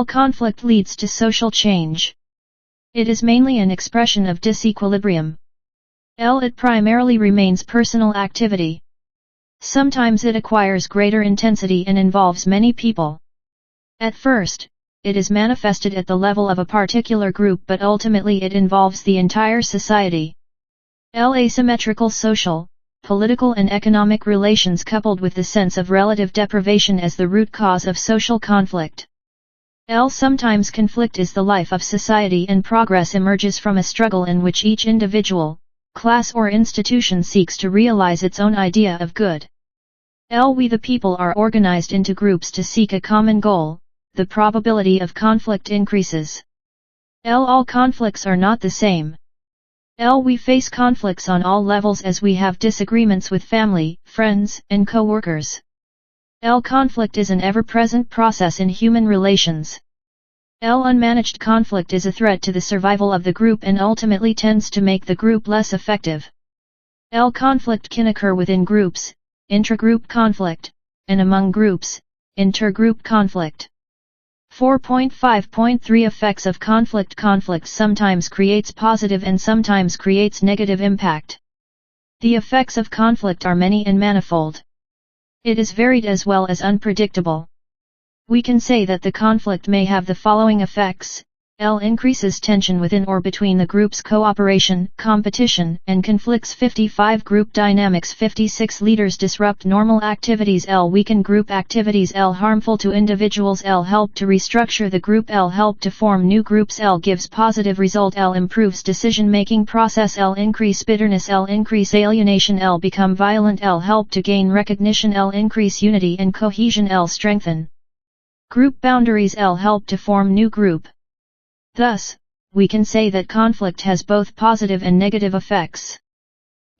Conflict leads to social change. It is mainly an expression of disequilibrium. It primarily remains personal activity. Sometimes it acquires greater intensity and involves many people. At first, it is manifested at the level of a particular group, but ultimately it involves the entire society. Asymmetrical social, political and economic relations coupled with the sense of relative deprivation as the root cause of social conflict. Sometimes conflict is the life of society and progress emerges from a struggle in which each individual, class or institution seeks to realize its own idea of good. We the people are organized into groups to seek a common goal. The probability of conflict increases. All conflicts are not the same. We face conflicts on all levels as we have disagreements with family, friends, and co-workers. Conflict is an ever-present process in human relations. Unmanaged conflict is a threat to the survival of the group and ultimately tends to make the group less effective. Conflict can occur within groups, intra-group conflict, and among groups, inter-group conflict. 4.5.3 Effects of conflict. Conflict sometimes creates positive and sometimes creates negative impact. The effects of conflict are many and manifold. It is varied as well as unpredictable. We can say that the conflict may have the following effects. L increases tension within or between the group's cooperation, competition, and conflicts. 55 Group dynamics. 56 Leaders disrupt normal activities. L weaken group activities. L harmful to individuals. L help to restructure the group. L help to form new groups. L gives positive result. L improves decision-making process. L increase bitterness. L increase alienation. L become violent. L help to gain recognition. L increase unity and cohesion. L strengthen group boundaries. L help to form new group. Thus, we can say that conflict has both positive and negative effects.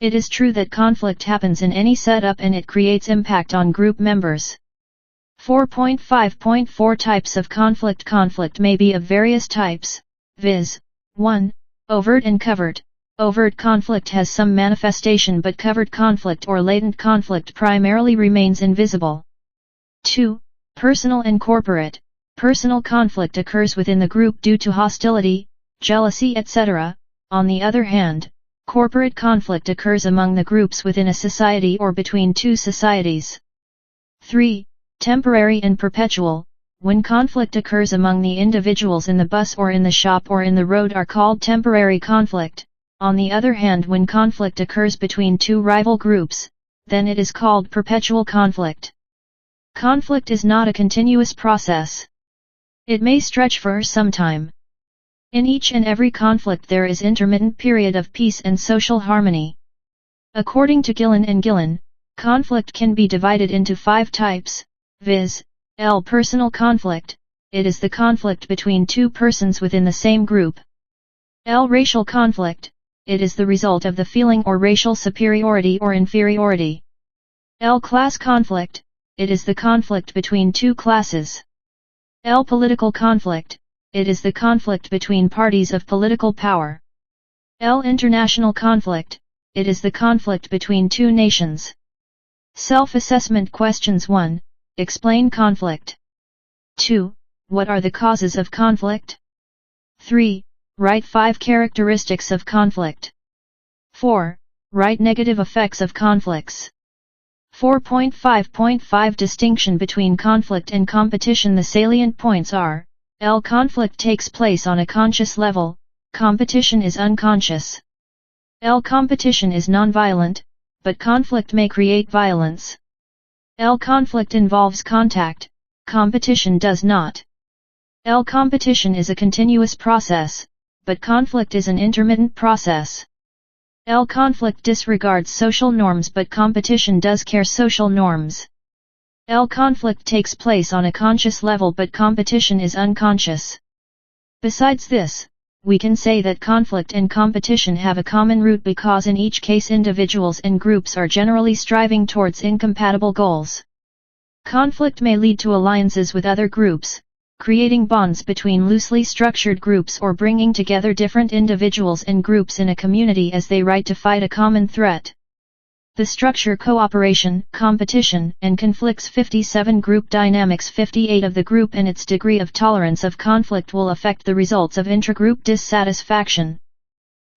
It is true that conflict happens in any setup and it creates impact on group members. 4.5.4 Types of conflict. Conflict may be of various types, viz. 1. Overt and covert. Overt conflict has some manifestation, but covert conflict or latent conflict primarily remains invisible. 2. Personal and corporate. Personal conflict occurs within the group due to hostility, jealousy, etc. On the other hand, corporate conflict occurs among the groups within a society or between two societies. 3. Temporary and perpetual. When conflict occurs among the individuals in the bus or in the shop or in the road are called temporary conflict. On the other hand, when conflict occurs between two rival groups, then it is called perpetual conflict. Conflict is not a continuous process. It may stretch for some time. In each and every conflict there is intermittent period of peace and social harmony. According to Gillen and Gillen, conflict can be divided into 5 types, viz. L. Personal conflict. It is the conflict between two persons within the same group. L. Racial conflict. It is the result of the feeling or racial superiority or inferiority. L. Class conflict. It is the conflict between two classes. L. Political conflict. It is the conflict between parties of political power. L. International conflict. It is the conflict between two nations. Self-assessment questions. 1. Explain conflict. 2. What are the causes of conflict? 3. Write 5 characteristics of conflict. 4. Write negative effects of conflicts. 4.5.5 Distinction between conflict and competition. The salient points are: L. Conflict takes place on a conscious level, competition is unconscious. L. Competition is non-violent, but conflict may create violence. L. Conflict involves contact, competition does not. L. Competition is a continuous process, but conflict is an intermittent process. L. Conflict disregards social norms, but competition does care social norms. L. Conflict takes place on a conscious level, but competition is unconscious. Besides this, we can say that conflict and competition have a common root because in each case individuals and groups are generally striving towards incompatible goals. Conflict may lead to alliances with other groups, creating bonds between loosely structured groups or bringing together different individuals and groups in a community as they fight to fight a common threat. The structure cooperation, competition, and conflicts. 57 Group dynamics. 58 Of the group and its degree of tolerance of conflict will affect the results of intragroup dissatisfaction.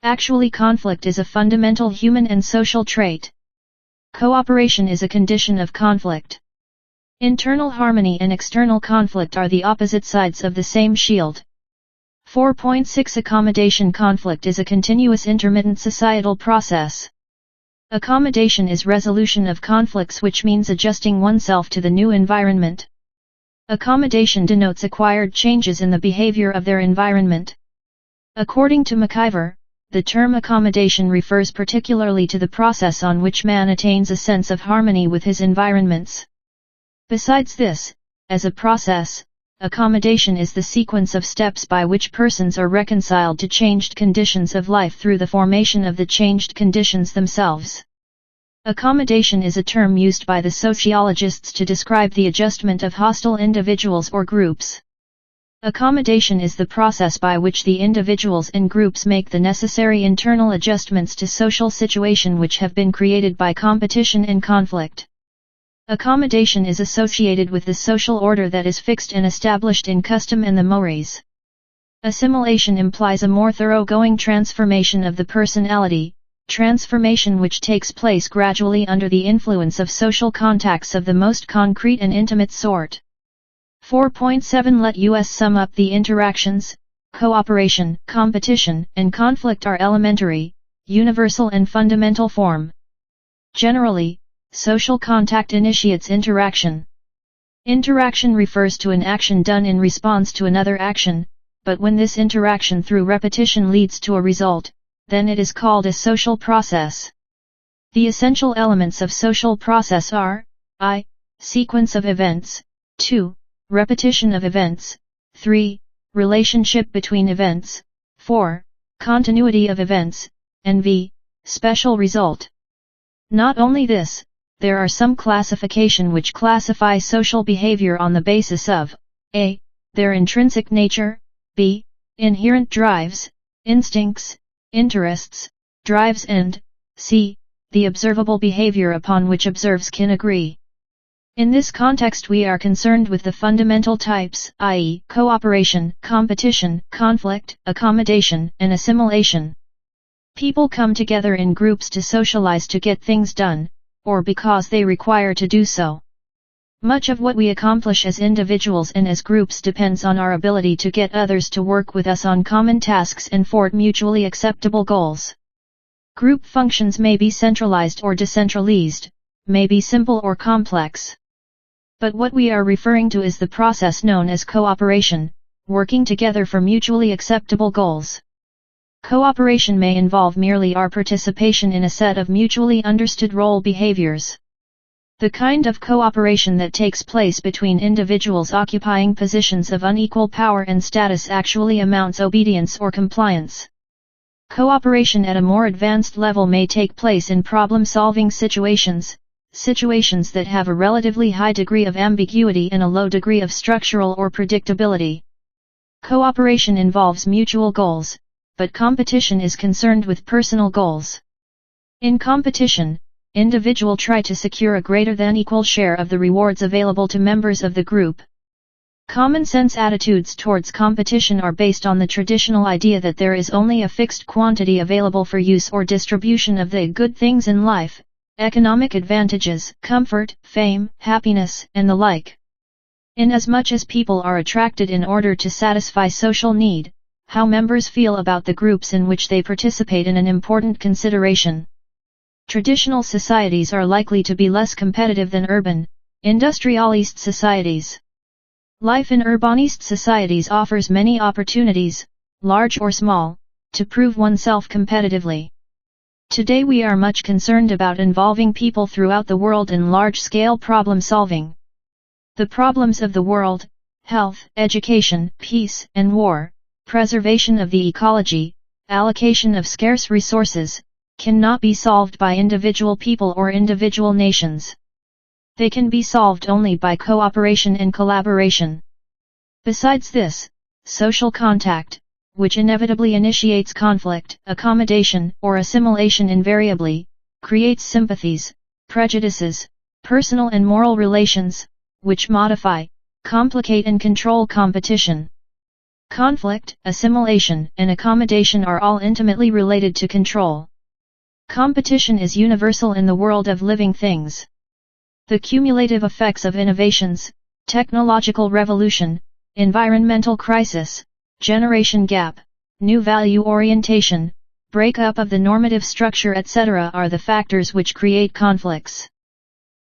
Actually, conflict is a fundamental human and social trait. Cooperation is a condition of conflict. Internal harmony and external conflict are the opposite sides of the same shield. 4.6 Accommodation. Conflict is a continuous intermittent societal process. Accommodation is resolution of conflicts, which means adjusting oneself to the new environment. Accommodation denotes acquired changes in the behavior of their environment. According to McIver, the term accommodation refers particularly to the process on which man attains a sense of harmony with his environments. Besides this, as a process, accommodation is the sequence of steps by which persons are reconciled to changed conditions of life through the formation of the changed conditions themselves. Accommodation is a term used by the sociologists to describe the adjustment of hostile individuals or groups. Accommodation is the process by which the individuals and groups make the necessary internal adjustments to social situation which have been created by competition and conflict. Accommodation is associated with the social order that is fixed and established in custom and the mores. Assimilation implies a more thoroughgoing transformation of the personality, transformation which takes place gradually under the influence of social contacts of the most concrete and intimate sort. 4.7 Let us sum up the interactions, cooperation, competition, and conflict are elementary, universal and fundamental form. Generally, social contact initiates interaction. Interaction refers to an action done in response to another action, but when this interaction through repetition leads to a result, then it is called a social process. The essential elements of social process are: I. Sequence of events, 2. Repetition of events, 3. Relationship between events, 4. Continuity of events, and v. Special result. Not only this, there are some classification which classify social behavior on the basis of a. Their intrinsic nature, b. Inherent drives, instincts, interests, drives, and c. The observable behavior upon which observers can agree. In this context we are concerned with the fundamental types, i.e., cooperation, competition, conflict, accommodation, and assimilation. People come together in groups to socialize to get things done, or because they require to do so. Much of what we accomplish as individuals and as groups depends on our ability to get others to work with us on common tasks and for mutually acceptable goals. Group functions may be centralized or decentralized, may be simple or complex. But what we are referring to is the process known as cooperation, working together for mutually acceptable goals. Cooperation may involve merely our participation in a set of mutually understood role behaviors. The kind of cooperation that takes place between individuals occupying positions of unequal power and status actually amounts obedience or compliance. Cooperation at a more advanced level may take place in problem-solving situations that have a relatively high degree of ambiguity and a low degree of structural or predictability. Cooperation involves mutual goals, but competition is concerned with personal goals. In competition, individuals try to secure a greater than equal share of the rewards available to members of the group. Common sense attitudes towards competition are based on the traditional idea that there is only a fixed quantity available for use or distribution of the good things in life: economic advantages, comfort, fame, happiness, and the like. Inasmuch as people are attracted in order to satisfy social need, how members feel about the groups in which they participate is an important consideration. Traditional societies are likely to be less competitive than urban, industrialist societies. Life in urbanist societies offers many opportunities, large or small, to prove oneself competitively. Today we are much concerned about involving people throughout the world in large-scale problem-solving. The problems of the world, health, education, peace and war, preservation of the ecology, allocation of scarce resources, cannot be solved by individual people or individual nations. They can be solved only by cooperation and collaboration. Besides this, social contact, which inevitably initiates conflict, accommodation, or assimilation invariably, creates sympathies, prejudices, personal and moral relations, which modify, complicate and control competition. Conflict, assimilation, and accommodation are all intimately related to control. Competition is universal in the world of living things. The cumulative effects of innovations, technological revolution, environmental crisis, generation gap, new value orientation, breakup of the normative structure etc. are the factors which create conflicts.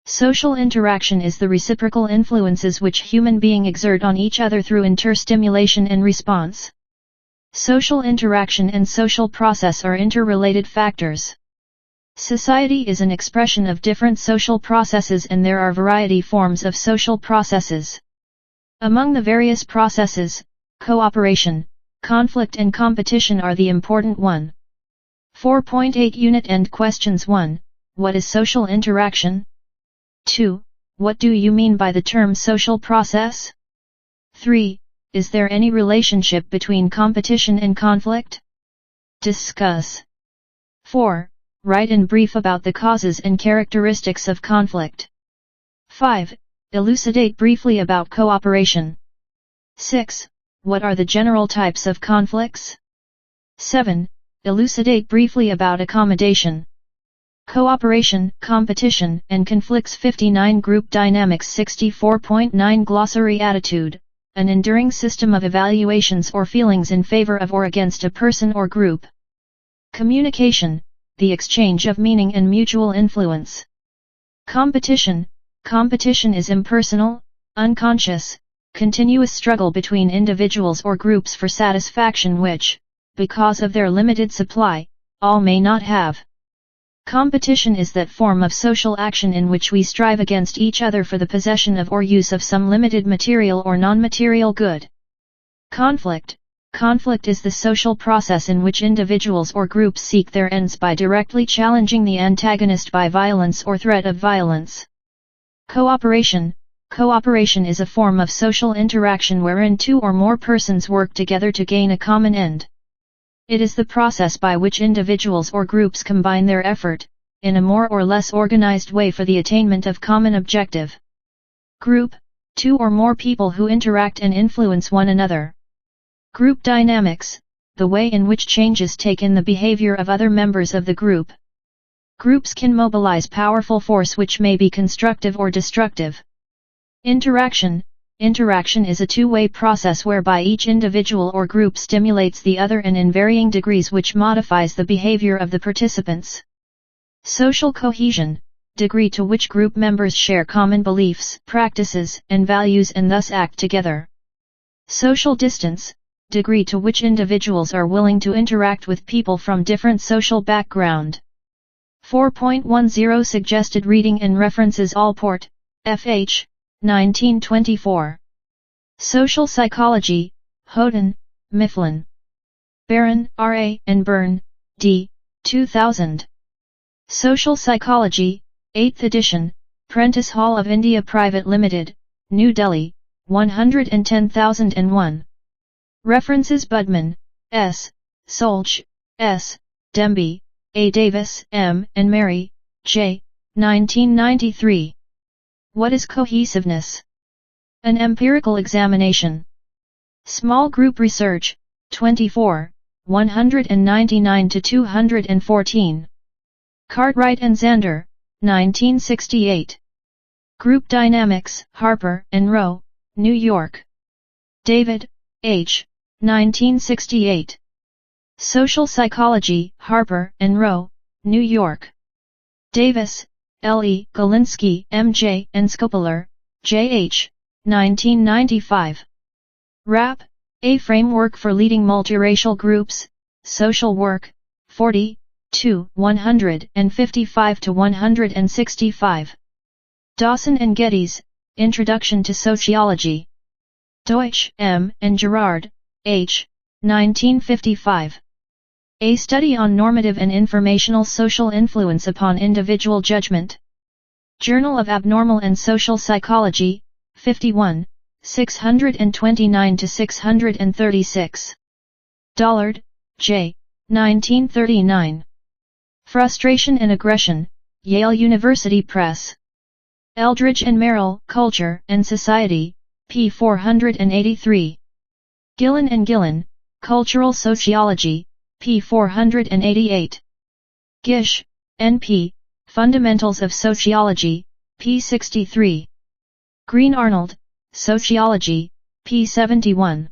Social interaction is the reciprocal influences which human beings exert on each other through interstimulation and response. Social interaction and social process are interrelated factors. Society is an expression of different social processes and there are variety forms of social processes. Among the various processes, cooperation, conflict and competition are the important one. 4.8 Unit End Questions 1. What is social interaction? 2. What do you mean by the term social process? 3. Is there any relationship between competition and conflict? Discuss. 4. Write in brief about the causes and characteristics of conflict. 5. Elucidate briefly about cooperation. 6. What are the general types of conflicts? 7. Elucidate briefly about accommodation. Cooperation, competition, and conflicts. 59 Group Dynamics. 64.9 Glossary. Attitude, an enduring system of evaluations or feelings in favor of or against a person or group. Communication, the exchange of meaning and mutual influence. Competition, competition is impersonal, unconscious, continuous struggle between individuals or groups for satisfaction which, because of their limited supply, all may not have. Competition is that form of social action in which we strive against each other for the possession of or use of some limited material or non-material good. Conflict, conflict is the social process in which individuals or groups seek their ends by directly challenging the antagonist by violence or threat of violence. Cooperation, cooperation is a form of social interaction wherein two or more persons work together to gain a common end. It is the process by which individuals or groups combine their effort, in a more or less organized way for the attainment of common objective. Group, two or more people who interact and influence one another. Group dynamics, the way in which changes take in the behavior of other members of the group. Groups can mobilize powerful force which may be constructive or destructive. Interaction, interaction is a two-way process whereby each individual or group stimulates the other and in varying degrees which modifies the behavior of the participants. Social cohesion, degree to which group members share common beliefs, practices, and values and thus act together. Social distance, degree to which individuals are willing to interact with people from different social background. 4.10 Suggested reading and references Allport, F.H. 1924. Social Psychology, Houghton, Mifflin. Barron, R.A. and Byrne, D. 2000. Social Psychology, 8th edition, Prentice Hall of India Private Limited, New Delhi, 110,001. References Budman, S., Solch, S., Demby, A. Davis, M. and Mary, J. 1993. What is cohesiveness? An empirical examination. Small group research, 24, 199-214. Cartwright and Zander, 1968. Group Dynamics, Harper and Row, New York. David, H. 1968. Social Psychology, Harper and Row, New York. Davis, L. E. Galinsky, M. J. and Skopeler, J. H. 1995. Rapp, A Framework for Leading Multiracial Groups, Social Work, 40, 155-165. Dawson and Geddes, Introduction to Sociology. Deutsch, M. and Gerard, H. 1955. A Study on Normative and Informational Social Influence upon Individual Judgment. Journal of Abnormal and Social Psychology, 51, 629-636. Dollard, J. 1939. Frustration and Aggression, Yale University Press. Eldridge and Merrill, Culture and Society, p. 483. Gillen and Gillen, Cultural Sociology, p. 488. Gish, N.P., Fundamentals of Sociology, p. 63. Green Arnold, Sociology, p. 71.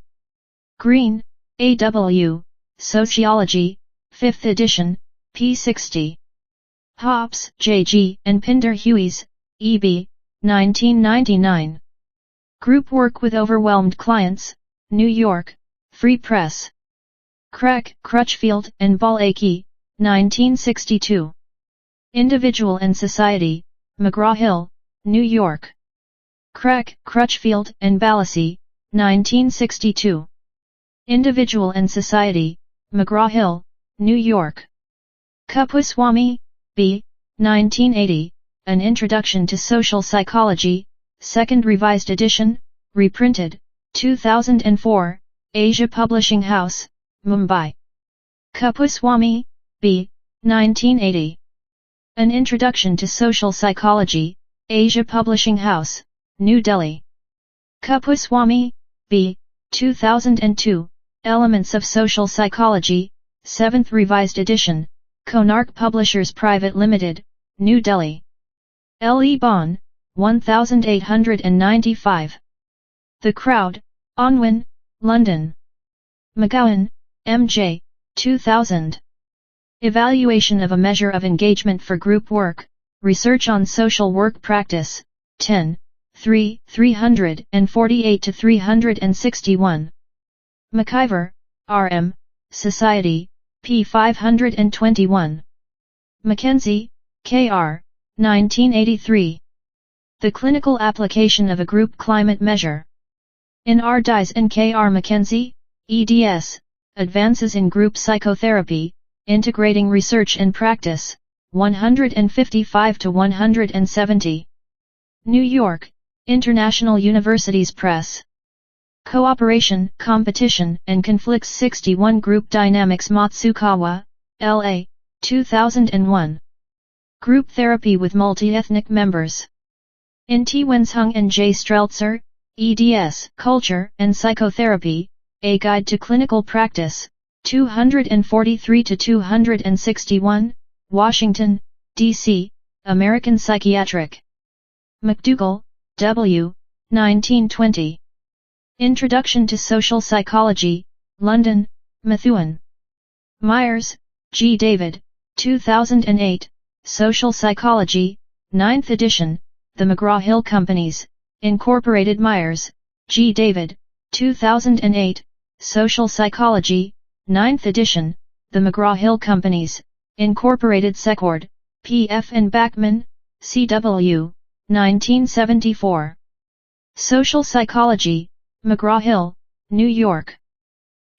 Green, A.W., Sociology, 5th edition, p. 60. Hobbs, J.G. and Pinder Hughes, E.B., 1999. Group Work with Overwhelmed Clients, New York, Free Press. Crack, Crutchfield and Ball-Akey, 1962. Individual and Society, McGraw-Hill, New York. Crack, Crutchfield and Balassi, 1962. Individual and Society, McGraw-Hill, New York. Kupuswamy, B., 1980, An Introduction to Social Psychology, 2nd Revised Edition, reprinted, 2004, Asia Publishing House, Mumbai. Kupuswamy, B., 1980. An Introduction to Social Psychology, Asia Publishing House, New Delhi. Kupuswamy, B., 2002, Elements of Social Psychology, 7th Revised Edition, Konark Publishers Private Limited, New Delhi. L. E. Bond, 1895. The Crowd, Unwin, London. McGowan, M.J., 2000. Evaluation of a measure of engagement for group work, Research on Social Work Practice, 10, 3, 348-361. McIver, R.M., Society, p. 521. Mackenzie, K.R., 1983. The Clinical Application of a Group Climate Measure. In R. Dies and K.R. Mackenzie, eds, Advances in Group Psychotherapy, Integrating Research and Practice, 155-170. New York, International Universities Press. Cooperation, Competition, and Conflicts 61 Group Dynamics Matsukawa, L.A., 2001. Group Therapy with Multi-Ethnic Members. In T. Wenshung and J. Streltzer, eds, Culture and Psychotherapy, A Guide to Clinical Practice, 243-261, Washington, D.C., American Psychiatric. McDougall, W., 1920. Introduction to Social Psychology, London, Methuen. Myers, G. David, 2008, Social Psychology, 9th edition, The McGraw-Hill Companies, Incorporated. Myers, G. David, 2008, Social Psychology, 9th edition, The McGraw-Hill Companies, Incorporated. Secord, P.F. and Backman, C.W., 1974. Social Psychology, McGraw-Hill, New York.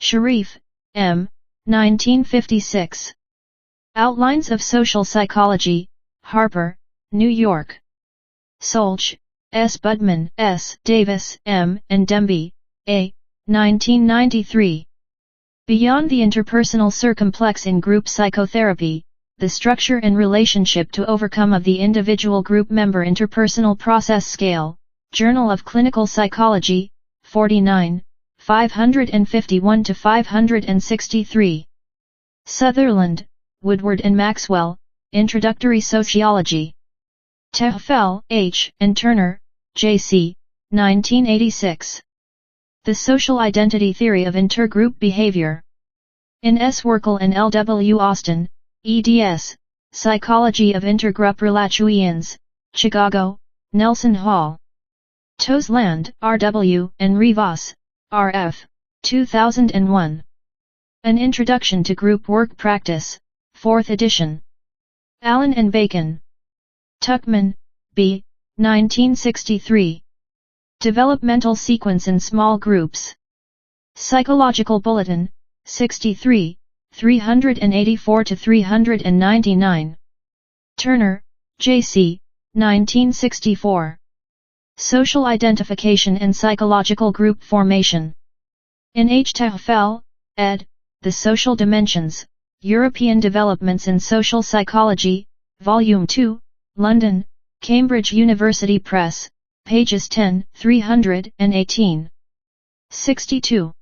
Sharif, M., 1956. Outlines of Social Psychology, Harper, New York. Solch, S. Budman, S. Davis, M. and Demby, A., 1993. Beyond the Interpersonal Circumplex in Group Psychotherapy, the Structure and Relationship to Overcome of the Individual Group Member Interpersonal Process Scale, Journal of Clinical Psychology, 49, 551-563. Sutherland, Woodward and Maxwell, Introductory Sociology. Tehfel, H. and Turner, J.C., 1986. The Social Identity Theory of Intergroup Behavior. In S. Werkel and L. W. Austin, eds, Psychology of Intergroup Relations, Chicago, Nelson Hall. Tosland, R. W. and Rivas, R. F., 2001. An Introduction to Group Work Practice, 4th edition. Allen and Bacon. Tuckman, B., 1963. Developmental Sequence in Small Groups. Psychological Bulletin, 63, 384-399. Turner, J.C., 1964. Social Identification and Psychological Group Formation. In H. Tehfel, ed., The Social Dimensions, European Developments in Social Psychology, Volume 2, London, Cambridge University Press, pages 10, 318. 62.